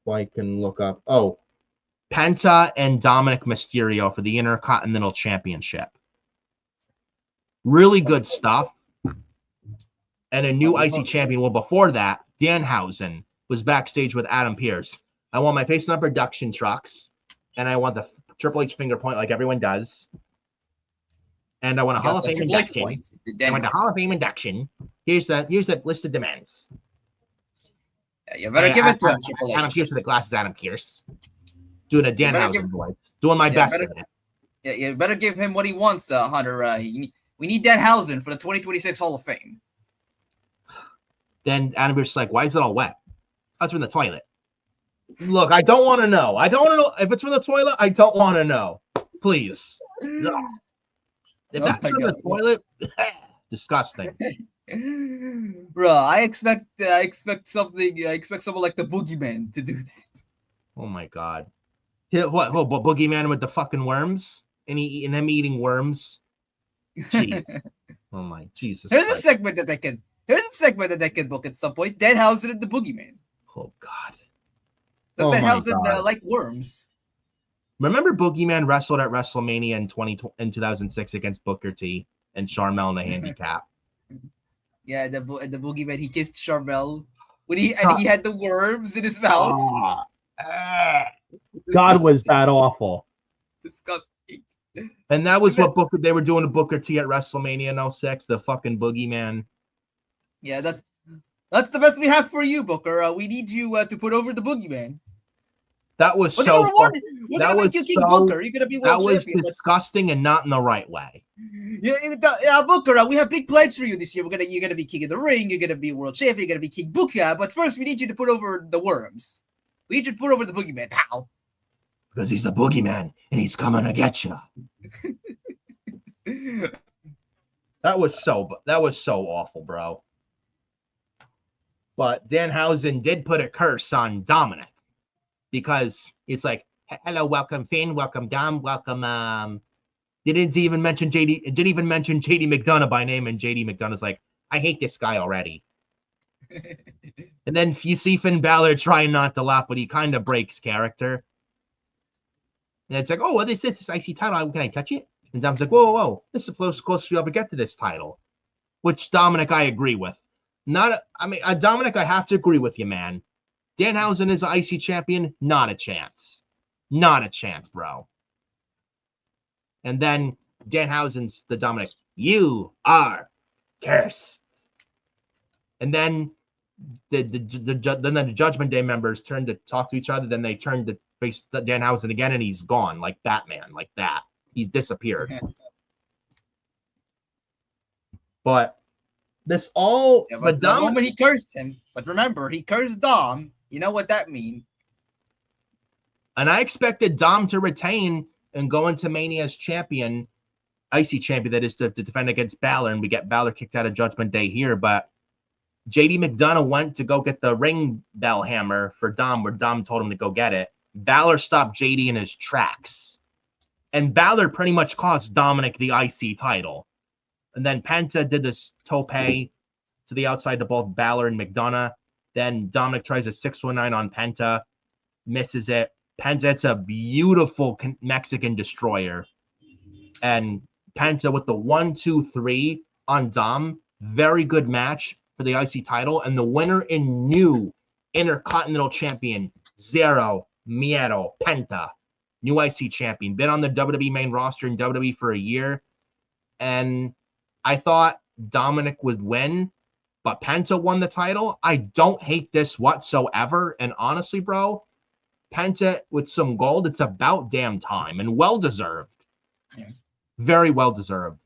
Speaker 2: if I can look up, Penta and Dominic Mysterio for the Intercontinental Championship. Really good stuff. And a new IC champion. Well, before that, Danhausen was backstage with Adam Pearce. I want my face on production trucks, and I want the Triple H finger point like everyone does. And I want a Hall of Fame induction. I want the Hall of Fame induction. Here's the list of demands.
Speaker 5: Yeah, you better give it to him, Triple H.
Speaker 2: Adam Pearce with the glasses, Adam Pearce. Doing a Danhausen voice. Doing my best at it.
Speaker 5: Yeah, you better give him what he wants, Hunter. We need Danhausen for the 2026 Hall of Fame.
Speaker 2: Then Adam Pearce is like, why is it all wet? That's from the toilet. Look, I don't want to know. I don't want to know. If it's from the toilet, I don't want to know. Please. No. If that's from the toilet, disgusting.
Speaker 5: Bro, I expect something. I expect someone like the Boogeyman to do that.
Speaker 2: Oh my god. What Boogeyman with the fucking worms? And him eating worms? Jeez. Oh my Jesus.
Speaker 5: Here's a segment that they can book at some point. Danhausen and the Boogeyman.
Speaker 2: Oh god.
Speaker 5: Because Danhausen like worms.
Speaker 2: Remember Boogeyman wrestled at WrestleMania in 2006 against Booker T and Sharmell in the handicap.
Speaker 5: Yeah, the Boogeyman, he kissed Sharmell when he had the worms in his mouth.
Speaker 2: God, was that awful.
Speaker 5: Disgusting.
Speaker 2: And that was what they were doing to Booker T at WrestleMania in 06, the fucking Boogeyman.
Speaker 5: Yeah, that's the best we have for you, Booker. We need you to put over the Boogeyman.
Speaker 2: That was
Speaker 5: We're
Speaker 2: so.
Speaker 5: gonna make you King Booker. You're gonna be world champion.
Speaker 2: That was disgusting and not in the right way.
Speaker 5: Yeah, Booker. We have big plans for you this year. You're gonna be king of the ring. You're gonna be world champion. You're gonna be King Booker. But first, we need you to put over the worms. We need you to put over the Boogeyman, pal.
Speaker 2: Because he's the Boogeyman and he's coming to get you. That was so awful, bro. But Danhausen did put a curse on Dominic. Because it's like, hello, welcome Finn, welcome Dom, welcome. Didn't even mention JD McDonough by name, and JD McDonough's like, I hate this guy already. And then you see Finn Balor trying not to laugh, but he kind of breaks character. And it's like, oh, what is this? This IC title? Can I touch it? And Dom's like, whoa, this is the closest you'll ever get to this title. Which Dominic, I agree with. Dominic, I have to agree with you, man. Danhausen is an IC champion. Not a chance. Not a chance, bro. And then Danhausen's the Dominic. You are cursed. And then the Judgment Day members turn to talk to each other. Then they turn to face Danhausen again, and he's gone like Batman, like that. He's disappeared. But this all...
Speaker 5: Yeah, but the moment he cursed him, but remember, he cursed Dom. You know what that means.
Speaker 2: And I expected Dom to retain and go into Mania as champion, IC champion, that is to defend against Balor, and we get Balor kicked out of Judgment Day here. But JD McDonough went to go get the ring bell hammer for Dom, where Dom told him to go get it. Balor stopped JD in his tracks. And Balor pretty much cost Dominic the IC title. And then Penta did this tope to the outside to both Balor and McDonough. Then Dominic tries a 619 on Penta, misses it. Penta, it's a beautiful Mexican destroyer. And Penta with the 1-2-3 on Dom. Very good match for the IC title. And the winner in new Intercontinental Champion, Zero Miedo Penta. New IC champion. Been on the WWE main roster in WWE for a year. And I thought Dominic would win. But Penta won the title. I don't hate this whatsoever. And honestly, bro, Penta with some gold, it's about damn time. And well-deserved. Yeah. Very well-deserved.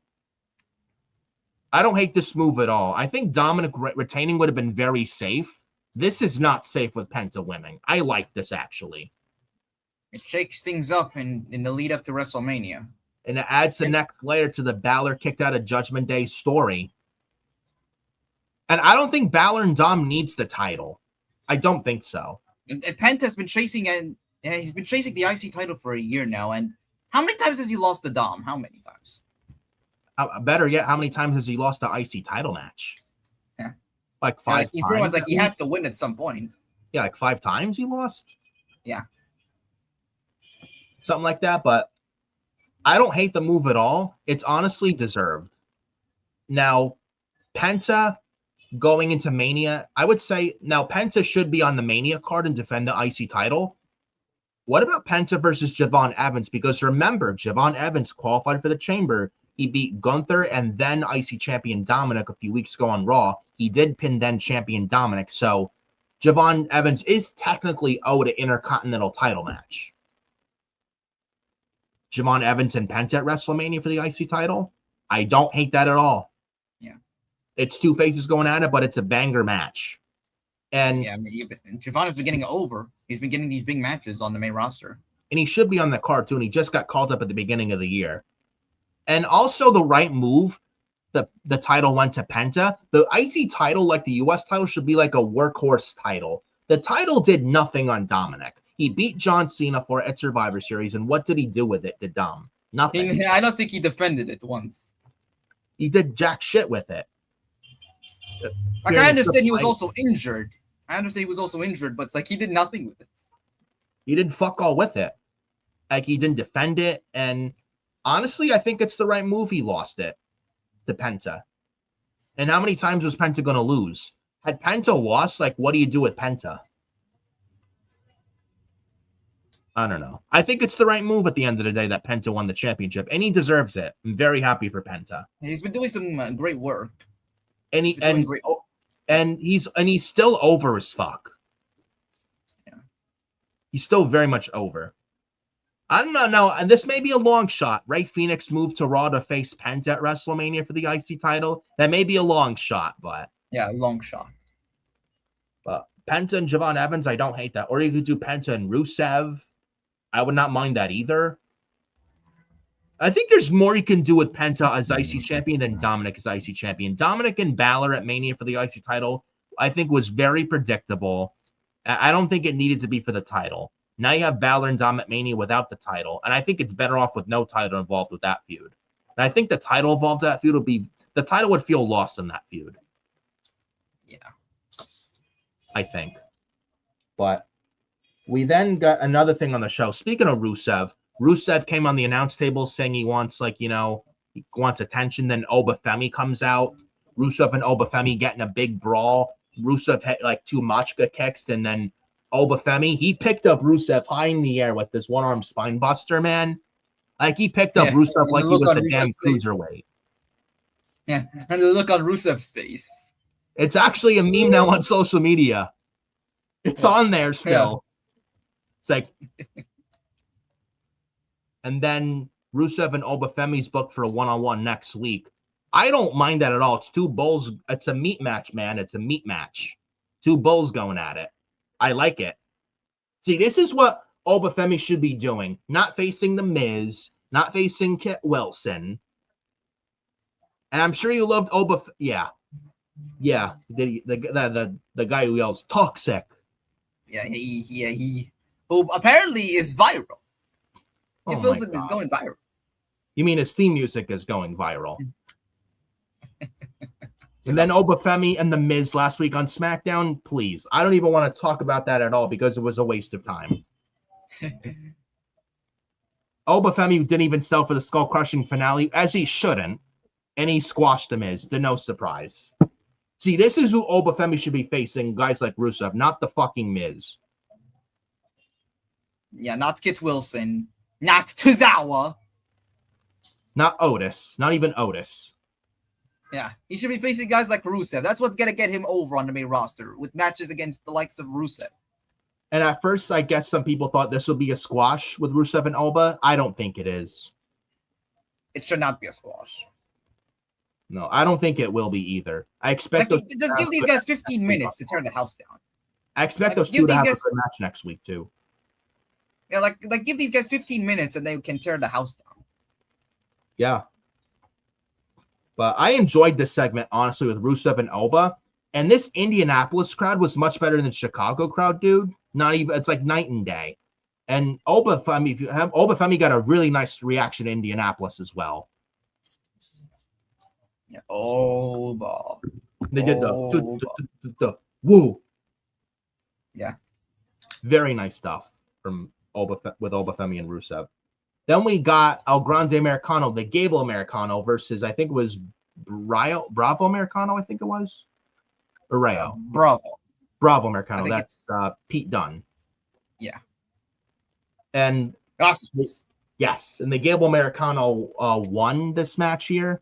Speaker 2: I don't hate this move at all. I think Dominic retaining would have been very safe. This is not safe with Penta winning. I like this, actually.
Speaker 5: It shakes things up in the lead up to WrestleMania.
Speaker 2: And it adds the next layer to the Balor kicked out of Judgment Day story. And I don't think Balor and Dom needs the title. I don't think so.
Speaker 5: And Penta's been chasing he's been chasing the IC title for a year now. And how many times has he lost to Dom? How many times?
Speaker 2: Better yet, how many times has he lost the IC title match?
Speaker 5: Yeah.
Speaker 2: Like 5 times.
Speaker 5: Like he had to win at some point.
Speaker 2: Yeah, like 5 times he lost.
Speaker 5: Yeah.
Speaker 2: Something like that, but I don't hate the move at all. It's honestly deserved. Now, Penta going into Mania, I would say now Penta should be on the Mania card and defend the IC title. What about Penta versus Javon Evans? Because remember, Javon Evans qualified for the Chamber. He beat Gunther and then IC champion Dominic a few weeks ago on Raw. He did pin then champion Dominic. So Javon Evans is technically owed an Intercontinental title match. Javon Evans and Penta at WrestleMania for the IC title. I don't hate that at all.
Speaker 5: Yeah.
Speaker 2: It's two faces going at it, but it's a banger match. And
Speaker 5: yeah, Javon has been getting over. He's been getting these big matches on the main roster.
Speaker 2: And he should be on the card too. And he just got called up at the beginning of the year. And also the right move, the title went to Penta. The IC title, like the US title, should be like a workhorse title. The title did nothing on Dominic. He beat John Cena for it at Survivor Series. And what did he do with it to Dom? Nothing.
Speaker 5: I don't think he defended it once.
Speaker 2: He did jack shit with it.
Speaker 5: Like, I understand he was also injured. But it's like he did nothing with it.
Speaker 2: He didn't fuck all with it. Like, he didn't defend it. And honestly, I think it's the right move he lost it to Penta. And how many times was Penta going to lose? Had Penta lost, like, what do you do with Penta? I don't know. I think it's the right move at the end of the day that Penta won the championship, and he deserves it. I'm very happy for Penta.
Speaker 5: He's been doing some great work.
Speaker 2: And he's still over as fuck.
Speaker 5: Yeah.
Speaker 2: He's still very much over. I don't know. And this may be a long shot. Ray Phoenix moved to Raw to face Penta at WrestleMania for the IC title. That may be a long shot, but
Speaker 5: yeah, long shot.
Speaker 2: But Penta and Javon Evans, I don't hate that. Or you could do Penta and Rusev. I would not mind that either. I think there's more you can do with Penta as IC champion than Dominic as IC champion. Dominic and Balor at Mania for the IC title, I think, was very predictable. I don't think it needed to be for the title. Now you have Balor and Dom at Mania without the title, and I think it's better off with no title involved with that feud. And I think the title involved in that feud the title would feel lost in that feud.
Speaker 5: Yeah.
Speaker 2: I think. But we then got another thing on the show. Speaking of Rusev came on the announce table saying he wants, he wants attention. Then Obafemi comes out. Rusev and Obafemi get in a big brawl. Rusev had like 2 Machka kicks, and then Obafemi, he picked up Rusev high in the air with this one-arm spine buster, man. Like, he picked up Rusev like he was a damn cruiserweight.
Speaker 5: Yeah, and the look on Rusev's face.
Speaker 2: It's actually a meme now on social media. It's on there still. It's like, and then Rusev and Obafemi's booked for a one-on-one next week. I don't mind that at all. It's 2 bulls. It's a meat match, man. It's a meat match. 2 bulls going at it. I like it. See, this is what Obafemi should be doing. Not facing The Miz, not facing Kit Wilson. And I'm sure you loved Obafemi. Yeah. Yeah. The guy who yells toxic.
Speaker 5: Yeah, who apparently is viral. Kit Wilson is going viral.
Speaker 2: You mean his theme music is going viral? And then Obafemi and The Miz last week on SmackDown, please. I don't even want to talk about that at all because it was a waste of time. Obafemi didn't even sell for the skull-crushing finale, as he shouldn't, and he squashed The Miz to no surprise. See, this is who Obafemi should be facing, guys like Rusev, not the fucking Miz.
Speaker 5: Yeah, not Kit Wilson, not Tozawa.
Speaker 2: Not Otis, not even Otis.
Speaker 5: Yeah, he should be facing guys like Rusev. That's what's going to get him over on the main roster with matches against the likes of Rusev.
Speaker 2: And at first, I guess some people thought this would be a squash with Rusev and Oba. I don't think it is.
Speaker 5: It should not be a squash.
Speaker 2: No, I don't think it will be either. I expect
Speaker 5: just give these guys 15 minutes to tear the house down.
Speaker 2: I expect those 2 to have a good match next week, too.
Speaker 5: Yeah, like give these guys 15 minutes and they can tear the house down.
Speaker 2: Yeah. But I enjoyed this segment, honestly, with Rusev and Oba. And this Indianapolis crowd was much better than Chicago crowd, dude. Not even, it's like night and day. And Obafemi got a really nice reaction in Indianapolis as well.
Speaker 5: Yeah. Oba.
Speaker 2: They did the woo.
Speaker 5: Yeah.
Speaker 2: Very nice stuff from Obafemi and Rusev. Then we got El Grande Americano, the Gable Americano versus, I think it was Bravo Americano, I think it was. Or Rayo. Bravo Americano. That's Pete Dunne.
Speaker 5: Yeah.
Speaker 2: And yes, and the Gable Americano won this match here.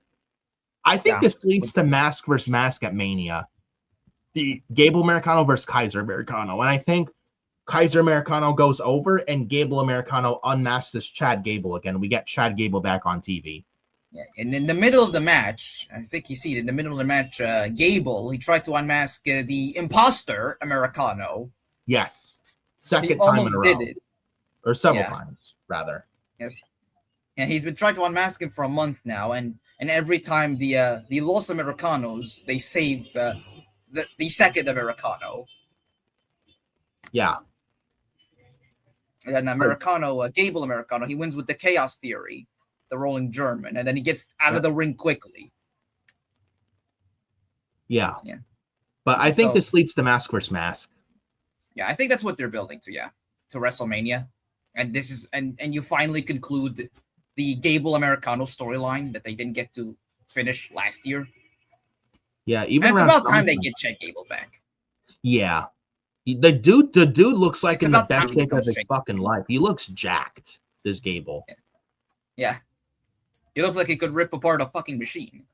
Speaker 2: I think this leads to mask versus mask at Mania. The Gable Americano versus Kaiser Americano. And I think Kaiser Americano goes over and Gable Americano unmasks this Chad Gable again. We get Chad Gable back on TV.
Speaker 5: Yeah, and in the middle of the match, I think you see it in the middle of the match, Gable, he tried to unmask the imposter Americano.
Speaker 2: Yes. Second time in a row. Did it. Or several times, rather.
Speaker 5: Yes. And he's been trying to unmask him for a month now, and every time the Los Americanos, they save the second Americano.
Speaker 2: Yeah.
Speaker 5: And then Americano, Gable Americano, he wins with the Chaos Theory, the rolling German, and then he gets out of the ring quickly.
Speaker 2: Yeah. But I think this leads to mask versus mask.
Speaker 5: Yeah, I think that's what they're building to, yeah. to WrestleMania, and this is and you finally conclude the Gable Americano storyline that they didn't get to finish last year.
Speaker 2: Yeah, even
Speaker 5: and it's about time they get Chad Gable back.
Speaker 2: Yeah, the dude looks like in the best shape of his fucking life. He looks jacked. This Gable.
Speaker 5: Yeah, he looks like he could rip apart a fucking machine.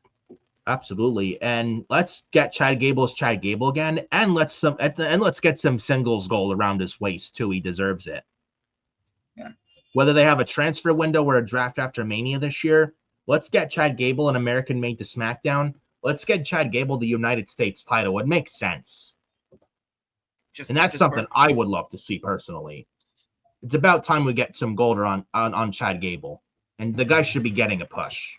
Speaker 2: Absolutely, and let's get Chad Gable as Chad Gable again, and let's get some singles gold around his waist too. He deserves it.
Speaker 5: Yeah.
Speaker 2: Whether they have a transfer window or a draft after Mania this year, let's get Chad Gable an American made to SmackDown. Let's get Chad Gable the United States title. It makes sense. And that's something perfect. I would love to see personally. It's about time we get some gold on Chad Gable, and the guy should be getting a push.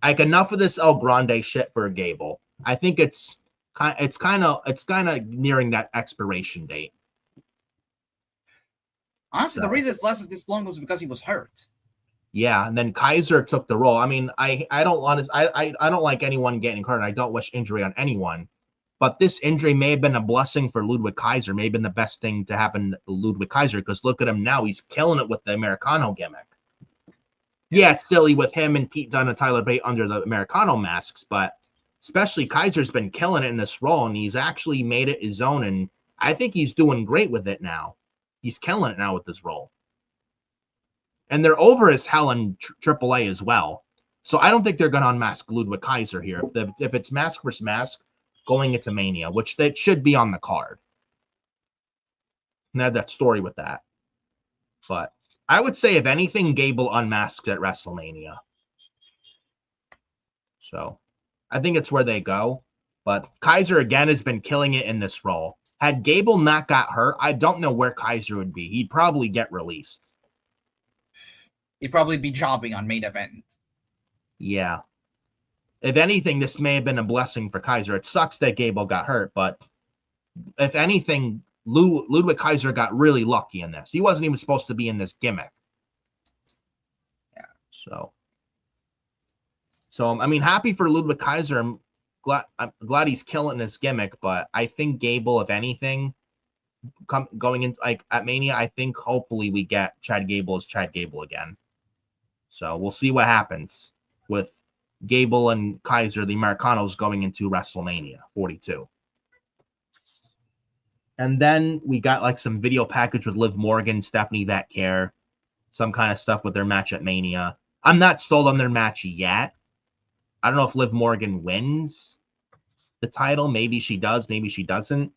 Speaker 2: Like, enough of this El Grande shit for Gable. I think it's kind of nearing that expiration date.
Speaker 5: Honestly, the reason it's lasted this long was because he was hurt.
Speaker 2: Yeah, and then Kaiser took the role. I mean, I don't like anyone getting hurt. I don't wish injury on anyone. But this injury may have been a blessing for Ludwig Kaiser. May have been the best thing to happen to Ludwig Kaiser, because look at him now. He's killing it with the Americano gimmick. Yeah, it's silly with him and Pete Dunne and Tyler Bate under the Americano masks, but especially Kaiser's been killing it in this role, and he's actually made it his own, and I think he's doing great with it now. He's killing it now with this role. And they're over as hell in AAA as well. So I don't think they're going to unmask Ludwig Kaiser here. If it's mask versus mask going into Mania, which that should be on the card. And I have that story with that. But I would say, if anything, Gable unmasks at WrestleMania. So I think it's where they go. But Kaiser, again, has been killing it in this role. Had Gable not got hurt, I don't know where Kaiser would be. He'd probably get released.
Speaker 5: He'd probably be jobbing on main event.
Speaker 2: Yeah. If anything, this may have been a blessing for Kaiser. It sucks that Gable got hurt, but if anything, Ludwig Kaiser got really lucky in this. He wasn't even supposed to be in this gimmick.
Speaker 5: Yeah.
Speaker 2: So I mean, happy for Ludwig Kaiser. I'm glad he's killing this gimmick, but I think Gable, if anything, going in like at Mania, I think hopefully we get Chad Gable as Chad Gable again. So we'll see what happens with Gable and Kaiser, the Americanos, going into WrestleMania 42. And then we got like some video package with Liv Morgan, Stephanie Vatcare, some kind of stuff with their match at Mania. I'm not sold on their match yet. I don't know if Liv Morgan wins the title. Maybe she does. Maybe she doesn't.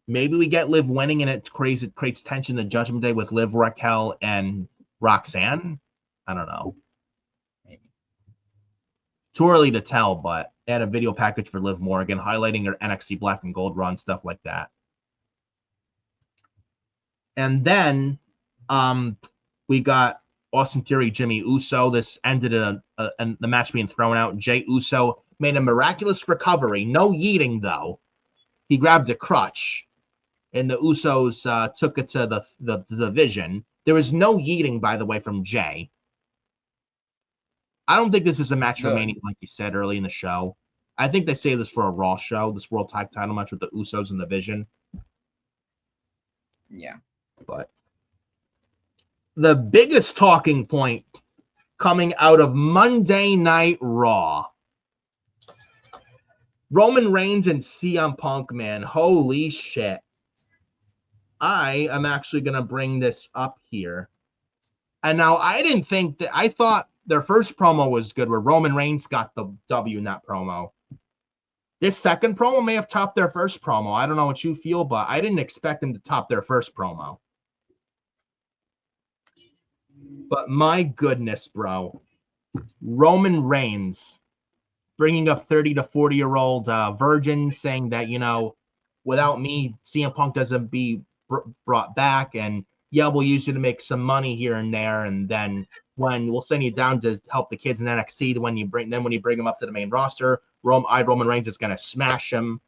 Speaker 2: Maybe we get Liv winning and it creates tension in Judgment Day with Liv, Raquel, and Roxanne. I don't know.
Speaker 5: Maybe.
Speaker 2: Too early to tell, but they had a video package for Liv Morgan highlighting her NXT Black and Gold run, stuff like that. And then we got Austin Theory, Jimmy Uso. This ended in the match being thrown out. Jey Uso made a miraculous recovery. No yeeting, though. He grabbed a crutch, and the Usos took it to the division. There was no yeeting, by the way, from Jey. I don't think this is a match for Mania, like you said early in the show. I think they say this for a Raw show, this World Tag Title match with the Usos and the Vision.
Speaker 5: Yeah.
Speaker 2: But the biggest talking point coming out of Monday Night Raw. Roman Reigns and CM Punk, man. Holy shit. I am actually going to bring this up here. And now I thought their first promo was good, where Roman Reigns got the W in that promo. This second promo may have topped their first promo. I don't know what you feel, but I didn't expect them to top their first promo. But my goodness, bro. Roman Reigns bringing up 30 to 40-year-old virgins, saying that, without me, CM Punk doesn't be brought back, and yeah, we'll use you to make some money here and there, and then when we'll send you down to help the kids in NXT, when you bring them up to the main roster, Roman Reigns is going to smash him.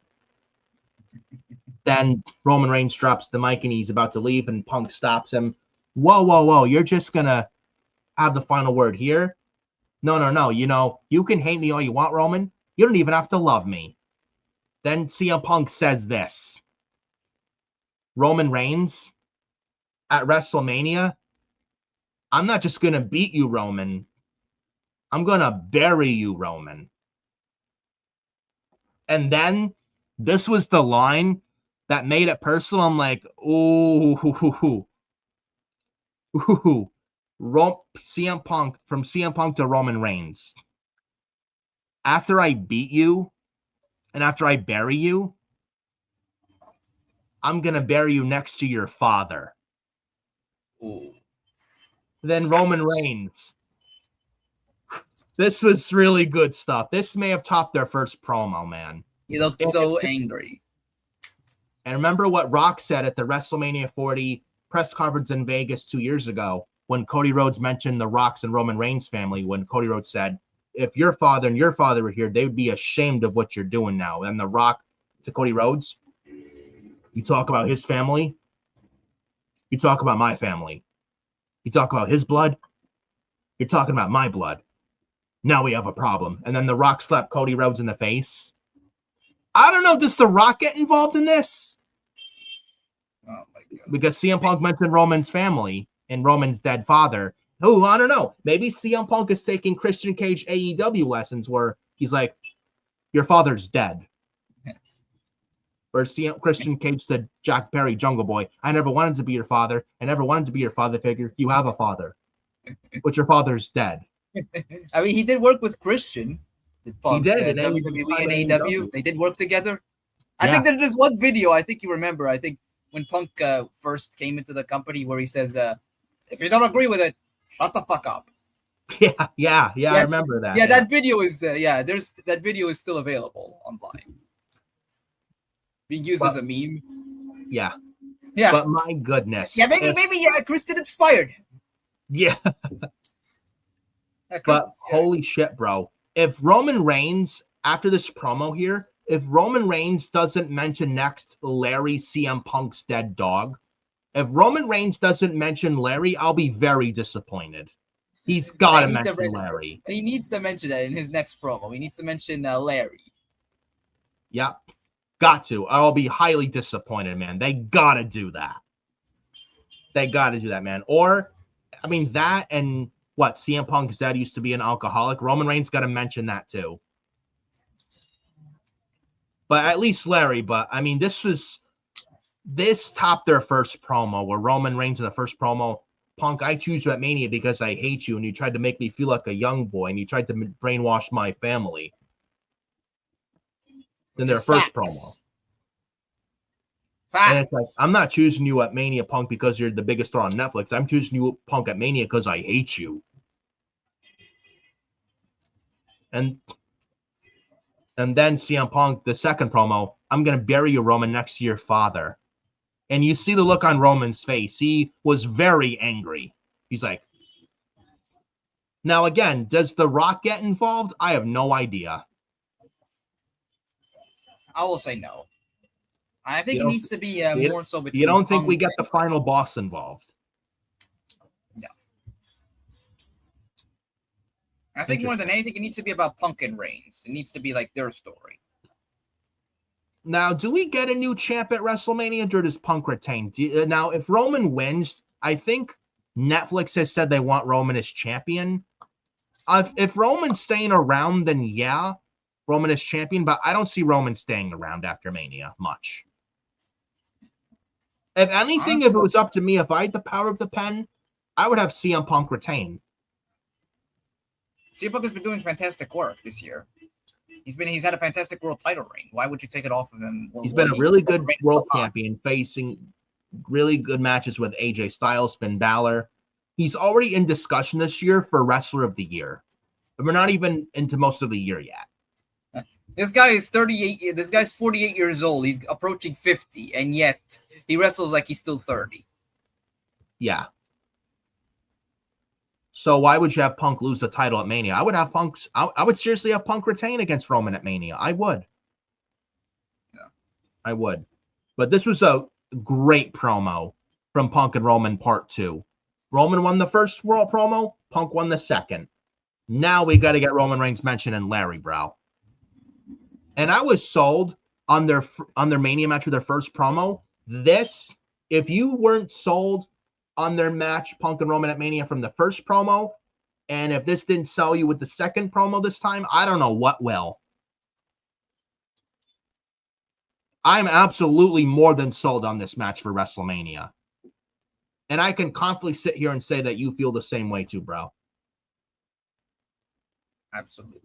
Speaker 2: Then Roman Reigns drops the mic and he's about to leave, and Punk stops him. Whoa, you're just going to have the final word here? No. You can hate me all you want, Roman. You don't even have to love me. Then CM Punk says this. Roman Reigns at WrestleMania, I'm not just going to beat you, Roman. I'm going to bury you, Roman. And then this was the line that made it personal. I'm like, ooh. CM Punk, from CM Punk to Roman Reigns. After I beat you and after I bury you, I'm going to bury you next to your father.
Speaker 5: Ooh.
Speaker 2: Then Roman Reigns. This was really good stuff. This may have topped their first promo, man.
Speaker 5: He looked so angry.
Speaker 2: And remember what Rock said at the WrestleMania 40 press conference in Vegas 2 years ago when Cody Rhodes mentioned the Rock's and Roman Reigns family, when Cody Rhodes said, if your father and your father were here, they would be ashamed of what you're doing now. And the Rock to Cody Rhodes, you talk about his family, you talk about my family. You talk about his blood, you're talking about my blood. Now we have a problem. And then the Rock slapped Cody Rhodes in the face. I don't know, does the Rock get involved in this?
Speaker 5: Oh my God.
Speaker 2: Because CM Punk mentioned Roman's family and Roman's dead father. Oh, I don't know. Maybe CM Punk is taking Christian Cage AEW lessons where he's like, your father's dead. Or Christian Cage to Jack Perry, Jungle Boy, I never wanted to be your father. I never wanted to be your father figure. You have a father. But your father's dead.
Speaker 5: I mean, he did work with Christian. Punk,
Speaker 2: he did.
Speaker 5: WWE and AEW. They did work together. I
Speaker 2: Yeah.
Speaker 5: think there's just one video. I think you remember. I think when Punk first came into the company where he says, if you don't agree with it, shut the fuck up.
Speaker 2: Yeah,
Speaker 5: Yes.
Speaker 2: I remember that.
Speaker 5: Yeah, that video is, that video is still available online. Being used as a meme.
Speaker 2: Yeah.
Speaker 5: Yeah.
Speaker 2: But my goodness.
Speaker 5: Yeah, maybe Kristen inspired.
Speaker 2: Yeah. But holy shit, bro. If Roman Reigns, after this promo here, if Roman Reigns doesn't mention next Larry CM Punk's dead dog, if Roman Reigns doesn't mention Larry, I'll be very disappointed. He's got to mention Larry.
Speaker 5: He needs to mention that in his next promo. He needs to mention Larry.
Speaker 2: Yep. Got to. I'll be highly disappointed, man. They got to do that. They got to do that, man. Or, I mean, that and what? CM Punk's dad used to be an alcoholic. Roman Reigns got to mention that too. But at least Larry. But, I mean, this topped their first promo where Roman Reigns in the first promo, Punk, I choose you at Mania because I hate you and you tried to make me feel like a young boy and you tried to brainwash my family. Then their first promo. And it's like, I'm not choosing you at Mania, Punk, because you're the biggest star on Netflix. I'm choosing you, Punk, at Mania because I hate you. And then CM Punk, the second promo, I'm going to bury you, Roman, next to your father. And you see the look on Roman's face. He was very angry. He's like, now again, does The Rock get involved? I have no idea.
Speaker 5: I will say no. I think it needs to be more so between.
Speaker 2: You don't think
Speaker 5: Punk
Speaker 2: we get the final boss involved?
Speaker 5: No. I think more than anything, it needs to be about Punk and Reigns. It needs to be like their story.
Speaker 2: Now, do we get a new champ at WrestleMania, or does Punk retain? Now, if Roman wins, I think Netflix has said they want Roman as champion. If Roman's staying around, then yeah, Roman is champion, but I don't see Roman staying around after Mania much. If anything, if it was up to me, if I had the power of the pen, I would have CM Punk retain.
Speaker 5: CM Punk has been doing fantastic work this year. He's had a fantastic world title reign. Why would you take it off of him?
Speaker 2: He's been a really good world champion, facing really good matches with AJ Styles, Finn Balor. He's already in discussion this year for Wrestler of the Year. But we're not even into most of the year yet.
Speaker 5: This guy is 38. This guy's 48 years old. He's approaching 50, and yet he wrestles like he's still 30.
Speaker 2: Yeah. So why would you have Punk lose the title at Mania? I would have Punk. I would seriously have Punk retain against Roman at Mania. I would.
Speaker 5: Yeah.
Speaker 2: I would. But this was a great promo from Punk and Roman Part 2. Roman won the first World promo. Punk won the second. Now we got to get Roman Reigns mentioned and Larry, bro. And I was sold on their Mania match with their first promo. This, if you weren't sold on their match, Punk and Roman at Mania from the first promo, and if this didn't sell you with the second promo this time, I don't know what will. I'm absolutely more than sold on this match for WrestleMania. And I can confidently sit here and say that you feel the same way too, bro.
Speaker 5: Absolutely.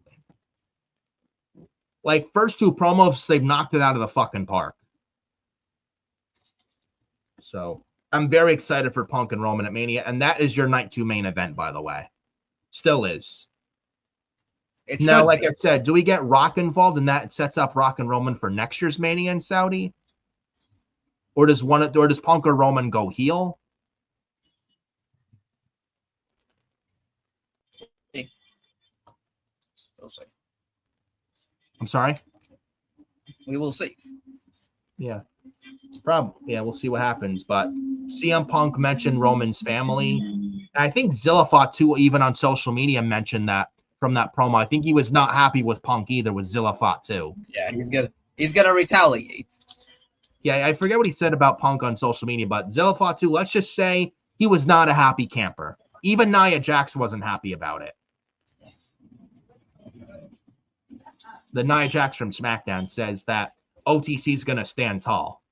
Speaker 2: Like, first two promos, they've knocked it out of the fucking park. So, I'm very excited for Punk and Roman at Mania, and that is your night 2 main event, by the way. Still is. Now, like I said, do we get Rock involved, and that sets up Rock and Roman for next year's Mania in Saudi? Or does Punk or Roman go heel?
Speaker 5: We'll see.
Speaker 2: I'm sorry?
Speaker 5: We will see.
Speaker 2: Yeah. Yeah, we'll see what happens. But CM Punk mentioned Roman's family. And I think Zillafot, too, even on social media, mentioned that from that promo. I think he was not happy with Punk either, with Zillafot, too.
Speaker 5: Yeah, he's gonna retaliate.
Speaker 2: Yeah, I forget what he said about Punk on social media, but Zillafot, too, let's just say he was not a happy camper. Even Nia Jax wasn't happy about it. The Nia Jax from SmackDown says that OTC's going to stand tall.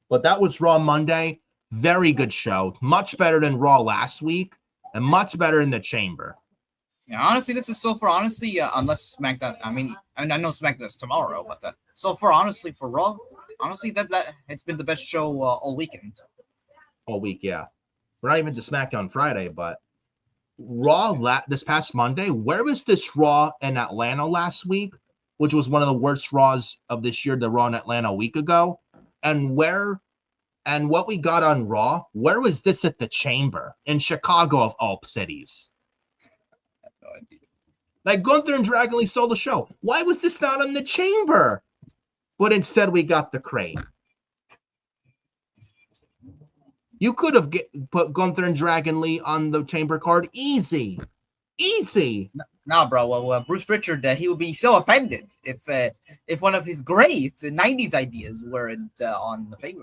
Speaker 2: But that was Raw Monday. Very good show. Much better than Raw last week, and much better in the Chamber.
Speaker 5: Yeah, honestly, this is so far, unless SmackDown, I know SmackDown is tomorrow, but so far, honestly, for Raw, honestly, that it's been the best show all weekend.
Speaker 2: All week, yeah. We're not even to SmackDown Friday, but Raw this past Monday, where was this Raw in Atlanta last week, which was one of the worst Raws of this year, the Raw in Atlanta a week ago, and what we got on Raw, where was this at the Chamber in Chicago of all cities?
Speaker 5: I have no idea.
Speaker 2: Like, Gunther and Dragon Lee stole the show. Why was this not on the Chamber? But instead we got the crate. You could have put Gunther and Dragon Lee on the Chamber card. Easy.
Speaker 5: Nah, bro. Well, Bruce Pritchard, he would be so offended if one of his great 90s ideas weren't on the paper.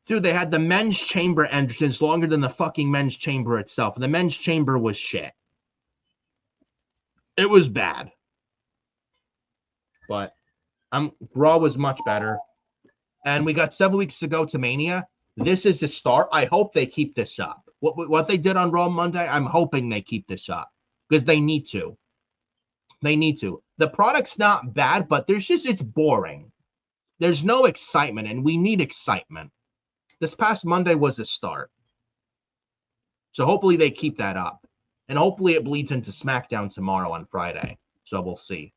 Speaker 2: Dude, they had the men's chamber entrance longer than the fucking men's chamber itself. The men's chamber was shit. It was bad. But Raw was much better. And we got 7 weeks to go to Mania. This is the start. I hope they keep this up. What they did on Raw Monday, I'm hoping they keep this up. Because they need to. They need to. The product's not bad, but it's boring. There's no excitement, and we need excitement. This past Monday was a start. So hopefully they keep that up. And hopefully it bleeds into SmackDown tomorrow on Friday. So we'll see.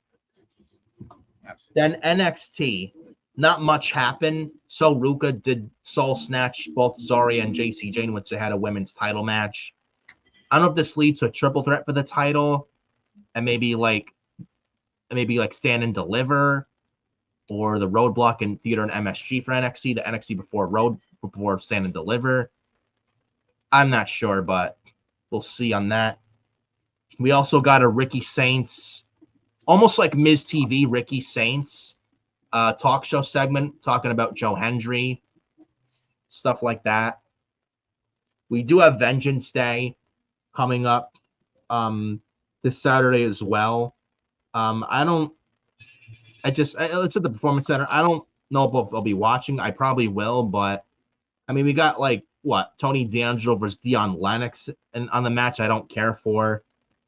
Speaker 2: Absolutely. Then NXT. Not much happened. So Ruka did soul snatch both Zarya and JC Jane, which they had a women's title match. I don't know if this leads to a triple threat for the title, and maybe like Stand and Deliver, or the Roadblock and Theater and MSG for NXT. The NXT before Stand and Deliver. I'm not sure, but we'll see on that. We also got a Ricky Saints, almost like Miz TV, Ricky Saints talk show segment talking about Joe Hendry, stuff like that. We do have Vengeance Day coming up this Saturday as well. It's at the Performance Center. I don't know if I'll be watching. I probably will, but I mean, we got Tony D'Angelo versus Deion Lennox and on the match I don't care for.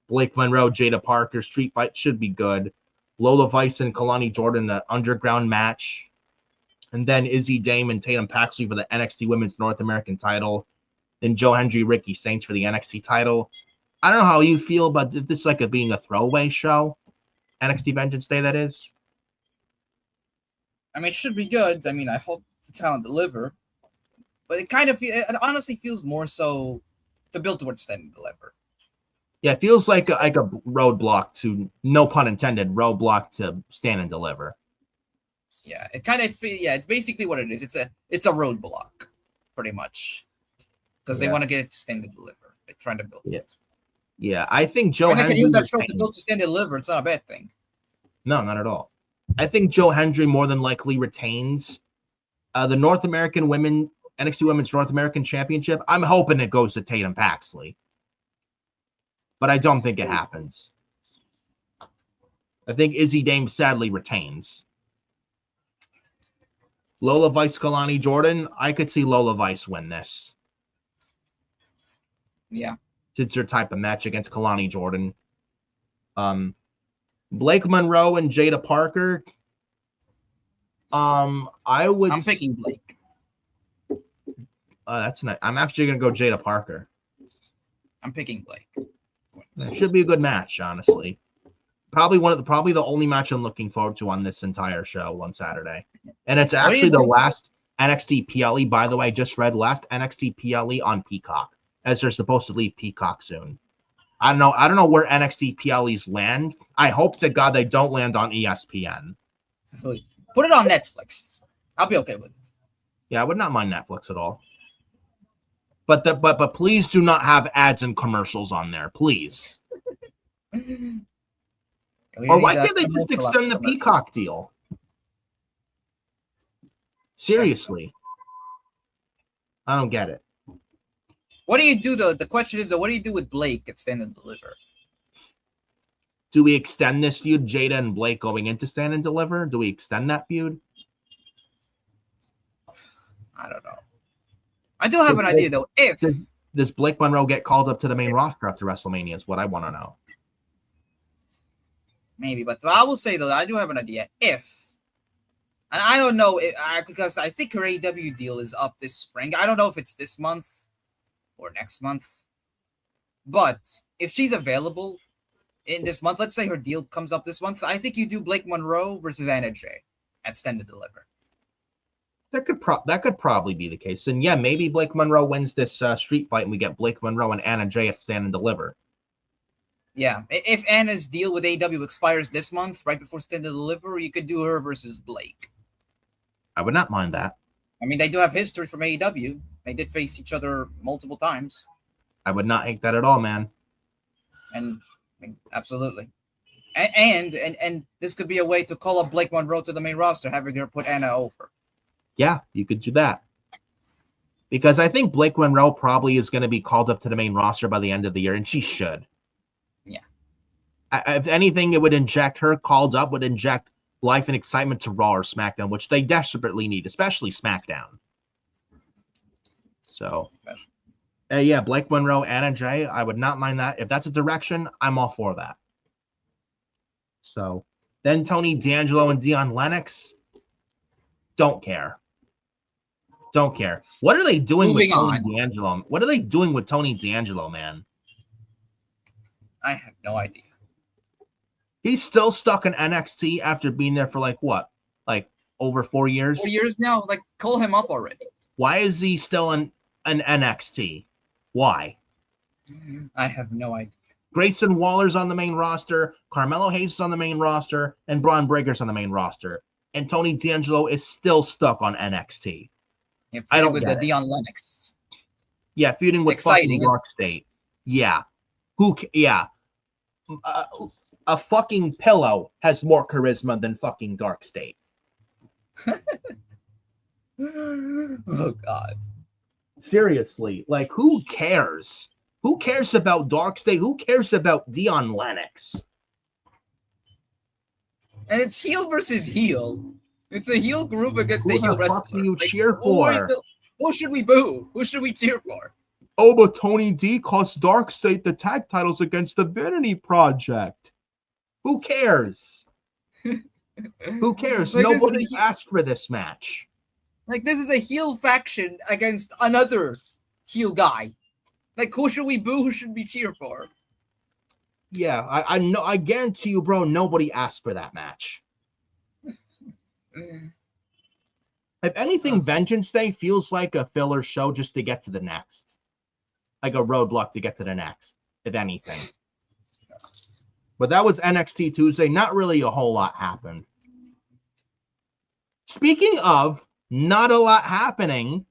Speaker 2: Blake Monroe, Jada Parker, street fight should be good. Lola Vice and Kalani Jordan, the underground match. And then Izzy Dame and Tatum Paxley for the NXT Women's North American title. Then Joe Hendry, Ricky Saints for the NXT title. I don't know how you feel about this being a throwaway show. NXT Vengeance Day, that is.
Speaker 5: I mean, it should be good. I mean, I hope the talent deliver. But it honestly feels more so to build towards Stand and Deliver.
Speaker 2: Yeah, it feels like a roadblock to, no pun intended, roadblock to Stand and Deliver.
Speaker 5: Yeah, it's basically what it is. It's a roadblock, pretty much, because they want to get it to Stand and Deliver. They're trying to build it.
Speaker 2: Yeah, I think Joe.
Speaker 5: And they can use that show to build to Stand and Deliver. It's not a bad thing.
Speaker 2: No, not at all. I think Joe Hendry more than likely retains the North American NXT Women's North American Championship. I'm hoping it goes to Tatum Paxley, but I don't think it happens. I think Izzy Dame sadly retains. Lola Vice, Kalani Jordan. I could see Lola Vice win this.
Speaker 5: Yeah.
Speaker 2: It's her type of match against Kalani Jordan. Blake Monroe and Jada Parker. I'm
Speaker 5: picking Blake.
Speaker 2: That's nice. I'm actually gonna go Jada Parker.
Speaker 5: I'm picking Blake.
Speaker 2: It should be a good match, honestly. Probably the only match I'm looking forward to on this entire show on Saturday. And it's actually the last NXT PLE, by the way. I just read last NXT PLE on Peacock, as they're supposed to leave Peacock soon. I don't know where NXT PLEs land. I hope to God they don't land on ESPN.
Speaker 5: Put it on Netflix. I'll be okay with it.
Speaker 2: Yeah, I would not mind Netflix at all. But please do not have ads and commercials on there, please. Or why can't they just extend the Peacock deal? Seriously. I don't get it.
Speaker 5: What do you do, though? The question is, though, what do you do with Blake at Stand and Deliver?
Speaker 2: Do we extend this feud, Jada and Blake going into Stand and Deliver? Do we extend that feud?
Speaker 5: I don't know. I do have an idea, though.
Speaker 2: Does Blake Monroe get called up to the main roster after WrestleMania is what I want to know.
Speaker 5: Maybe, but I will say, though, I do have an idea. And I don't know, because I think her AEW deal is up this spring. I don't know if it's this month or next month. But if she's available in this month, let's say her deal comes up this month, I think you do Blake Monroe versus Anna Jay at Stand and Deliver.
Speaker 2: That could probably be the case. And yeah, maybe Blake Monroe wins this street fight and we get Blake Monroe and Anna Jay at Stand and Deliver.
Speaker 5: Yeah, if Anna's deal with AEW expires this month, right before Stand and Deliver, you could do her versus Blake.
Speaker 2: I would not mind that.
Speaker 5: I mean, they do have history from AEW. They did face each other multiple times.
Speaker 2: I would not hate that at all, man.
Speaker 5: And I mean, absolutely. And this could be a way to call up Blake Monroe to the main roster, having her put Anna over.
Speaker 2: Yeah, you could do that. Because I think Blake Monroe probably is going to be called up to the main roster by the end of the year, and she should.
Speaker 5: Yeah.
Speaker 2: If anything, it would inject her called up, would inject life and excitement to Raw or SmackDown, which they desperately need, especially SmackDown. So, yeah, Blake Monroe, Anna Jay, I would not mind that. If that's a direction, I'm all for that. So, then Tony D'Angelo and Dion Lennox, don't care. Don't care. What are they doing with Tony D'Angelo? What are they doing with Tony D'Angelo, man?
Speaker 5: I have no idea.
Speaker 2: He's still stuck in NXT after being there for over 4 years.
Speaker 5: 4 years now? Call him up already.
Speaker 2: Why is he still in NXT? Why?
Speaker 5: I have no idea.
Speaker 2: Grayson Waller's on the main roster, Carmelo Hayes is on the main roster, and Braun Breaker's on the main roster. And Tony D'Angelo is still stuck on NXT.
Speaker 5: Yeah, I don't with the Dion Lennox.
Speaker 2: Yeah, feuding with fucking Dark State. Yeah. Yeah. A fucking pillow has more charisma than fucking Dark State.
Speaker 5: Oh, God.
Speaker 2: Seriously. Who cares? Who cares about Dark State? Who cares about Dion Lennox?
Speaker 5: And it's heel versus heel. It's a heel group against the heel wrestler.
Speaker 2: What do you cheer for?
Speaker 5: Who should we boo? Who should we cheer for?
Speaker 2: Oh, but Tony D cost Dark State the tag titles against the Vanity Project. Who cares? Who cares? Nobody asked for this match.
Speaker 5: This is a heel faction against another heel guy. Who should we boo? Who should we cheer for?
Speaker 2: Yeah, I know. I guarantee you, bro, nobody asked for that match. If anything, Vengeance Day feels like a filler show just to get to the next. Like a roadblock to get to the next, if anything. But that was NXT Tuesday. Not really a whole lot happened. Speaking of not a lot happening,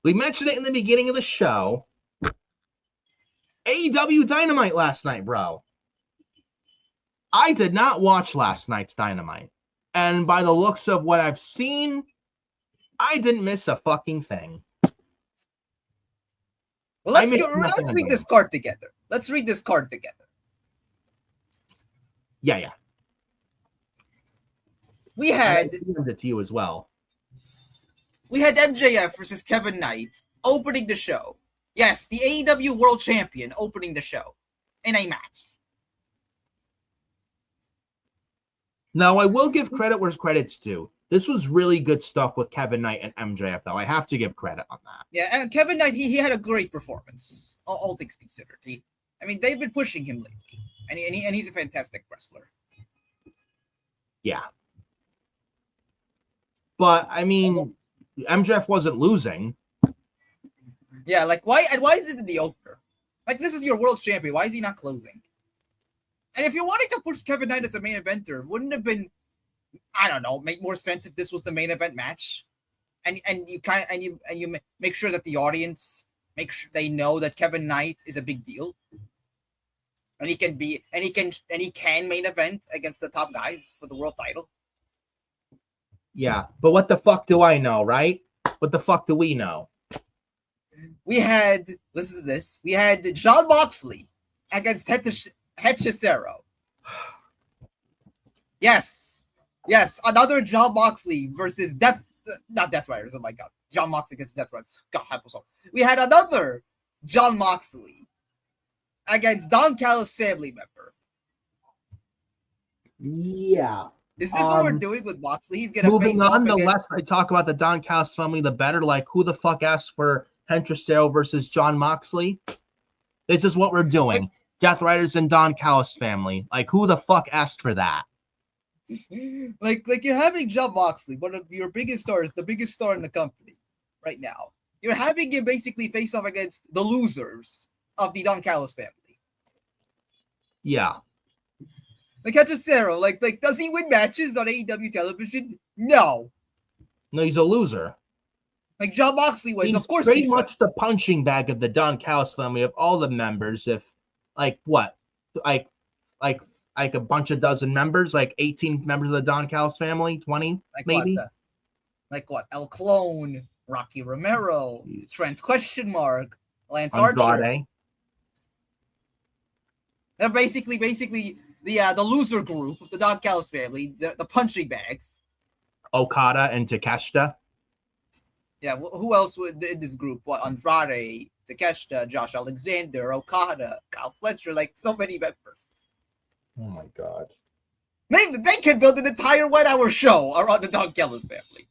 Speaker 2: we mentioned it in the beginning of the show. AEW Dynamite last night, bro. I did not watch last night's Dynamite. And by the looks of what I've seen, I didn't miss a fucking thing.
Speaker 5: Well, let's read this card together. Let's read this card together.
Speaker 2: Yeah.
Speaker 5: We had
Speaker 2: it to you as well.
Speaker 5: We had MJF versus Kevin Knight opening the show. Yes, the AEW World Champion opening the show in a match.
Speaker 2: Now, I will give credit where credit's due. This was really good stuff with Kevin Knight and MJF, though. I have to give credit on that.
Speaker 5: Yeah, and Kevin Knight, he had a great performance, all things considered. They've been pushing him lately, and he's a fantastic wrestler.
Speaker 2: Yeah. But, MJF wasn't losing.
Speaker 5: Yeah, why is it in the opener? This is your world champion. Why is he not closing? And if you're wanting to push Kevin Knight as a main eventer, wouldn't it have been, I don't know, make more sense if this was the main event match, and you make sure that the audience they know that Kevin Knight is a big deal, and he can main event against the top guys for the world title.
Speaker 2: Yeah, but what the fuck do I know, right? What the fuck do we know?
Speaker 5: We had, listen to this, we had Jon Moxley against Hechicero. Yes, another Jon Moxley versus not Death Riders. Oh my god, Jon Moxley against Death Riders. God help us all. We had another Jon Moxley against Don Callis' family member.
Speaker 2: Yeah.
Speaker 5: Is this what we're doing with Moxley? He's gonna
Speaker 2: moving
Speaker 5: face
Speaker 2: on.
Speaker 5: off
Speaker 2: The less I talk about the Don Callis family, the better. Who the fuck asked for Hechicero versus Jon Moxley? This is what we're doing. Death Riders and Don Callis family. Who the fuck asked for that?
Speaker 5: You're having Jon Moxley, one of your biggest stars, the biggest star in the company right now. You're having him basically face off against the losers of the Don Callis family.
Speaker 2: Yeah.
Speaker 5: Hechicero, does he win matches on AEW television? No.
Speaker 2: No, he's a loser.
Speaker 5: Jon Moxley wins.
Speaker 2: He's
Speaker 5: of course,
Speaker 2: pretty much the punching bag of the Don Callis family of all the members. If a bunch of dozen members, 18 members of the Don Callis family, 20 maybe.
Speaker 5: What? El Clone, Rocky Romero, Trent ? Lance
Speaker 2: Andrade.
Speaker 5: Archer. They're basically the loser group of the Don Callis family, the punching bags.
Speaker 2: Okada and Takeshita.
Speaker 5: Yeah, who else in this group? What? Andrade, Takeshita, Josh Alexander, Okada, Kyle Fletcher, so many members.
Speaker 2: Oh my god.
Speaker 5: They can build an entire 1 hour show around the Don Callis family.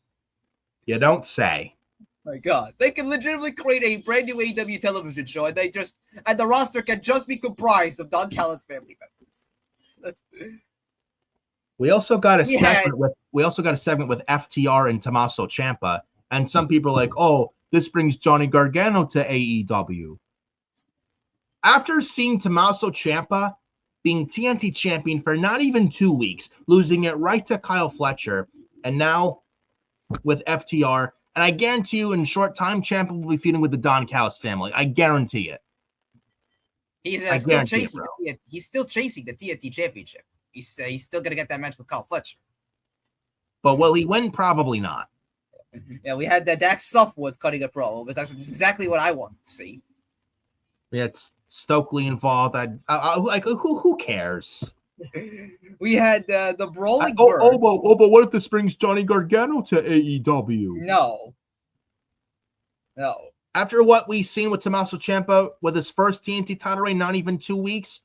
Speaker 2: You don't say.
Speaker 5: My god. They can legitimately create a brand new AEW television show and the roster can just be comprised of Don Callis family members.
Speaker 2: We also got a segment with FTR and Tommaso Ciampa, and some people are like, "Oh, this brings Johnny Gargano to AEW." After seeing Tommaso Ciampa being TNT champion for not even 2 weeks, losing it right to Kyle Fletcher, and now with FTR, and I guarantee you, in short time, Ciampa will be feuding with the Don Callis family. I guarantee it.
Speaker 5: He's still chasing the TNT championship. He's still gonna get that match with Kyle Fletcher.
Speaker 2: But will he win? Probably not.
Speaker 5: Yeah, we had Dax Suffwood cutting a promo because it's exactly what I want to see.
Speaker 2: Yeah, it's Stokely involved. Who cares?
Speaker 5: We had the Brawling Birds.
Speaker 2: But what if this brings Johnny Gargano to AEW?
Speaker 5: No.
Speaker 2: After what we've seen with Tommaso Ciampa with his first TNT title reign, not even 2 weeks,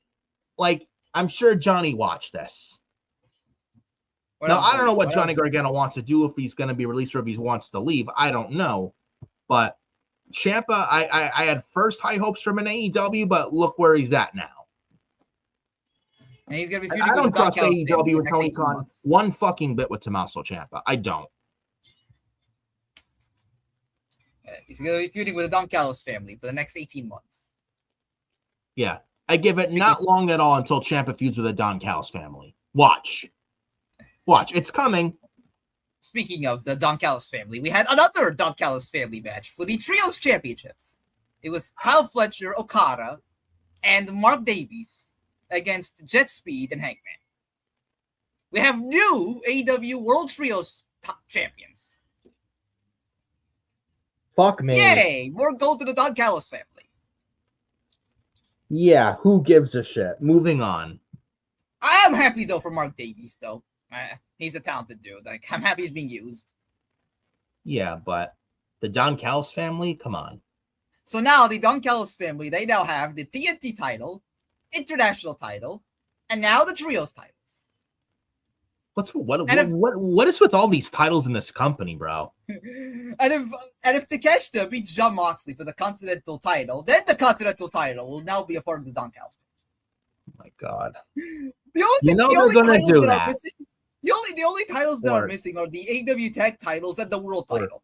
Speaker 2: I'm sure Johnny watched this. Now, I don't know what Johnny Gargano wants to do, if he's going to be released or if he wants to leave. I don't know. But Ciampa, I had first high hopes from an AEW, but look where he's at now.
Speaker 5: And he's going to be feuding with the Don Callis family for the next 18 months.
Speaker 2: One fucking bit with Tommaso Ciampa. I don't.
Speaker 5: He's going to be feuding with the Don Callis family for the next 18 months.
Speaker 2: Yeah. I give it not long at all until Ciampa feuds with the Don Callis family. Watch. It's coming.
Speaker 5: Speaking of the Don Callis family, we had another Don Callis family match for the Trios Championships. It was Kyle Fletcher, Okada, and Mark Davies against Jet Speed and Hangman. We have new AEW World Trios champions.
Speaker 2: Fuck me.
Speaker 5: Yay! More gold to the Don Callis family.
Speaker 2: Yeah, who gives a shit? Moving on.
Speaker 5: I am happy though for Mark Davies though. He's a talented dude. Like, I'm happy he's being used.
Speaker 2: Yeah, but the Don Callis family, come on.
Speaker 5: So now the Don Callis family, they now have the TNT title, international title, and now the trios titles.
Speaker 2: What is with all these titles in this company, bro?
Speaker 5: And if Takeshita beats Jon Moxley for the Continental title, then the Continental title will now be a part of the Don Callis.
Speaker 2: Oh my God.
Speaker 5: The only titles that are missing are the AEW Tag titles and the World title.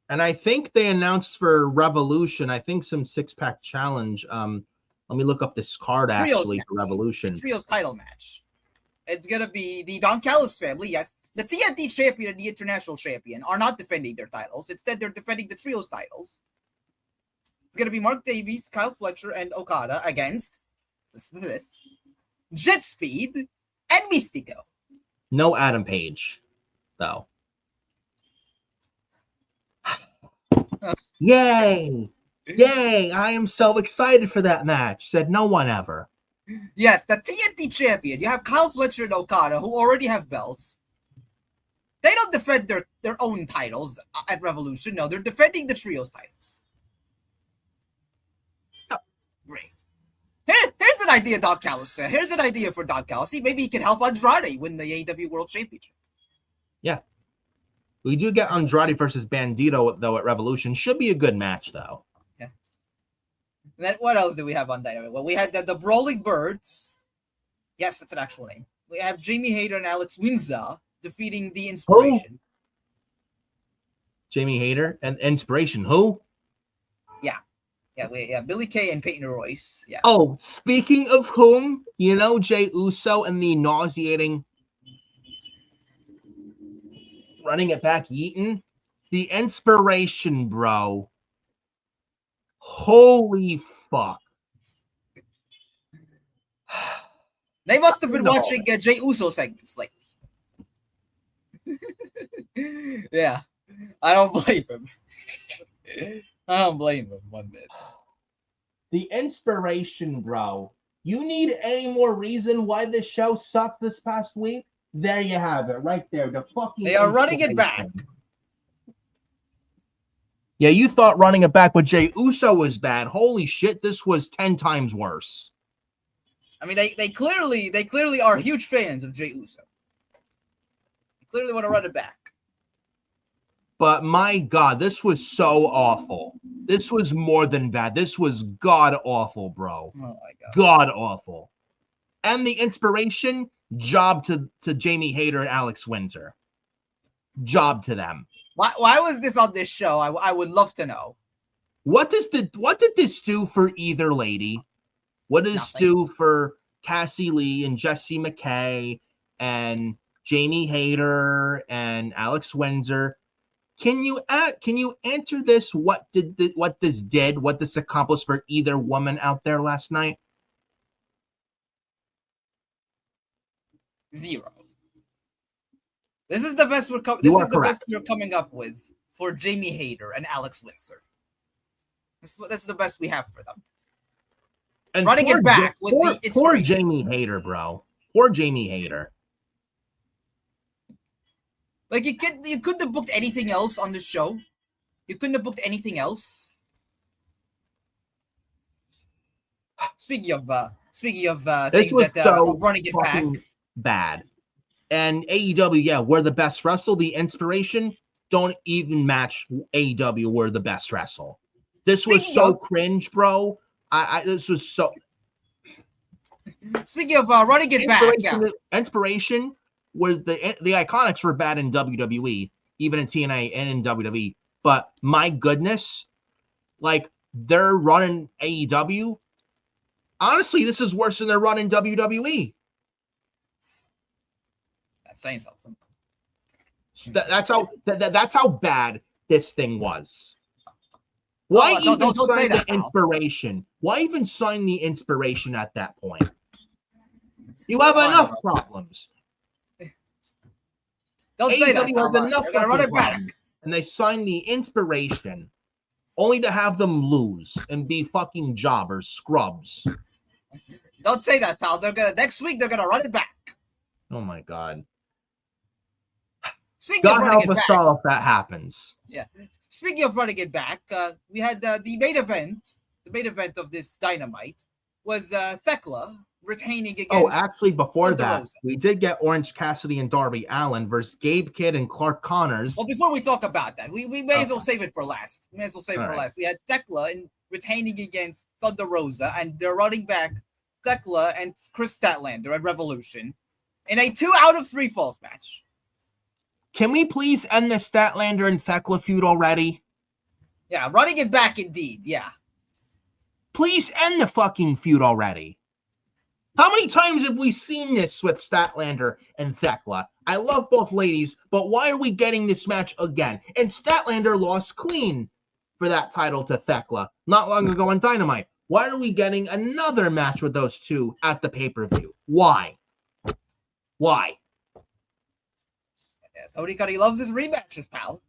Speaker 2: And I think they announced for Revolution, I think some 6-pack challenge. Let me look up this card for Revolution.
Speaker 5: The trios title match. It's going to be the Don Callis family, yes. The TNT champion and the international champion are not defending their titles. Instead, they're defending the trios titles. It's going to be Mark Davies, Kyle Fletcher, and Okada against this Jet Speed and Mystico.
Speaker 2: No Adam Page, though. Yay! Yay! I am so excited for that match. Said no one ever.
Speaker 5: Yes, the TNT champion. You have Kyle Fletcher and Okada, who already have belts. They don't defend their own titles at Revolution. No, they're defending the trios titles. Oh, great. Here's an idea, Don Callis said. Here's an idea for Don Callis. See, maybe he can help Andrade win the AEW World Championship. Yeah.
Speaker 2: We do get Andrade versus Bandito, though, at Revolution. Should be a good match, though.
Speaker 5: Yeah. And then what else do we have on Dynamite? Well, we had the Brawling Birds. Yes, that's an actual name. We have Jamie Hayter and Alex Windsor defeating the Inspiration.
Speaker 2: Who? Jamie Hayter and Inspiration. Who?
Speaker 5: Yeah. Yeah, we have Billy Kay and Peyton Royce. Yeah.
Speaker 2: Oh, speaking of whom, you know, Jey Uso and the nauseating running it back Yeaton, the Inspiration, bro. Holy fuck.
Speaker 5: They must have been watching Jey Uso segments lately. Yeah. I don't blame him. I don't blame him 1 bit.
Speaker 2: The Inspiration, bro. You need any more reason why this show sucked this past week? There you have it, right there. The fucking
Speaker 5: they are running it back.
Speaker 2: Yeah, you thought running it back with Jey Uso was bad. Holy shit, this was 10 times worse.
Speaker 5: I mean, they clearly are huge fans of Jey Uso. They clearly want to run it back.
Speaker 2: But my God, this was so awful. This was more than bad. This was god-awful, bro.
Speaker 5: Oh, my God.
Speaker 2: God-awful. And the Inspiration, job to Jamie Hayter and Alex Windsor. Job to them.
Speaker 5: Why was this on this show? I would love to know.
Speaker 2: What did this do for either lady? What does this do for Cassie Lee and Jessie McKay and Jamie Hayter and Alex Windsor? Can you answer this? What this accomplished for either woman out there last night?
Speaker 5: 0. This is the best we're coming up with for Jamie Hayter and Alex Windsor. This is the best we have for them. And running it back with the Inspiration.
Speaker 2: Poor Jamie Hayter, bro. Poor Jamie Hayter.
Speaker 5: Like you couldn't have booked anything else on the show. You couldn't have booked anything else. Speaking of things that running it back.
Speaker 2: Bad. And AEW, yeah, we're the best wrestle. The Inspiration don't even match AEW. We're the best wrestle. This was so cringe, bro. This was so.
Speaker 5: Speaking of running it back, yeah.
Speaker 2: Inspiration was the Iconics were bad in WWE, even in TNA and in WWE. But my goodness, like they're running AEW. Honestly, this is worse than they're running WWE.
Speaker 5: That's saying something.
Speaker 2: That's how bad this thing was. Why even sign the Inspiration? Why even sign the Inspiration at that point? You have enough problems.
Speaker 5: Don't say that,
Speaker 2: AEW has enough
Speaker 5: They're gonna run it back.
Speaker 2: problems, and they signed the Inspiration only to have them lose and be fucking jobbers, scrubs.
Speaker 5: Don't say that, pal. Next week they're gonna run it back.
Speaker 2: Oh my god.
Speaker 5: Speaking
Speaker 2: God
Speaker 5: of running
Speaker 2: help
Speaker 5: it
Speaker 2: us
Speaker 5: back,
Speaker 2: all if that happens.
Speaker 5: yeah. Speaking of running it back, we had the main event. The main event of this Dynamite was Thekla retaining against.
Speaker 2: Oh, actually, before
Speaker 5: Thunder
Speaker 2: that,
Speaker 5: Rosa.
Speaker 2: we did get Orange Cassidy and Darby Allin versus Gabe Kidd and Clark Connors.
Speaker 5: Well, before we talk about that, we may as well save it for last. We had Thekla retaining against Thunder Rosa, and they're running back Thekla and Chris Statlander at Revolution in a 2 out of 3 falls match.
Speaker 2: Can we please end the Statlander and Thekla feud already?
Speaker 5: Yeah, running it back indeed. Yeah.
Speaker 2: Please end the fucking feud already. How many times have we seen this with Statlander and Thekla? I love both ladies, but why are we getting this match again? And Statlander lost clean for that title to Thekla not long ago on Dynamite. Why are we getting another match with those two at the pay-per-view? Why? Why?
Speaker 5: Yeah, Tony Cuddy loves his rematches, pal.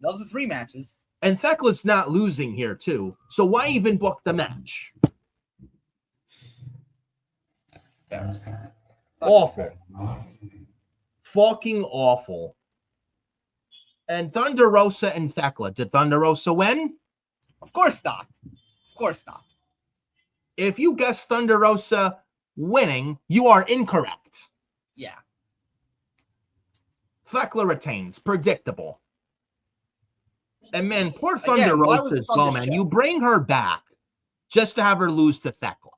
Speaker 5: Loves his rematches.
Speaker 2: And Thekla's not losing here, too. So why even book the match? Awful. Fucking awful. And Thunder Rosa and Thekla. Did Thunder Rosa win?
Speaker 5: Of course not. Of course not.
Speaker 2: If you guess Thunder Rosa winning, you are incorrect.
Speaker 5: Yeah.
Speaker 2: Thekla retains. Predictable. And man, poor Thunder Rosa as well, man. You bring her back just to have her lose to Thekla.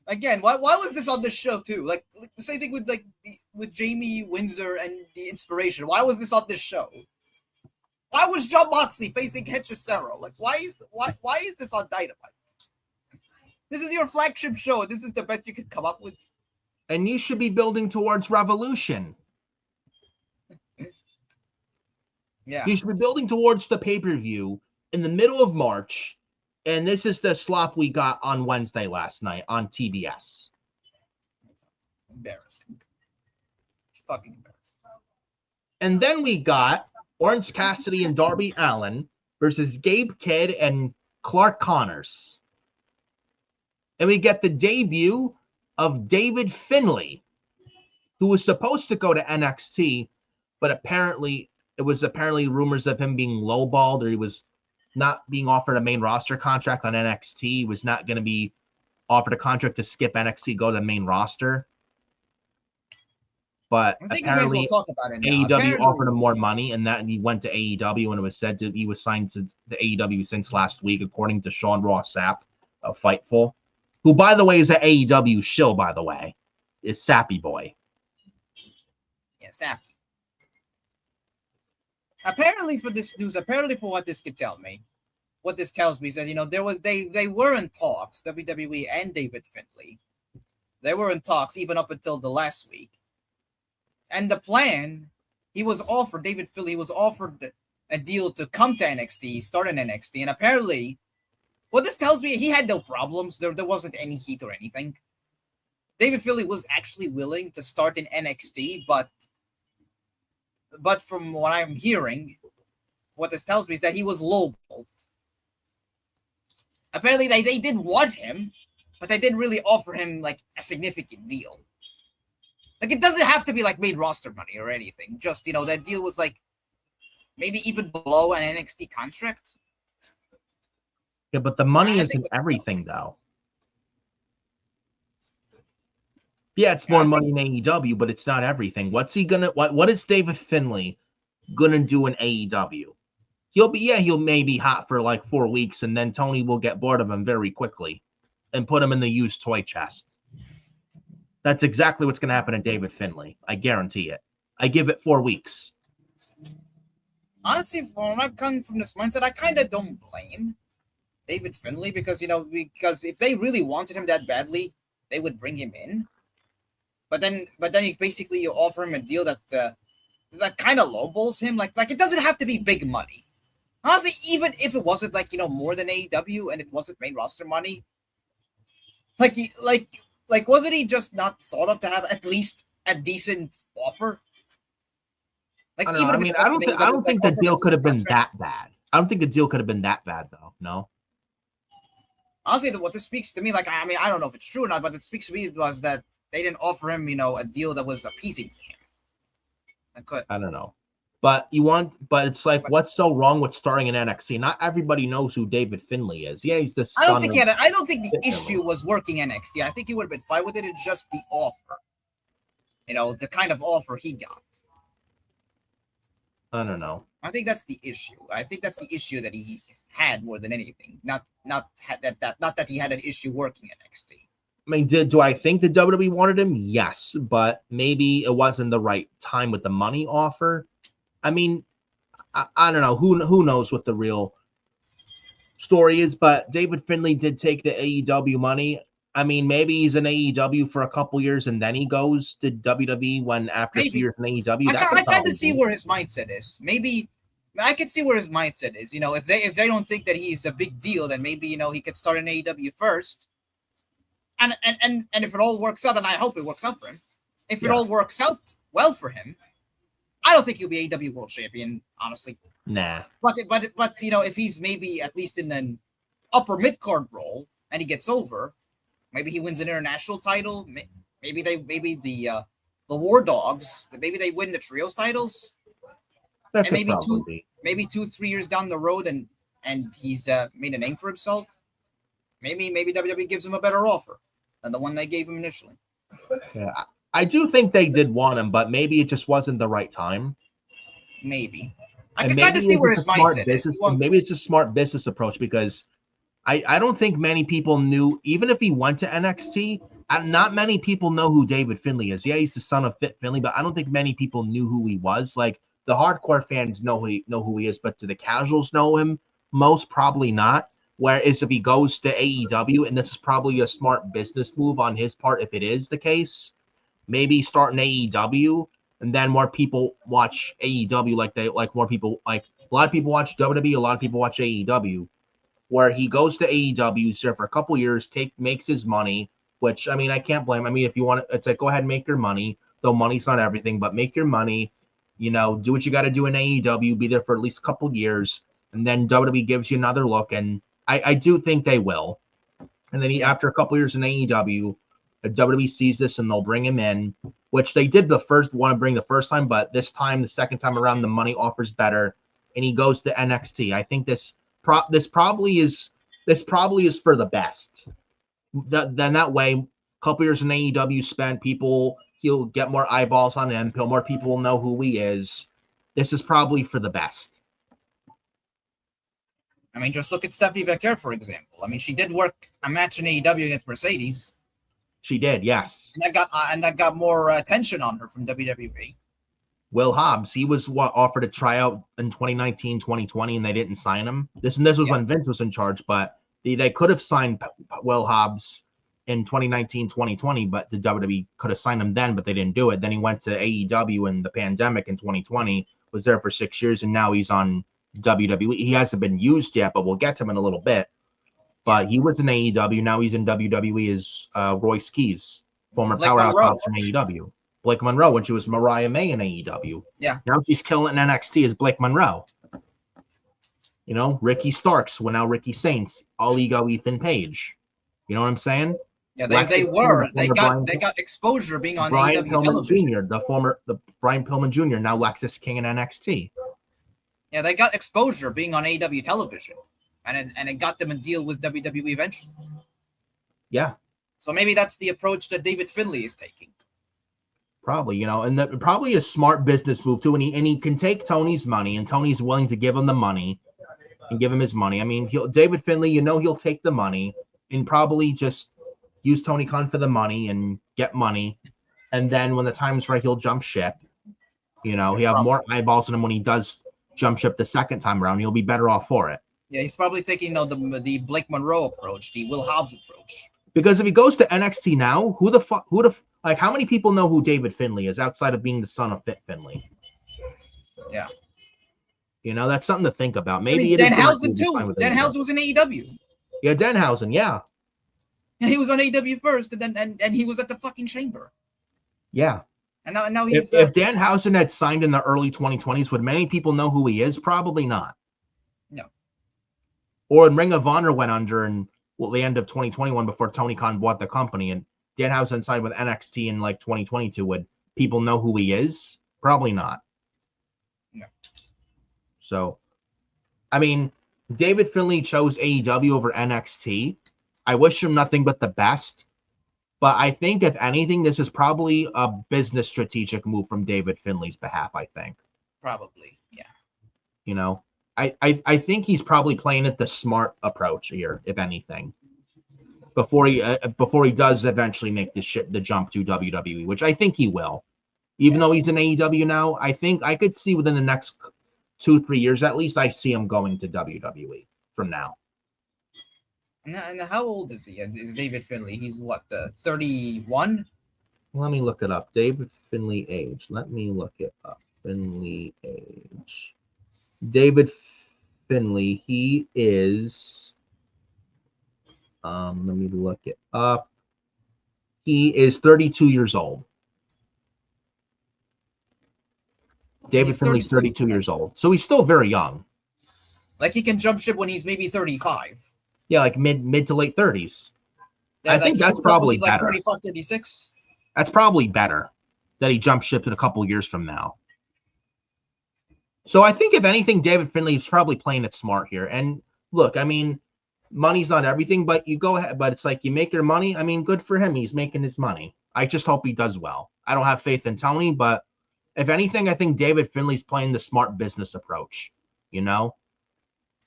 Speaker 5: Again, why was this on the show too? Like the same thing with Jamie Windsor and the Inspiration. Why was this on this show? Why was Jon Moxley facing Hechicero? Like why is this on Dynamite? This is your flagship show, and this is the best you could come up with.
Speaker 2: And you should be building towards Revolution.
Speaker 5: Yeah.
Speaker 2: You should be building towards the pay-per-view in the middle of March. And this is the slop we got on Wednesday last night on TBS.
Speaker 5: Embarrassing. Fucking embarrassing.
Speaker 2: And then we got Orange Cassidy and Darby Allin versus Gabe Kidd and Clark Connors. And we get the debut of David Finlay, who was supposed to go to NXT, but apparently it was rumors of him being lowballed, or he was not being offered a main roster contract on NXT. He was not going to be offered a contract to skip NXT, go to the main roster. But apparently AEW offered him more money, and that he went to AEW, and it was said that he was signed to the AEW since last week, according to Sean Ross Sapp of Fightful, who, by the way, is an AEW shill, by the way, is Sappy Boy.
Speaker 5: Yeah, Sappy. Apparently for this news, for what this could tell me, what this tells me is that, they were in talks, WWE and David Finlay. They were in talks even up until the last week. And the plan, David Finlay was offered a deal to come to NXT, start in NXT, and apparently, what this tells me, he had no problems. There wasn't any heat or anything. David Finlay was actually willing to start in NXT, but from what I'm hearing, what this tells me is that he was lowballed. Apparently, they did want him, but they didn't really offer him like a significant deal. Like, it doesn't have to be like main roster money or anything. Just, that deal was like maybe even below an NXT contract.
Speaker 2: Yeah, but the money isn't everything, though. Yeah, it's more money in AEW, but it's not everything. What is David Finlay gonna do in AEW? He'll maybe hot for like 4 weeks, and then Tony will get bored of him very quickly and put him in the used toy chest. That's exactly what's gonna happen to David Finlay. I guarantee it. I give it 4 weeks.
Speaker 5: Honestly, when I'm coming from this mindset, I kind of don't blame David Finlay because if they really wanted him that badly, they would bring him in. But then you offer him a deal that kind of lowballs him. Like it doesn't have to be big money. Honestly, even if it wasn't more than AEW and it wasn't main roster money, like Like, wasn't he just not thought of to have at least a decent offer?
Speaker 2: Like, I don't think the deal could have been that bad. I don't think the deal could have been that bad, though. No.
Speaker 5: Honestly, what this speaks to me, like, I mean, I don't know if it's true or not, but it speaks to me was that they didn't offer him, a deal that was appeasing to him.
Speaker 2: I don't know. But it's like, what's so wrong with starting in NXT? Not everybody knows who David Finlay is. Yeah, he's the son
Speaker 5: I don't think the issue was working NXT. I think he would have been fine with it. It's just the offer. The kind of offer he got.
Speaker 2: I don't know.
Speaker 5: I think that's the issue. I think that's the issue that he had more than anything. Not that he had an issue working NXT.
Speaker 2: I mean, do I think the WWE wanted him? Yes, but maybe it wasn't the right time with the money offer. I mean, I don't know. Who knows what the real story is, but David Finlay did take the AEW money. I mean, maybe he's in AEW for a couple years and then he goes to WWE after a few years in AEW.
Speaker 5: I kind of see where his mindset is. Maybe I could see where his mindset is. If they don't think that he's a big deal, then maybe he could start in AEW first. And if it all works out, and I hope it works out for him. If it all works out well for him, I don't think he'll be AEW World Champion, honestly.
Speaker 2: Nah.
Speaker 5: But if he's maybe at least in an upper mid-card role and he gets over, maybe he wins an international title. Maybe the War Dogs, maybe they win the trios titles.
Speaker 2: That
Speaker 5: and maybe 2-3 years down the road and he's made a name for himself. Maybe WWE gives him a better offer than the one they gave him initially.
Speaker 2: Yeah, I do think they did want him, but maybe it just wasn't the right time.
Speaker 5: Maybe. I can kind of see where his mindset is.
Speaker 2: Maybe it's a smart business approach because I don't think many people knew, even if he went to NXT, not many people know who David Finlay is. Yeah, he's the son of Fit Finlay, but I don't think many people knew who he was. Like, the hardcore fans know who he is, but do the casuals know him? Most probably not. Whereas if he goes to AEW, and this is probably a smart business move on his part if it is the case, maybe start in AEW, and then more people watch AEW like more people, like a lot of people watch WWE, a lot of people watch AEW, where he goes to AEW, he's there for a couple years, makes his money, which, I mean, I can't blame. I mean, if you want to, it's like, go ahead and make your money, though money's not everything, but make your money, do what you got to do in AEW, be there for at least a couple years, and then WWE gives you another look, and I do think they will. And then after a couple years in AEW, WWE sees this and they'll bring him in, which they did want to bring the first time, but this time, the second time around, the money offers better, and he goes to NXT. I think this probably is for the best. Then that way, a couple years in AEW spent, he'll get more eyeballs on him. More people will know who he is. This is probably for the best.
Speaker 5: I mean, just look at Stephanie Becker, for example. I mean, she did work a match in AEW against Mercedes.
Speaker 2: She did, yes.
Speaker 5: And that got more attention on her from WWE.
Speaker 2: Will Hobbs, he was offered a tryout in 2019, 2020, and they didn't sign him. This was when Vince was in charge, but they could have signed Will Hobbs in 2019, 2020, but the WWE could have signed him then, but they didn't do it. Then he went to AEW in the pandemic in 2020, was there for 6 years, and now he's on WWE. He hasn't been used yet, but we'll get to him in a little bit. But he was in AEW. Now he's in WWE as Royce Keyes, former powerhouse from AEW. Blake Monroe, when she was Mariah May in AEW.
Speaker 5: Yeah.
Speaker 2: Now she's killing in NXT as Blake Monroe. Ricky Starks, now Ricky Saints, All Ego Ethan Page. You know what I'm saying?
Speaker 5: Yeah, they got exposure being on
Speaker 2: Brian
Speaker 5: AEW
Speaker 2: Pillman
Speaker 5: television.
Speaker 2: Jr., the Brian Pillman Jr., now Lexis King in NXT.
Speaker 5: Yeah, they got exposure being on AEW television, and it got them a deal with WWE eventually.
Speaker 2: Yeah.
Speaker 5: So maybe that's the approach that David Finlay is taking.
Speaker 2: Probably, and that probably a smart business move too. And he can take Tony's money, and Tony's willing to give him the money and give him his money. I mean, David Finlay, he'll take the money and probably just use Tony Khan for the money and get money. And then when the time's right, he'll jump ship. He'll have more eyeballs on him when he does jump ship the second time around. He'll be better off for it.
Speaker 5: Yeah, he's probably taking the Blake Monroe approach, the Will Hobbs approach. Because
Speaker 2: if he goes to NXT now, how many people know who David Finlay is outside of being the son of Fit Finlay?
Speaker 5: Yeah.
Speaker 2: That's something to think about. Maybe
Speaker 5: Danhausen too. Danhausen was in AEW.
Speaker 2: Yeah, Danhausen, yeah.
Speaker 5: He was on AEW first, and then and he was at the fucking Chamber.
Speaker 2: Yeah.
Speaker 5: And now he's.
Speaker 2: If Danhausen had signed in the early 2020s, would many people know who he is? Probably not.
Speaker 5: No.
Speaker 2: Or when Ring of Honor went under in the end of 2021 before Tony Khan bought the company, and Danhausen signed with NXT in like 2022, would people know who he is? Probably not.
Speaker 5: No.
Speaker 2: So, I mean, David Finlay chose AEW over NXT. I wish him nothing but the best. But I think, if anything, this is probably a business strategic move from David Finlay's behalf, I think.
Speaker 5: Probably, yeah.
Speaker 2: You know, I think he's probably playing it the smart approach here, if anything. Before he does eventually make the jump to WWE, which I think he will. Even though he's in AEW now, I think I could see within the next 2-3 years at least, I see him going to WWE from now.
Speaker 5: And how old is he? Is David Finlay? He's what, 31?
Speaker 2: Let me look it up. David Finlay age. Let me look it up. Finlay age. David Finlay, he is... let me look it up. He is 32 years old. David Finlay's 32 years old. So he's still very young.
Speaker 5: Like he can jump ship when he's maybe 35.
Speaker 2: Yeah, like mid to late 30s.
Speaker 5: Yeah,
Speaker 2: I think that's probably better.
Speaker 5: Like 35, 36.
Speaker 2: That's probably better that he jump shipped in a couple years from now. So I think, if anything, David Finlay is probably playing it smart here. And look, I mean, money's not everything, but you go ahead. But it's like, you make your money. I mean, good for him. He's making his money. I just hope he does well. I don't have faith in Tony, but if anything, I think David Finlay's playing the smart business approach. You know?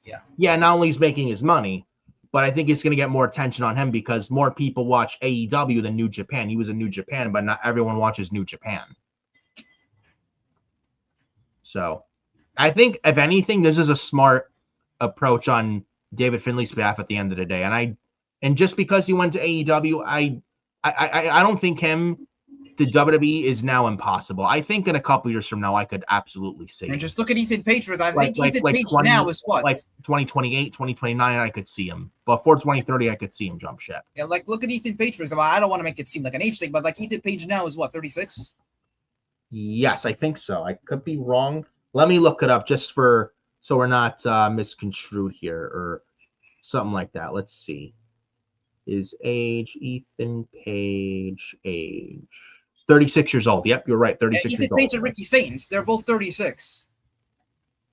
Speaker 5: Yeah. Yeah.
Speaker 2: Not only is making his money, but I think it's going to get more attention on him because more people watch AEW than New Japan. He was in New Japan, but not everyone watches New Japan. So I think, if anything, this is a smart approach on David Finlay's behalf at the end of the day. And just because he went to AEW, I don't think the WWE is now impossible. I think in a couple years from now, I could absolutely see.
Speaker 5: And just look at Ethan Page. I think Ethan Page now is what?
Speaker 2: Like 2028, 2029, I could see him. Before 2030, I could see him jump ship.
Speaker 5: Yeah, like look at Ethan Page, for example. I don't want to make it seem like an age thing, but like Ethan Page now is what, 36?
Speaker 2: Yes, I think so. I could be wrong. Let me look it up just so we're not misconstrued here or something like that. Let's see. His age, Ethan Page age. 36 years old. Yep, you're right. 36 years old.
Speaker 5: Ethan Page and Ricky Saints, they're both 36.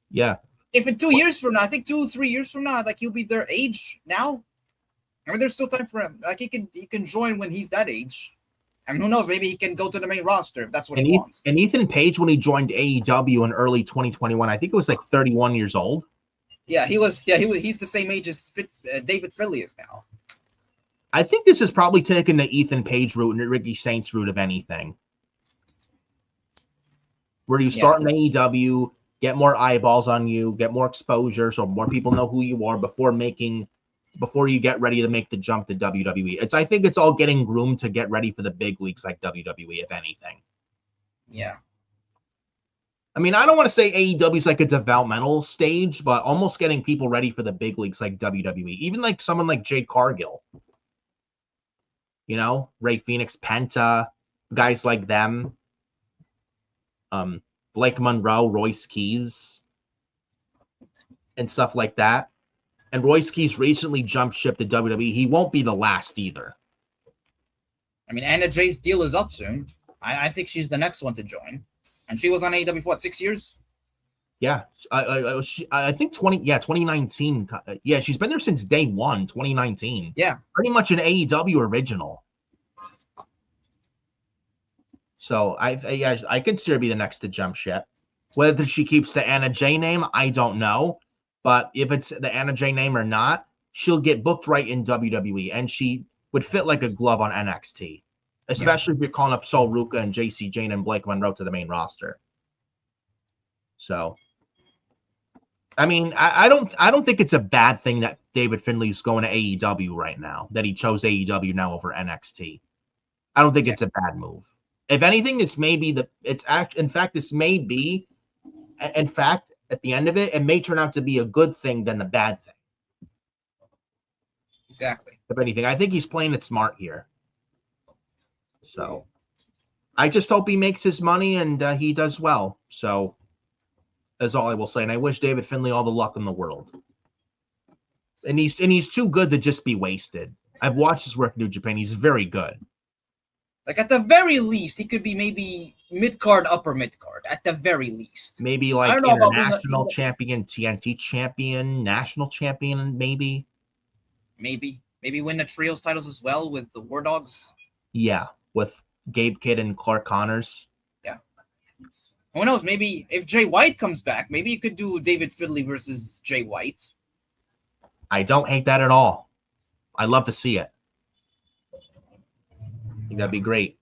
Speaker 2: Yeah.
Speaker 5: If in 2 years from now, I think 2 or 3 years from now, like he'll be their age now. I mean, there's still time for him. Like he can join when he's that age. I mean, who knows? Maybe he can go to the main roster if that's what he wants.
Speaker 2: And Ethan Page, when he joined AEW in early 2021, I think it was like 31 years old.
Speaker 5: Yeah, he was. Yeah, he's the same age as David Finlay is now.
Speaker 2: I think this is probably taking the Ethan Page route and the Ricky Saints route, of anything. Where you start in AEW, get more eyeballs on you, get more exposure so more people know who you are before you get ready to make the jump to WWE. I think it's all getting groomed to get ready for the big leagues like WWE, if anything.
Speaker 5: Yeah.
Speaker 2: I mean, I don't want to say AEW is like a developmental stage, but almost getting people ready for the big leagues like WWE. Even like someone like Jade Cargill. You know, Ray Phoenix, Penta, guys like them. Blake Monroe, Royce Keyes, and stuff like that. And Royce Keyes recently jumped ship to WWE. He won't be the last either.
Speaker 5: I mean, Anna Jay's deal is up soon. I think she's the next one to join. And she was on AEW for what, 6 years?
Speaker 2: Yeah. I think 2019. Yeah, she's been there since day one, 2019.
Speaker 5: Yeah.
Speaker 2: Pretty much an AEW original. So I consider her be the next to jump ship. Whether she keeps the Anna Jay name, I don't know. But if it's the Anna Jay name or not, she'll get booked right in WWE. And she would fit like a glove on NXT. Especially if you're calling up Sol Ruka and JC Jane and Blake Monroe to the main roster. So, I mean, I don't think it's a bad thing that David Finlay's going to AEW right now, that he chose AEW now over NXT. I don't think it's a bad move. If anything, this may be in fact, at the end of it, it may turn out to be a good thing than the bad thing.
Speaker 5: Exactly.
Speaker 2: If anything, I think he's playing it smart here. So I just hope he makes his money and he does well. So that's all I will say. And I wish David Finlay all the luck in the world. And he's too good to just be wasted. I've watched his work in New Japan. He's very good.
Speaker 5: Like, at the very least, he could be maybe mid-card, upper mid-card. At the very least.
Speaker 2: Maybe like international champion, TNT champion, national champion, maybe.
Speaker 5: Maybe win the trios titles as well with the War Dogs.
Speaker 2: Yeah, with Gabe Kidd and Clark Connors.
Speaker 5: Yeah. Who knows? Maybe if Jay White comes back, maybe you could do David Finlay versus Jay White.
Speaker 2: I don't hate that at all. I'd love to see it. I think that'd be great.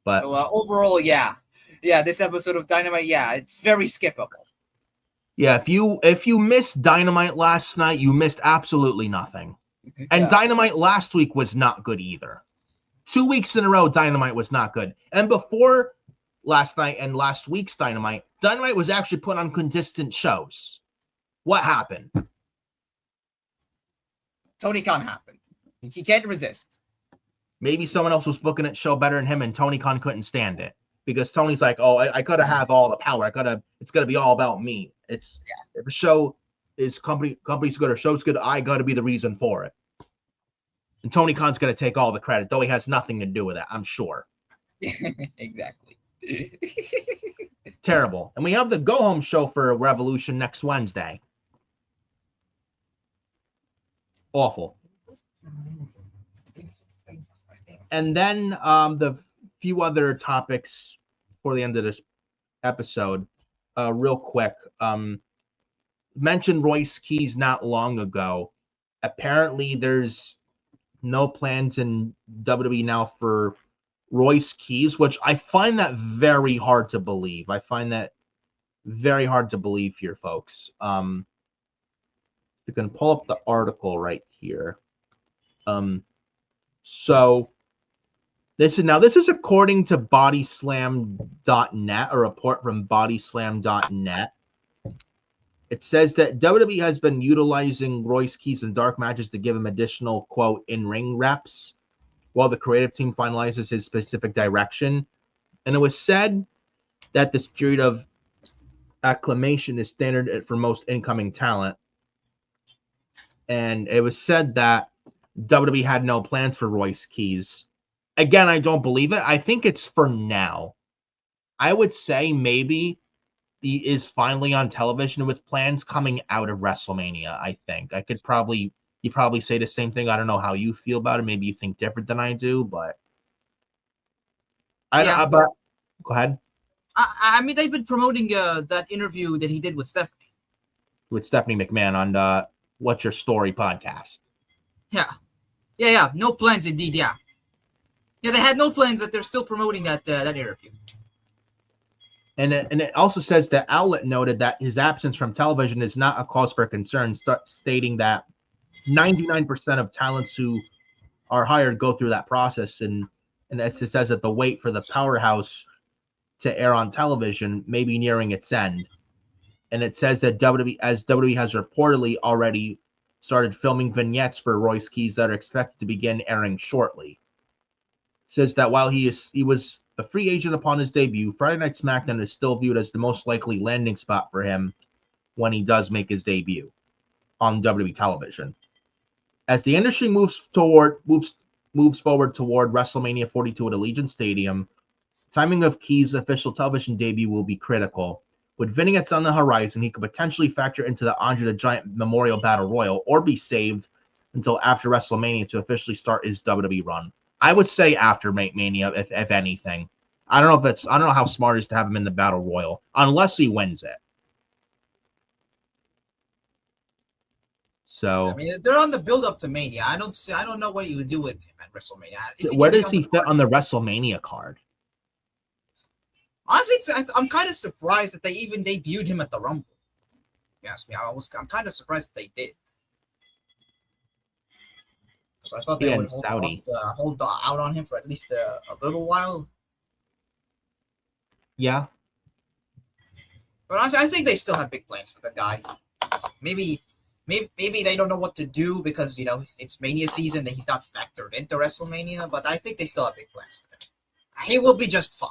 Speaker 2: But
Speaker 5: so overall, yeah, this episode of Dynamite, it's very skippable.
Speaker 2: Yeah, if you missed Dynamite last night, you missed absolutely nothing. And Dynamite last week was not good either. 2 weeks in a row, Dynamite was not good. And before last night and last week's Dynamite was actually put on consistent shows. What happened?
Speaker 5: Tony Khan happened. He can't resist.
Speaker 2: Maybe someone else was booking it show better than him, and Tony Khan couldn't stand it because Tony's like, "Oh, I gotta have all the power. It's gotta be all about me. If a show is company's good or show's good, I gotta be the reason for it." And Tony Khan's gonna take all the credit, though he has nothing to do with it, I'm sure.
Speaker 5: Exactly.
Speaker 2: Terrible. And we have the go home show for Revolution next Wednesday. Awful. And then the few other topics for the end of this episode, real quick. Mentioned Royce Keyes not long ago. Apparently, there's no plans in WWE now for Royce Keyes, which I find that very hard to believe. I find that very hard to believe here, folks. You can pull up the article right here. So this is according to bodyslam.net, a report from bodyslam.net. It says that WWE has been utilizing Royce Keyes in dark matches to give him additional, quote, in-ring reps while the creative team finalizes his specific direction. And it was said that this period of acclimation is standard for most incoming talent. And it was said that WWE had no plans for Royce Keyes. Again, I don't believe it. I think it's for now. I would say maybe he is finally on television with plans coming out of WrestleMania, I think. You probably say the same thing. I don't know how you feel about it. Maybe you think different than I do, but but go ahead.
Speaker 5: I mean, they've been promoting that interview that he did with Stephanie.
Speaker 2: With Stephanie McMahon on What's Your Story podcast.
Speaker 5: Yeah. No plans indeed, yeah. Yeah, they had no plans, but they're still promoting that interview.
Speaker 2: And it also says the outlet noted that his absence from television is not a cause for concern, stating that 99% of talents who are hired go through that process. And as it says that the wait for the powerhouse to air on television may be nearing its end. And it says that WWE has reportedly already started filming vignettes for Royce Keyes that are expected to begin airing shortly. It says that while he was a free agent upon his debut, Friday Night SmackDown is still viewed as the most likely landing spot for him when he does make his debut on WWE television. As the industry moves forward toward WrestleMania 42 at Allegiant Stadium, timing of Keyes' official television debut will be critical. With vignettes on the horizon, he could potentially factor into the Andre the Giant Memorial Battle Royal or be saved until after WrestleMania to officially start his WWE run. I would say after Mania, if anything. I don't know how smart it is to have him in the Battle Royal, unless he wins it. So
Speaker 5: I mean, they're on the build up to Mania. I don't know what you would do with him at WrestleMania.
Speaker 2: Where does he fit on the WrestleMania card?
Speaker 5: Honestly, I'm kind of surprised that they even debuted him at the Rumble. You ask me, I'm kind of surprised that they did. So I thought they would hold out on him for at least a little while.
Speaker 2: Yeah.
Speaker 5: But honestly, I think they still have big plans for the guy. Maybe maybe they don't know what to do because, it's Mania season and he's not factored into WrestleMania, but I think they still have big plans for him. He will be just fine.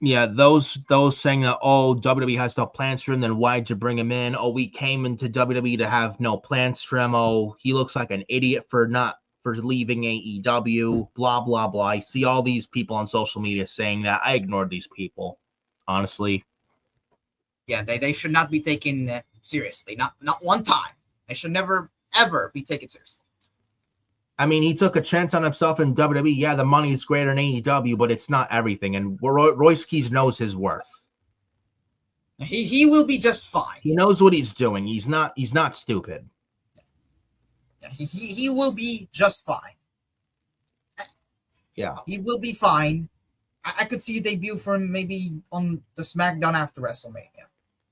Speaker 2: Yeah, those saying that, WWE has no plans for him, then why'd you bring him in? We came into WWE to have no plans for him. He looks like an idiot for leaving AEW, blah, blah, blah. I see all these people on social media saying that. I ignored these people, honestly.
Speaker 5: Yeah, they should not be taken seriously. Not one time. They should never, ever be taken seriously.
Speaker 2: I mean, he took a chance on himself in WWE. Yeah, the money is greater in AEW, but it's not everything. And Royce Keyes knows his worth.
Speaker 5: He will be just fine.
Speaker 2: He knows what he's doing. He's not stupid.
Speaker 5: Yeah, he will be just fine.
Speaker 2: Yeah.
Speaker 5: He will be fine. I could see a debut for him maybe on the SmackDown after WrestleMania.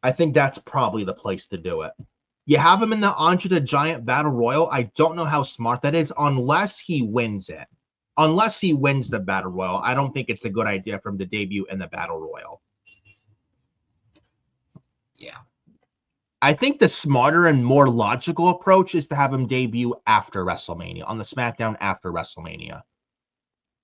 Speaker 2: I think that's probably the place to do it. You have him in the Andre the Giant Battle Royal. I don't know how smart that is unless he wins it. Unless he wins the Battle Royal, I don't think it's a good idea for him to debut in the Battle Royal.
Speaker 5: Yeah.
Speaker 2: I think the smarter and more logical approach is to have him debut after WrestleMania, on the SmackDown after WrestleMania.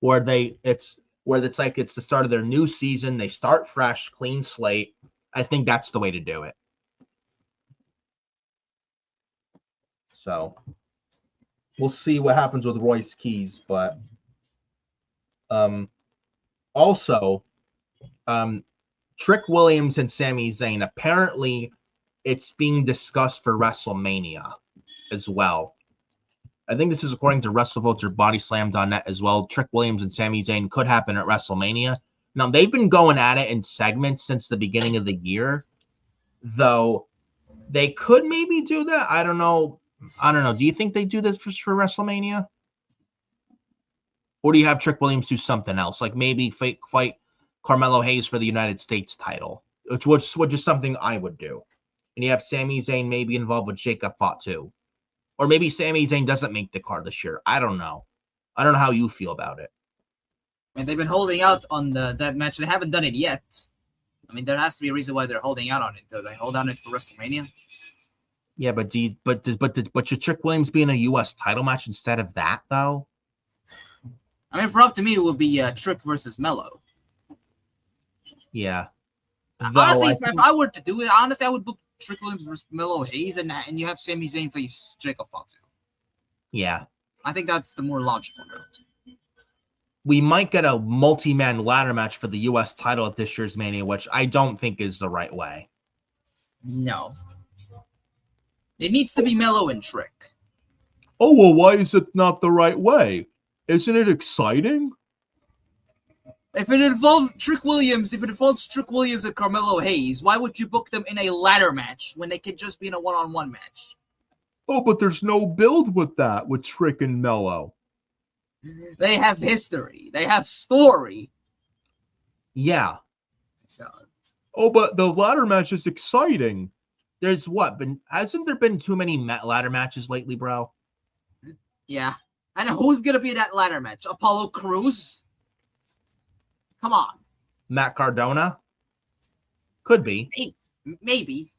Speaker 2: Where it's the start of their new season. They start fresh, clean slate. I think that's the way to do it. So we'll see what happens with Royce Keyes, but also Trick Williams and Sami Zayn, apparently it's being discussed for WrestleMania as well. I think this is according to WrestleVotes or BodySlam.net as well. Trick Williams and Sami Zayn could happen at WrestleMania. Now, they've been going at it in segments since the beginning of the year, though they could maybe do that. I don't know. Do you think they do this for WrestleMania? Or do you have Trick Williams do something else? Like maybe fight Carmelo Hayes for the United States title, which is something I would do. And you have Sami Zayn maybe involved with Jacob Fatu. Or maybe Sami Zayn doesn't make the card this year. I don't know. I don't know how you feel about it.
Speaker 5: And they've been holding out on that match. They haven't done it yet. I mean, there has to be a reason why they're holding out on it. Do they hold on it for WrestleMania?
Speaker 2: Yeah, but should Trick Williams be in a U.S. title match instead of that, though?
Speaker 5: I mean, for up to me, it would be Trick versus Melo.
Speaker 2: Yeah.
Speaker 5: Honestly, if I were to do it, I would book Trick Williams versus Melo Hayes, and you have Sami Zayn face Jacob Fatu.
Speaker 2: Yeah.
Speaker 5: I think that's the more logical route.
Speaker 2: We might get a multi-man ladder match for the U.S. title at this year's Mania, which I don't think is the right way.
Speaker 5: No. It needs to be Melo and Trick.
Speaker 2: Oh, well, why is it not the right way? Isn't it exciting?
Speaker 5: If it involves Trick Williams and Carmelo Hayes, why would you book them in a ladder match when they could just be in a one-on-one match?
Speaker 2: Oh, but there's no build with that, with Trick and Melo.
Speaker 5: They have history. They have story.
Speaker 2: Yeah. Oh, but the ladder match is exciting. Hasn't there been too many ladder matches lately, bro?
Speaker 5: Yeah. And who's going to be in that ladder match? Apollo Crews? Come on.
Speaker 2: Matt Cardona? Could be.
Speaker 5: Maybe.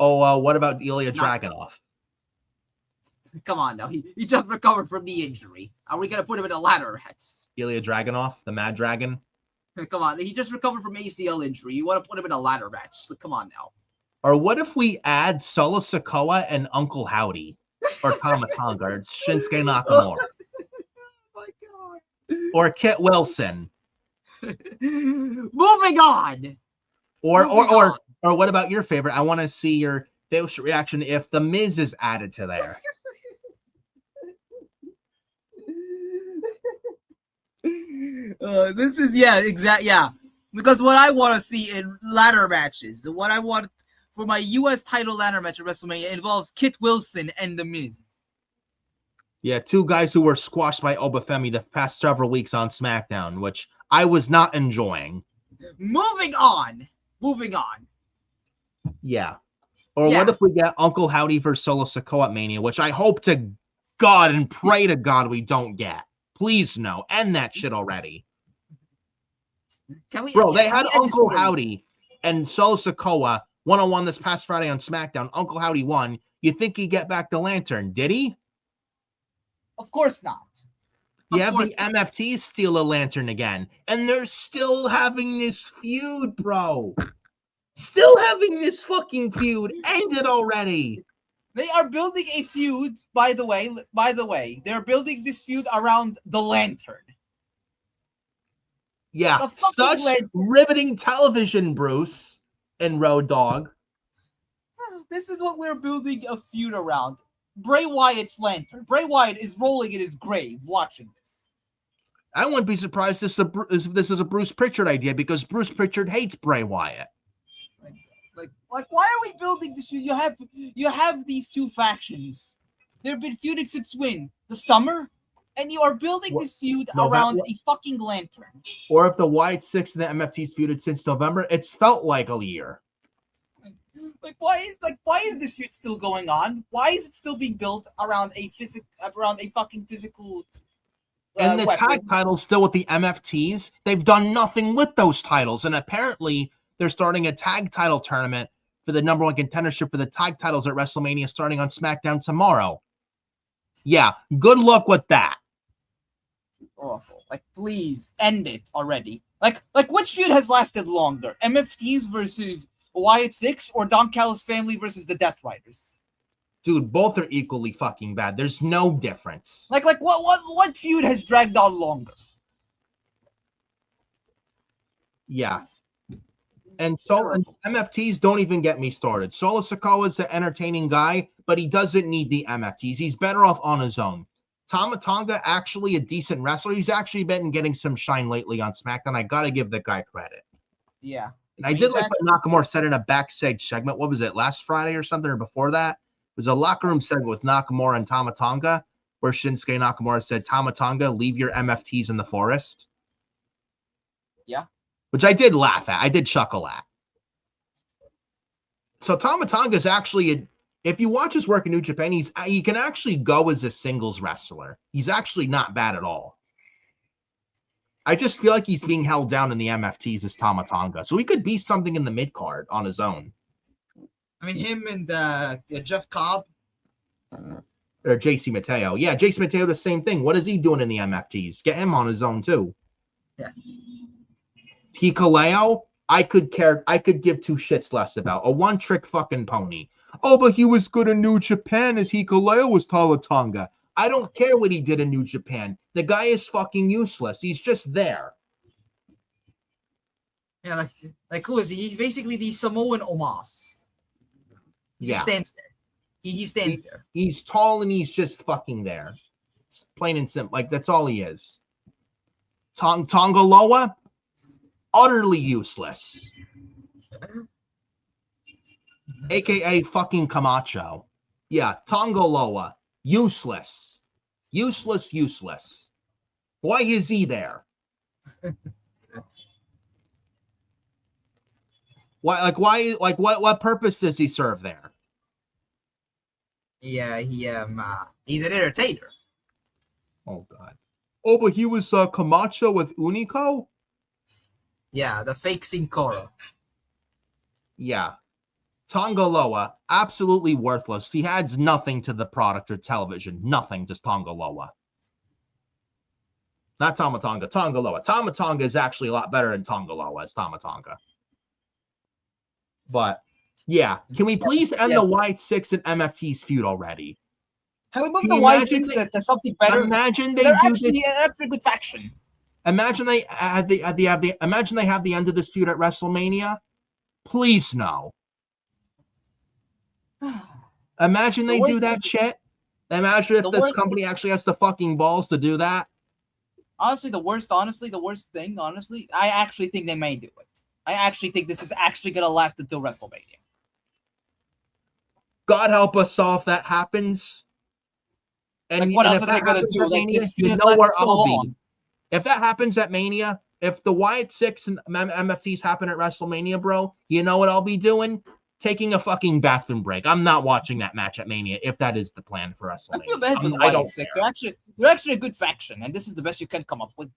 Speaker 2: Oh, what about Ilya Dragunov?
Speaker 5: Come on now. He just recovered from knee injury. Are we going to put him in a ladder match?
Speaker 2: Ilya Dragunov, the Mad Dragon?
Speaker 5: Come on. He just recovered from ACL injury. You want to put him in a ladder match? So come on now.
Speaker 2: Or what if we add Solo Sikoa and Uncle Howdy? Or Tama Tonga or Shinsuke Nakamura?
Speaker 5: Oh my God.
Speaker 2: Or Kit Wilson?
Speaker 5: Moving on.
Speaker 2: Or what about your favorite? I want to see your facial reaction if The Miz is added to there.
Speaker 5: This is yeah. Because what I want to see in ladder matches, what I want for my U.S. title ladder match at WrestleMania involves Kit Wilson and The Miz.
Speaker 2: Yeah, two guys who were squashed by Obafemi the past several weeks on SmackDown, which I was not enjoying.
Speaker 5: Moving on.
Speaker 2: Yeah. Or what if we get Uncle Howdy versus Solo Sikoa at Mania, which I hope to God and pray to God we don't get. Please no. End that shit already. They had Uncle Howdy and Solo Sikoa one-on-one this past Friday on SmackDown. Uncle Howdy won. You think he'd get back the lantern? Did he?
Speaker 5: Of course not.
Speaker 2: You have the MFTs steal a lantern again, and they're still having this feud, bro. Still having this fucking feud. End it already.
Speaker 5: They are building a feud, by the way. They're building this feud around the lantern.
Speaker 2: Yeah, such riveting television, Bruce and Road Dogg.
Speaker 5: This is what we're building a feud around. Bray Wyatt's lantern. Bray Wyatt is rolling in his grave watching this.
Speaker 2: I wouldn't be surprised if this is a Bruce Pritchard idea, because Bruce Pritchard hates Bray Wyatt.
Speaker 5: Like, why are we building this feud? You have these two factions. They've been feuding since when? The summer? And you are building this feud around a fucking lantern.
Speaker 2: Or if the Wyatt Six and the MFTs feuded since November, it's felt like a year.
Speaker 5: Why is this feud still going on? Why is it still being built around a fucking physical?
Speaker 2: And the tag titles still with the MFTs. They've done nothing with those titles, and apparently they're starting a tag title tournament for the number one contendership for the tag titles at WrestleMania, starting on SmackDown tomorrow. Yeah, good luck with that.
Speaker 5: Awful. Like, please end it already. Like which feud has lasted longer? MFTs versus Wyatt Six, or Don Callis family versus the Death Riders?
Speaker 2: Dude, both are equally fucking bad. There's no difference.
Speaker 5: Like what feud has dragged on longer?
Speaker 2: Yeah. And MFTs, don't even get me started. Solo Sikoa's an entertaining guy, but he doesn't need the MFTs. He's better off on his own. Tama Tonga, actually a decent wrestler. He's actually been getting some shine lately on SmackDown. I gotta give the guy credit.
Speaker 5: Yeah.
Speaker 2: And I did like what Nakamura said in a backstage segment. What was it, last Friday or something, or before that? It was a locker room segment with Nakamura and Tama Tonga, where Shinsuke Nakamura said, Tama Tonga, leave your MFTs in the forest.
Speaker 5: Yeah.
Speaker 2: Which I did laugh at. I did chuckle at. So Tama Tonga is actually if you watch his work in New Japan, he can actually go as a singles wrestler. He's actually not bad at all. I just feel like he's being held down in the MFTs as Tama Tonga. So he could be something in the mid-card on his own.
Speaker 5: I mean, him and Jeff Cobb.
Speaker 2: Or JC Mateo. Yeah, JC Mateo, the same thing. What is he doing in the MFTs? Get him on his own, too.
Speaker 5: Yeah.
Speaker 2: Hikuleo, I could give two shits less about. A one-trick fucking pony. Oh, but he was good in New Japan as Hikuleo was Tama Tonga. I don't care what he did in New Japan. The guy is fucking useless. He's just there.
Speaker 5: Yeah, like who is he? He's basically the Samoan Omos. He just stands there. He stands there.
Speaker 2: He's tall and he's just fucking there. It's plain and simple. Like, that's all he is. Tonga Loa, utterly useless. AKA fucking Camacho. Yeah, Tonga Loa, useless. Useless. Why is he there? What purpose does he serve there?
Speaker 5: Yeah, he's an entertainer.
Speaker 2: Oh god. Oh, but he was Camacho with Unico?
Speaker 5: Yeah, the fake Sin Cara.
Speaker 2: Yeah. Tonga Loa, absolutely worthless. He adds nothing to the product or television. Nothing, just Tonga Loa. Not Tama Tonga, Tonga Loa. Tama Tonga is actually a lot better than Tonga Loa as Tama Tonga. But, yeah. Can we please end the Wyatt Six and MFTs feud already?
Speaker 5: Can we move the Wyatt Six to something better?
Speaker 2: Imagine
Speaker 5: they're actually a good faction.
Speaker 2: Imagine they have the end of this feud at WrestleMania. Please no. Imagine they do that shit. Imagine if this company actually has the fucking balls to do that.
Speaker 5: Honestly, the worst thing, I actually think they may do it. I actually think this is actually going to last until WrestleMania.
Speaker 2: God help us all if that happens. And
Speaker 5: like, what else are they going to do? Like, this feud has lasted so long.
Speaker 2: If that happens at Mania, if the Wyatt Six and MFTs happen at WrestleMania, bro, you know what I'll be doing? Taking a fucking bathroom break. I'm not watching that match at Mania if that is the plan for WrestleMania.
Speaker 5: I feel bad for the Wyatt Six. They're actually a good faction, and this is the best you can come up with.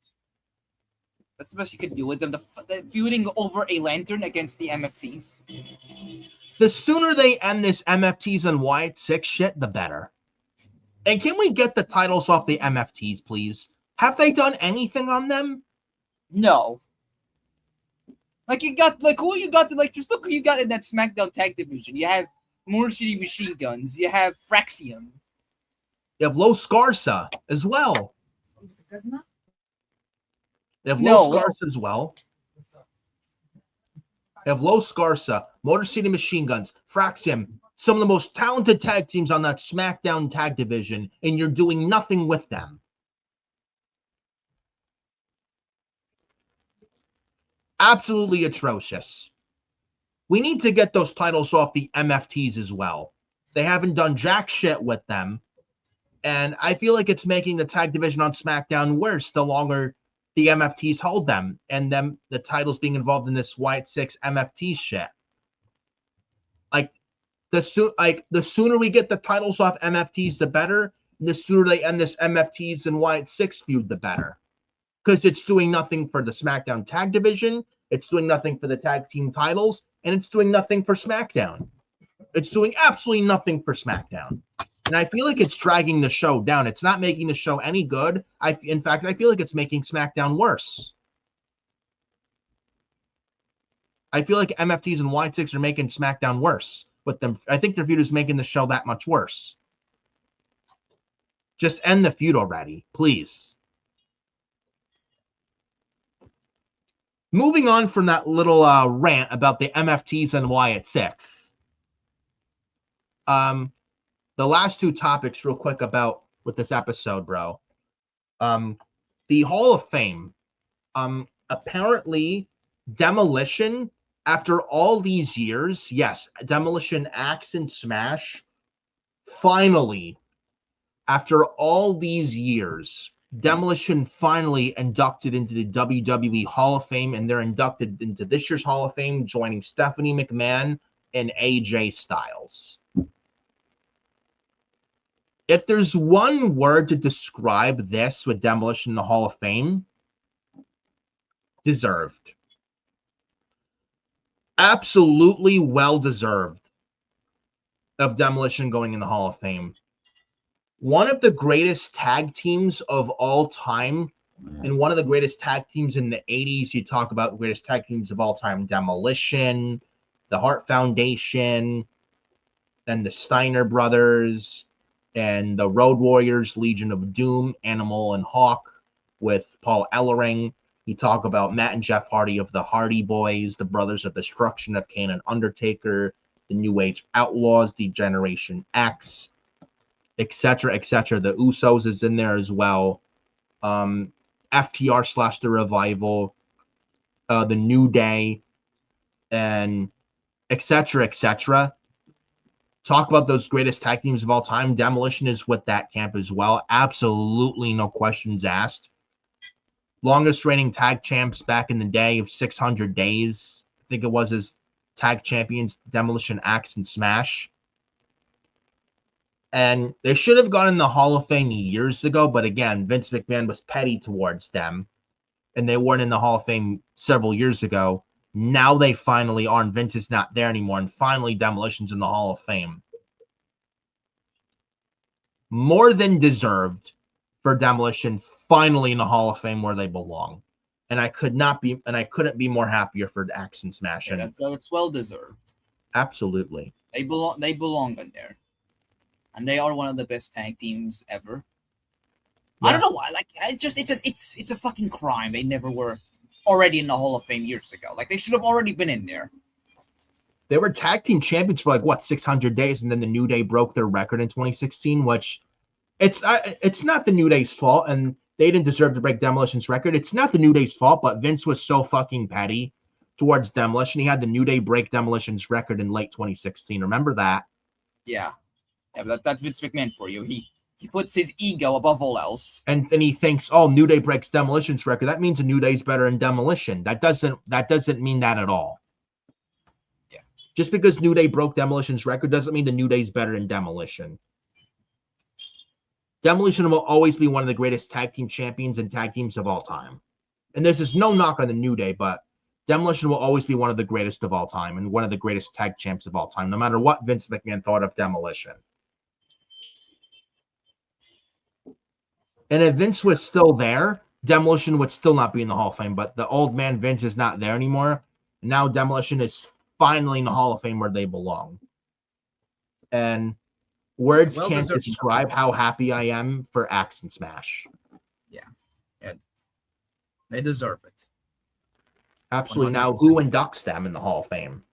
Speaker 5: That's the best you can do with them. The feuding over a lantern against the MFTs.
Speaker 2: The sooner they end this MFTs and Wyatt 6 shit, the better. And can we get the titles off the MFTs, please? Have they done anything on them?
Speaker 5: No. Like, you got, like, who you got, like, just look who you got in that SmackDown tag division. You have Motor City Machine Guns. You have Fraxium.
Speaker 2: You have Los Garza as well. You have Los Garza as well. You have Los Garza, Motor City Machine Guns, Fraxium, some of the most talented tag teams on that SmackDown tag division, and you're doing nothing with them. Absolutely atrocious. We need to get those titles off the MFTs as well. They haven't done jack shit with them, and I feel like it's making the tag division on SmackDown worse the longer the MFTs hold them, and them the titles being involved in this Wyatt 6 MFT shit. Like the sooner we get the titles off MFTs, the better. And the sooner they end this MFTs and Wyatt 6 feud, the better. Because it's doing nothing for the SmackDown tag division, it's doing nothing for the tag team titles, and it's doing nothing for SmackDown. It's doing absolutely nothing for SmackDown. And I feel like it's dragging the show down. It's not making the show any good. In fact, I feel like it's making SmackDown worse. I feel like MFTs and Wyatt 6 are making SmackDown worse. With them, I think their feud is making the show that much worse. Just end the feud already, please. Moving on from that little rant about the MFTs and Wyatt 6. The last two topics real quick about with this episode, bro. The Hall of Fame. Apparently, Demolition, after all these years, yes, Demolition, Axe, and Smash, finally, after all these years, Demolition finally inducted into the WWE Hall of Fame, and they're inducted into this year's Hall of Fame, joining Stephanie McMahon and AJ Styles. If there's one word to describe this with Demolition in the Hall of Fame, deserved. Absolutely well-deserved of Demolition going in the Hall of Fame. One of the greatest tag teams of all time, and one of the greatest tag teams in the 80s. You talk about greatest tag teams of all time, Demolition, the Hart Foundation, and the Steiner Brothers, and the Road Warriors, Legion of Doom, Animal and Hawk with Paul Ellering. You talk about Matt and Jeff Hardy of the Hardy Boys, the Brothers of Destruction of Kane and Undertaker, the New Age Outlaws, Degeneration X, etc., etc. The Usos is in there as well. FTR / The Revival, the New Day, and etc., etc. Talk about those greatest tag teams of all time. Demolition is with that camp as well. Absolutely no questions asked. Longest reigning tag champs back in the day of 600 days. I think it was as tag champions, Demolition, Axe, and Smash. And they should have gone in the Hall of Fame years ago, but again, Vince McMahon was petty towards them, and they weren't in the Hall of Fame several years ago. Now they finally are, and Vince is not there anymore, and finally Demolition's in the Hall of Fame. More than deserved for Demolition finally in the Hall of Fame where they belong. And I couldn't be more happier for Axe and Smash.
Speaker 5: Yeah, it's well deserved.
Speaker 2: Absolutely.
Speaker 5: They belong in there. And they are one of the best tag teams ever. Yeah. I don't know why. Like, it's a fucking crime. They never were already in the Hall of Fame years ago. Like, they should have already been in there.
Speaker 2: They were tag team champions for 600 days, and then the New Day broke their record in 2016, which it's not the New Day's fault, and they didn't deserve to break Demolition's record. It's not the New Day's fault, but Vince was so fucking petty towards Demolition. He had the New Day break Demolition's record in late 2016. Remember that?
Speaker 5: Yeah. Yeah, but that's Vince McMahon for you. He puts his ego above all else.
Speaker 2: And he thinks, oh, New Day breaks Demolition's record. That means a New Day's better in Demolition. That doesn't mean that at all.
Speaker 5: Yeah.
Speaker 2: Just because New Day broke Demolition's record doesn't mean the New Day's better in Demolition. Demolition will always be one of the greatest tag team champions and tag teams of all time. And this is no knock on the New Day, but Demolition will always be one of the greatest of all time and one of the greatest tag champs of all time, no matter what Vince McMahon thought of Demolition. And if Vince was still there, Demolition would still not be in the Hall of Fame, but the old man Vince is not there anymore. Now Demolition is finally in the Hall of Fame where they belong. And words can't describe how happy I am for Axe and Smash.
Speaker 5: Yeah. They deserve it.
Speaker 2: Absolutely. 100%. Now, who inducts them in the Hall of Fame?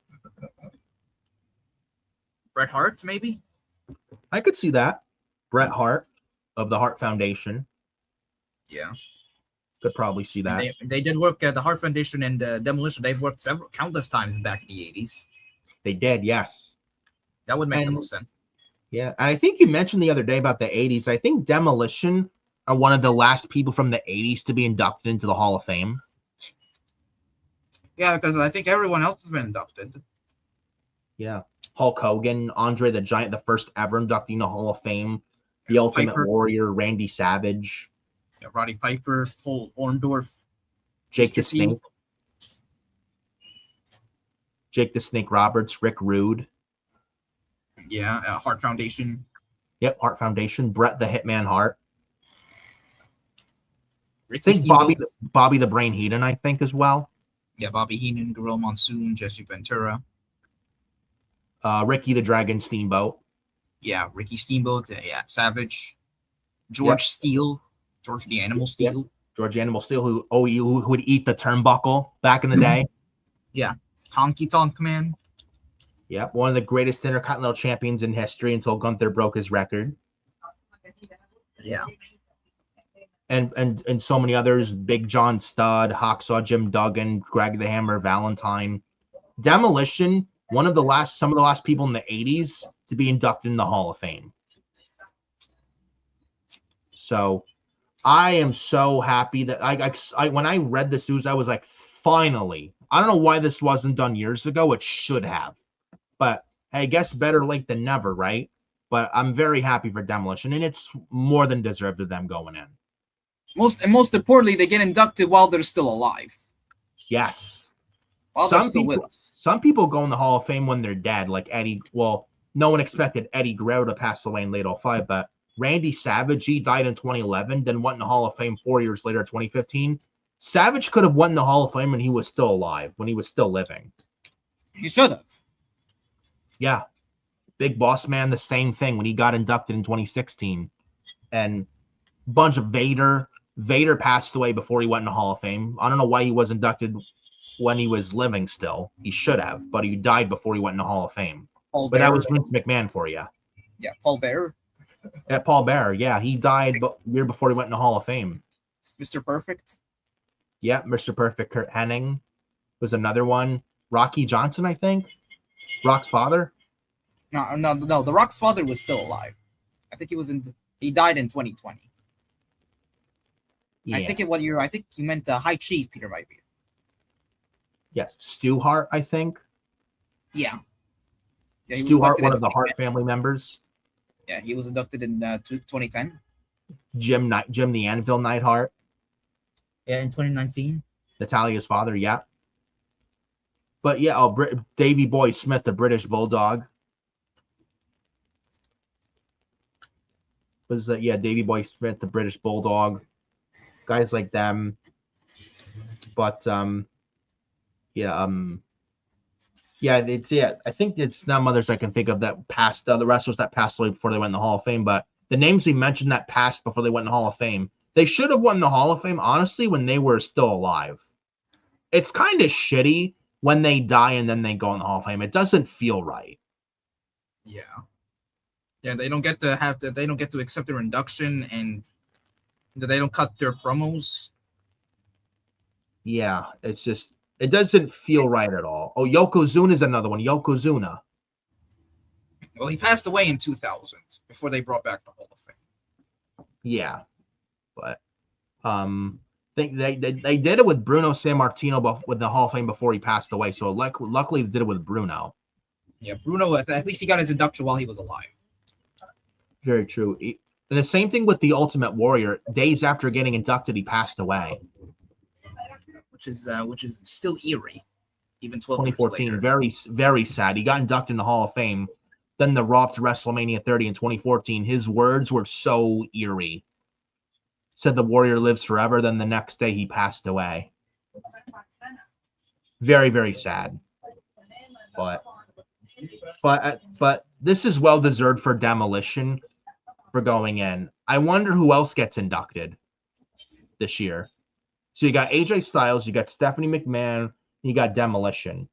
Speaker 5: Bret Hart, maybe?
Speaker 2: I could see that. Bret Hart of the Hart Foundation.
Speaker 5: Yeah.
Speaker 2: Could probably see that.
Speaker 5: They did work at the Hart Foundation and Demolition. They've worked countless times back in the 80s.
Speaker 2: They did, yes.
Speaker 5: That would make the most sense.
Speaker 2: Yeah, and I think you mentioned the other day about the 80s. I think Demolition are one of the last people from the 80s to be inducted into the Hall of Fame.
Speaker 5: Yeah, because I think everyone else has been inducted.
Speaker 2: Yeah. Hulk Hogan, Andre the Giant, the first ever inductee in the Hall of Fame. The Ultimate Warrior, Randy Savage.
Speaker 5: Yeah, Roddy Piper, Paul Orndorff.
Speaker 2: Jake the Snake. Jake the Snake Roberts, Rick Rude.
Speaker 5: Yeah, Hart Foundation.
Speaker 2: Yep, Hart Foundation. Bret the Hitman Hart.
Speaker 5: I
Speaker 2: think Bobby the Brain Heenan, I think, as well.
Speaker 5: Yeah, Bobby Heenan, Gorilla Monsoon, Jesse Ventura.
Speaker 2: Ricky the Dragon Steamboat.
Speaker 5: Yeah, Ricky Steamboat. Yeah, Savage. George Steele. George the Animal Steele.
Speaker 2: Yep. George the Animal Steele, who would eat the turnbuckle back in the day.
Speaker 5: Yeah. Honky Tonk Man.
Speaker 2: Yep, one of the greatest Intercontinental champions in history until Gunther broke his record.
Speaker 5: Yeah.
Speaker 2: And so many others, Big John Studd, Hacksaw Jim Duggan, Greg the Hammer Valentine. Demolition, some of the last people in the 80s to be inducted in the Hall of Fame. So I am so happy that I when I read this news, I was like, finally. I don't know why this wasn't done years ago. It should have. But I guess better late than never, right? But I'm very happy for Demolition, and it's more than deserved of them going in.
Speaker 5: Most importantly, they get inducted while they're still alive.
Speaker 2: Yes.
Speaker 5: While they're still with us.
Speaker 2: Some people go in the Hall of Fame when they're dead, like Eddie. Well, no one expected Eddie Guerrero to pass away in late 05, but Randy Savage, he died in 2011, then went in the Hall of Fame 4 years later, 2015. Savage could have won the Hall of Fame when he was still alive, when he was still living.
Speaker 5: He should have.
Speaker 2: Yeah. Big Boss Man, the same thing when he got inducted in 2016. And a bunch of Vader. Vader passed away before he went in the Hall of Fame. I don't know why he was inducted when he was living still. He should have, but he died before he went in the Hall of Fame. But that was Vince McMahon for you.
Speaker 5: Yeah, Paul Bearer.
Speaker 2: Yeah, Paul Bearer. Yeah, he died a year before he went in the Hall of Fame.
Speaker 5: Mr. Perfect.
Speaker 2: Yeah, Mr. Perfect. Kurt Hennig was another one. Rocky Johnson, I think. Rock's father.
Speaker 5: No. The Rock's father was still alive. I think he died in 2020. Yeah. I think I think you meant the High Chief Peter Vivier.
Speaker 2: Yes, Stu Hart, I think.
Speaker 5: Yeah.
Speaker 2: Stu Hart, one of the Hart family members.
Speaker 5: Yeah, he was inducted in 2010.
Speaker 2: Jim the Anvil Neidhart.
Speaker 5: Yeah, in 2019.
Speaker 2: Natalia's father, yeah. But yeah, Davey Boy Smith, the British Bulldog. Davey Boy Smith, the British Bulldog. Guys like them. But I think it's not others I can think of that passed the wrestlers that passed away before they went in the Hall of Fame, but the names we mentioned that passed before they went in the Hall of Fame, they should have won the Hall of Fame, honestly, when they were still alive. It's kind of shitty when they die and then they go in the Hall of Fame. It doesn't feel right.
Speaker 5: Yeah. Yeah, they don't get to accept their induction, and they don't cut their promos.
Speaker 2: Yeah, it's just, it doesn't feel right at all. Oh, Yokozuna is another one. Yokozuna.
Speaker 5: Well, he passed away in 2000 before they brought back the Hall of Fame.
Speaker 2: Yeah, but think they did it with Bruno Sammartino with the Hall of Fame before he passed away. So luckily they did it with Bruno.
Speaker 5: Yeah, Bruno. At least he got his induction while he was alive.
Speaker 2: Very true. And the same thing with the Ultimate Warrior. Days after getting inducted, he passed away.
Speaker 5: which is still eerie, even 12
Speaker 2: 2014,
Speaker 5: years later.
Speaker 2: very, very sad. He got inducted in the Hall of Fame. Then the Raw to WrestleMania 30 in 2014. His words were so eerie. Said the Warrior lives forever. Then the next day he passed away. Very, very sad. But this is well deserved for Demolition for going in. I wonder who else gets inducted this year. So you got AJ Styles, you got Stephanie McMahon, you got Demolition.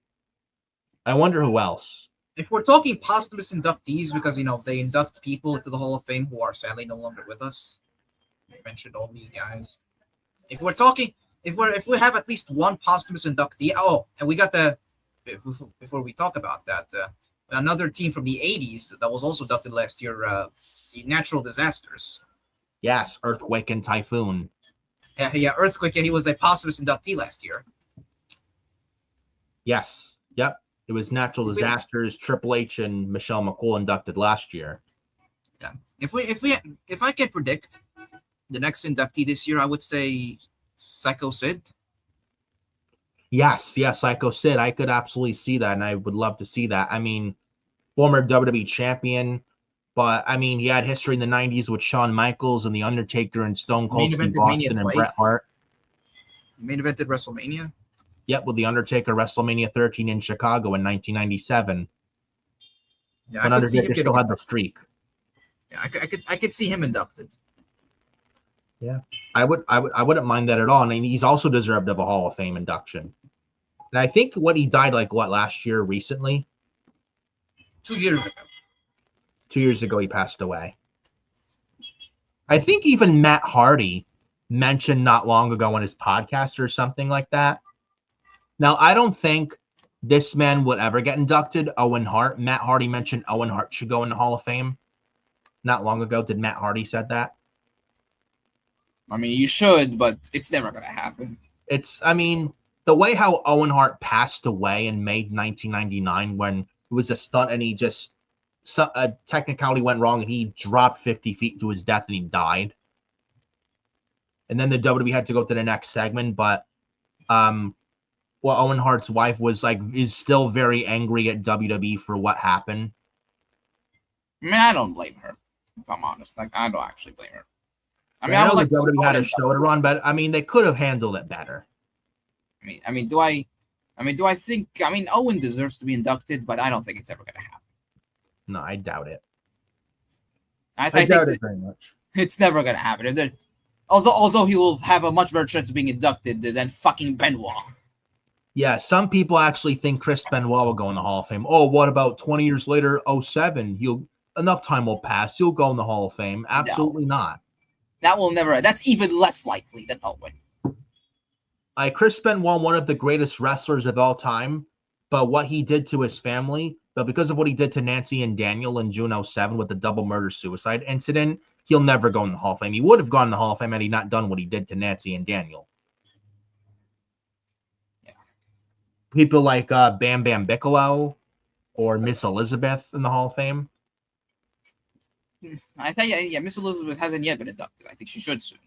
Speaker 2: I wonder who else.
Speaker 5: If we're talking posthumous inductees, because they induct people into the Hall of Fame who are sadly no longer with us. I mentioned all these guys. If we're talking, if we have at least one posthumous inductee, and we got before we talk about that, another team from the 80s that was also inducted last year, the natural disasters.
Speaker 2: Yes, Earthquake and Typhoon.
Speaker 5: Yeah, Earthquake. Yeah, he was a posthumous inductee last year.
Speaker 2: Yes. Yep. It was natural disasters. Triple H and Michelle McCool inducted last year.
Speaker 5: Yeah. If I can predict the next inductee this year, I would say Psycho Sid.
Speaker 2: Yes, Psycho Sid. I could absolutely see that, and I would love to see that. I mean, former WWE champion, but I mean, he had history in the 90s with Shawn Michaels and The Undertaker and Stone Cold Steve Austin and Bret Hart.
Speaker 5: He main evented WrestleMania.
Speaker 2: Yep, with The Undertaker, WrestleMania 13 in Chicago in 1997.
Speaker 5: Yeah,
Speaker 2: when Undertaker still had the streak.
Speaker 5: Yeah, I could see him inducted.
Speaker 2: Yeah, I wouldn't mind that at all. And he's also deserved of a Hall of Fame induction. And I think he died last year recently?
Speaker 5: 2 years ago.
Speaker 2: 2 years ago he passed away. I think even Matt Hardy mentioned not long ago on his podcast or something like that. Now, I don't think this man would ever get inducted. Owen Hart. Matt Hardy mentioned Owen Hart should go in the Hall of Fame. Not long ago, did Matt Hardy said that?
Speaker 5: I mean, you should, but it's never going to happen.
Speaker 2: The way how Owen Hart passed away in May 1999 when it was a stunt and a technicality went wrong and he dropped 50 feet to his death and he died. And then the WWE had to go to the next segment, but Owen Hart's wife is still very angry at WWE for what happened.
Speaker 5: I mean, I don't blame her, if I'm honest. I don't actually blame her.
Speaker 2: I know the WWE had a show to run, but they could have handled it better.
Speaker 5: Do I think Owen deserves to be inducted, but I don't think it's ever going to happen.
Speaker 2: No, I doubt it.
Speaker 5: I
Speaker 2: doubt it very much.
Speaker 5: It's never going to happen. Although he will have a much better chance of being inducted than fucking Benoit.
Speaker 2: Yeah, some people actually think Chris Benoit will go in the Hall of Fame. Oh, what about 20 years later, 07? Enough time will pass. He'll go in the Hall of Fame. Absolutely not.
Speaker 5: That will never. That's even less likely than Owen.
Speaker 2: Chris Benoit, one of the greatest wrestlers of all time, but what he did to his family, but because of what he did to Nancy and Daniel in June 07 with the double murder-suicide incident, he'll never go in the Hall of Fame. He would have gone in the Hall of Fame had he not done what he did to Nancy and Daniel.
Speaker 5: Yeah.
Speaker 2: People like Bam Bam Bigelow or Miss Elizabeth in the Hall of Fame.
Speaker 5: I think, Miss Elizabeth hasn't yet been inducted. I think she should soon.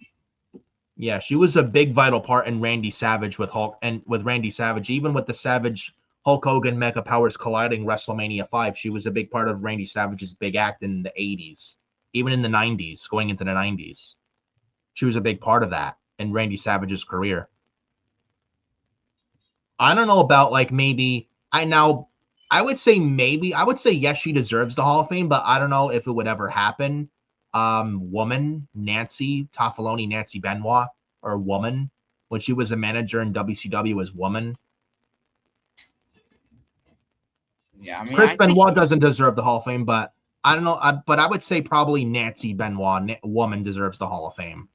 Speaker 2: Yeah, she was a big vital part in Randy Savage with Hulk and with Randy Savage, even with the Savage Hulk Hogan Mega Powers colliding WrestleMania 5. She was a big part of Randy Savage's big act in the 80s, even in the 90s, going into the 90s. She was a big part of that in Randy Savage's career. I don't know about I would say yes, she deserves the Hall of Fame, but I don't know if it would ever happen. Nancy Benoit, or woman, when she was a manager in WCW as woman.
Speaker 5: Yeah,
Speaker 2: Chris Benoit doesn't deserve the Hall of Fame, but I don't know. But I would say probably Nancy Benoit, woman, deserves the Hall of Fame.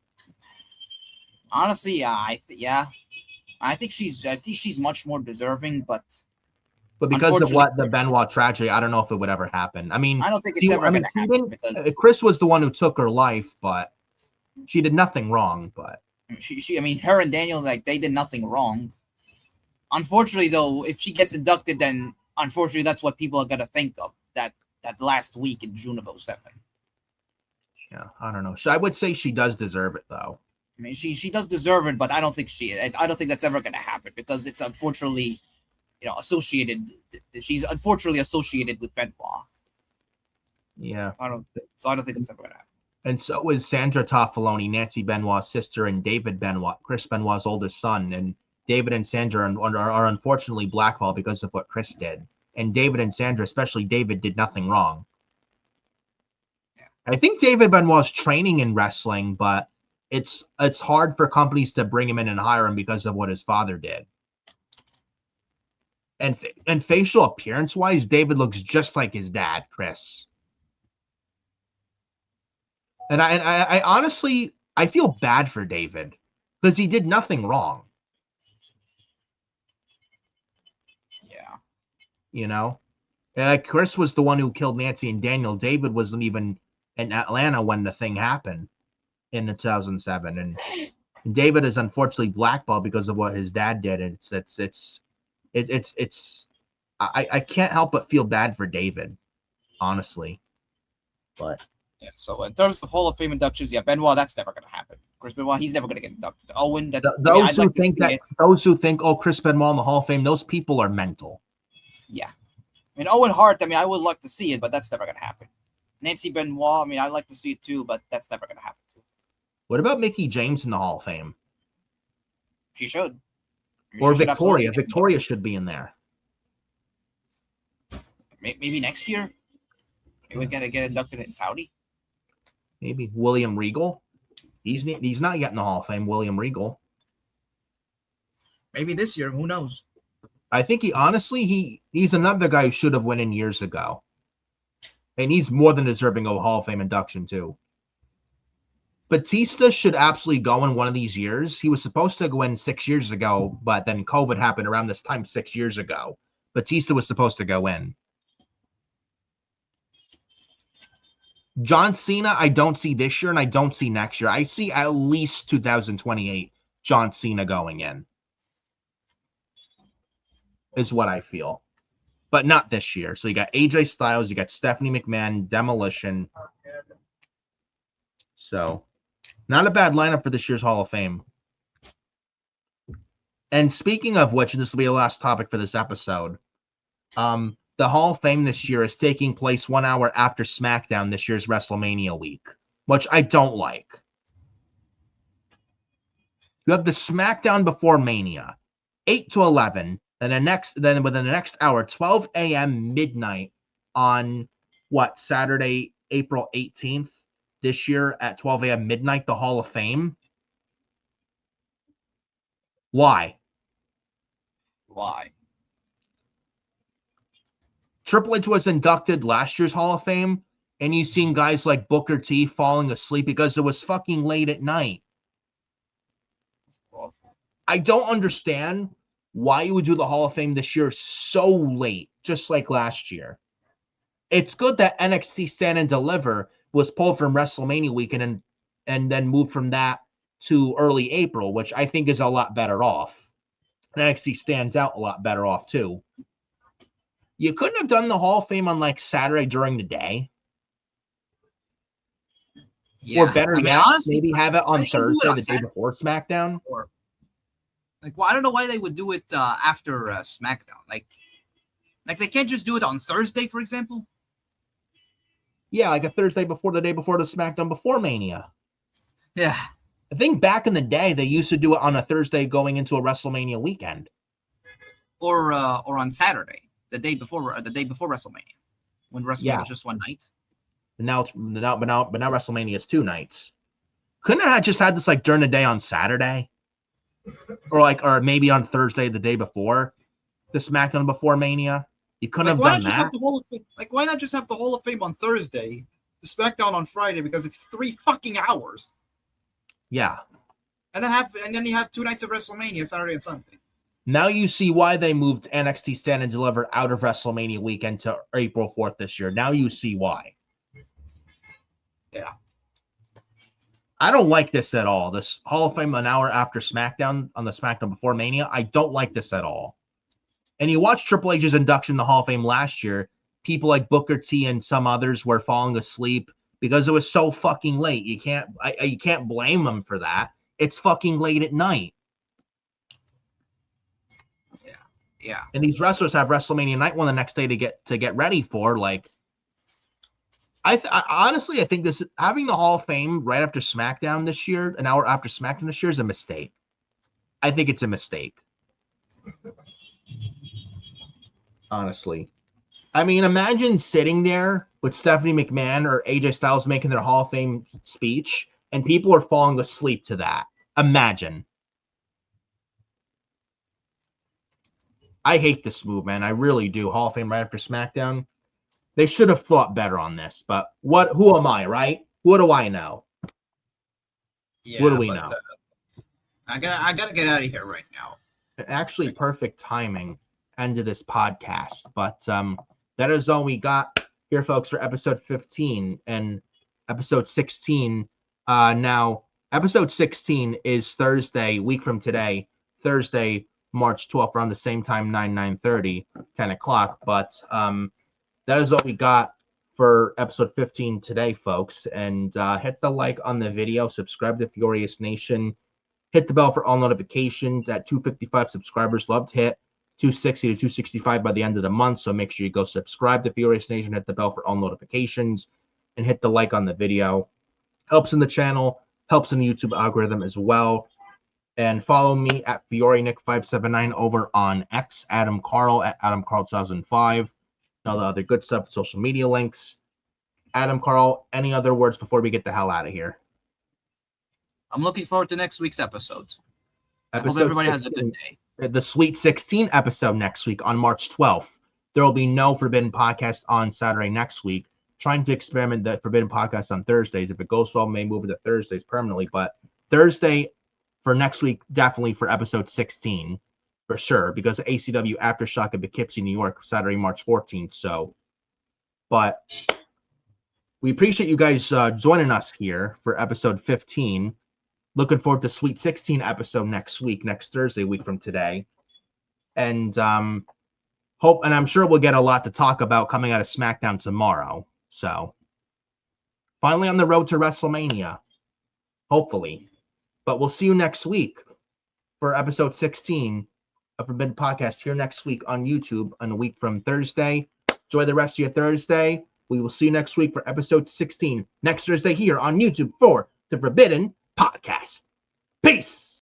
Speaker 5: Honestly, I think she's much more deserving, but
Speaker 2: because of what the Benoit tragedy, I don't know if it would ever happen. I don't think it's ever going to happen because Chris was the one who took her life, but she did nothing wrong. But
Speaker 5: her and Daniel, they did nothing wrong. Unfortunately, though, if she gets inducted, then unfortunately, that's what people are going to think of that last week in June of 07.
Speaker 2: Yeah, I don't know. I would say she does deserve it, though.
Speaker 5: I mean, she does deserve it, but I don't think that's ever going to happen because it's unfortunately, associated. She's unfortunately associated with Benoit.
Speaker 2: Yeah,
Speaker 5: I don't think it's ever going to happen.
Speaker 2: And so is Sandra Toffaloni, Nancy Benoit's sister, and David Benoit, Chris Benoit's oldest son. And David and Sandra are unfortunately blackballed because of what Chris did. And David and Sandra, especially David, did nothing wrong.
Speaker 5: Yeah.
Speaker 2: I think David Benoit's training in wrestling, but it's hard for companies to bring him in and hire him because of what his father did. And facial appearance wise, David looks just like his dad, Chris. And I honestly, I feel bad for David because he did nothing wrong.
Speaker 5: Yeah.
Speaker 2: Chris was the one who killed Nancy and Daniel. David wasn't even in Atlanta when the thing happened in 2007. And David is unfortunately blackballed because of what his dad did. And I can't help but feel bad for David, honestly. But
Speaker 5: yeah, so in terms of Hall of Fame inductions, Benoit, that's never going to happen. Chris Benoit, he's never going to get inducted. Owen,
Speaker 2: those who think, oh, Chris Benoit in the Hall of Fame, those people are mental.
Speaker 5: Yeah. I mean, Owen Hart, I would like to see it, but that's never going to happen. Nancy Benoit, I'd like to see it too, but that's never going to happen too.
Speaker 2: What about Mickie James in the Hall of Fame?
Speaker 5: She should.
Speaker 2: Or Victoria. Victoria should be in there.
Speaker 5: Maybe next year. Maybe we're going to get inducted in Saudi.
Speaker 2: Maybe William Regal. He's not yet in the Hall of Fame. William Regal.
Speaker 5: Maybe this year. Who knows?
Speaker 2: I think he's another guy who should have went in years ago. And he's more than deserving of a Hall of Fame induction too. Batista should absolutely go in one of these years. He was supposed to go in 6 years ago, but then COVID happened around this time 6 years ago. Batista was supposed to go in. John Cena, I don't see this year, and I don't see next year. I see at least 2028 John Cena going in. Is what I feel. But not this year. So you got AJ Styles, you got Stephanie McMahon, Demolition. So, not a bad lineup for this year's Hall of Fame. And speaking of which, and this will be the last topic for this episode, the Hall of Fame this year is taking place 1 hour after SmackDown this year's WrestleMania week, which I don't like. You have the SmackDown before Mania, 8 to 11, then within the next hour, 12 a.m. midnight on Saturday, April 18th this year at 12 a.m. midnight, the Hall of Fame. Why? Triple H was inducted last year's Hall of Fame, and you've seen guys like Booker T falling asleep because it was fucking late at night. I don't understand why you would do the Hall of Fame this year so late, just like last year. It's good that NXT Stand and Deliver was pulled from WrestleMania weekend and then moved from that to early April, which I think is a lot better off. NXT stands out a lot better off too. You couldn't have done the Hall of Fame on Saturday during the day.
Speaker 5: Yeah.
Speaker 2: Or better yet, honestly, maybe have it on Thursday, the day before SmackDown.
Speaker 5: I don't know why they would do it after SmackDown. Like they can't just do it on Thursday, for example.
Speaker 2: Yeah, like a Thursday before the day before the SmackDown before Mania.
Speaker 5: Yeah.
Speaker 2: I think back in the day they used to do it on a Thursday going into a WrestleMania weekend.
Speaker 5: Or on Saturday, the day before WrestleMania, when WrestleMania was just one night.
Speaker 2: But now WrestleMania is 2 nights. Couldn't I have just had this during the day on Saturday? Or maybe on Thursday the day before the SmackDown before Mania. You couldn't have done that.
Speaker 5: Why not just have the Hall of Fame on Thursday, the SmackDown on Friday, because it's 3 fucking hours.
Speaker 2: Yeah.
Speaker 5: And then you have 2 nights of WrestleMania, Saturday and Sunday.
Speaker 2: Now you see why they moved NXT Stand and Deliver out of WrestleMania weekend to April 4th this year. Now you see why.
Speaker 5: Yeah.
Speaker 2: I don't like this at all. This Hall of Fame an hour after SmackDown on the SmackDown before Mania. I don't like this at all. And you watch Triple H's induction in the Hall of Fame last year. People like Booker T and some others were falling asleep because it was so fucking late. You can't blame them for that. It's fucking late at night.
Speaker 5: Yeah.
Speaker 2: And these wrestlers have WrestleMania night one the next day to get ready for. Like, I honestly, I think this having the Hall of Fame right after SmackDown this year, an hour after SmackDown this year, is a mistake. I think it's a mistake. Honestly. I mean, imagine sitting there with Stephanie McMahon or AJ Styles making their Hall of Fame speech, and people are falling asleep to that. Imagine. I hate this move, man. I really do. Hall of Fame right after SmackDown. They should have thought better on this, but who am I, right? What do I know?
Speaker 5: Yeah,
Speaker 2: what do we know?
Speaker 5: I gotta get out of here right now.
Speaker 2: Actually, perfect timing end of this podcast. But that is all we got here, folks, for episode 15 and episode 16. Now, episode 16 is Thursday, week from today, Thursday, March 12th, around the same time, 9:30, 10 o'clock. But that is all we got for episode 15 today, folks. And hit the like on the video, subscribe to Furious Nation, hit the bell for all notifications. At 255 subscribers, love to hit 260 to 265 by the end of the month. So make sure you go subscribe to Furious Nation, hit the bell for all notifications, and hit the like on the video. Helps in the channel, helps in the YouTube algorithm as well. And follow me at FioriNick579 over on X, Adam Carl at Adam Carl 2005. All the other good stuff, social media links. Adam Carl, any other words before we get the hell out of here?
Speaker 5: I'm looking forward to next week's episode. I hope everybody 16, has a good day.
Speaker 2: The Sweet 16 episode next week on March 12th. There will be no Forbidden Podcast on Saturday next week. Trying to experiment the Forbidden Podcast on Thursdays. If it goes well, may move it to Thursdays permanently. But Thursday for next week, definitely for episode 16 for sure, because ACW Aftershock in Poughkeepsie, New York, Saturday, March 14th. So, but we appreciate you guys joining us here for episode 15. Looking forward to Sweet 16 episode next week, next Thursday, week from today. And hope, and I'm sure we'll get a lot to talk about coming out of SmackDown tomorrow. So, finally on the road to WrestleMania, hopefully. But we'll see you next week for episode 16 of Forbidden Podcast here next week on YouTube on a week from Thursday. Enjoy the rest of your Thursday. We will see you next week for episode 16 next Thursday here on YouTube for the Forbidden Podcast. Peace.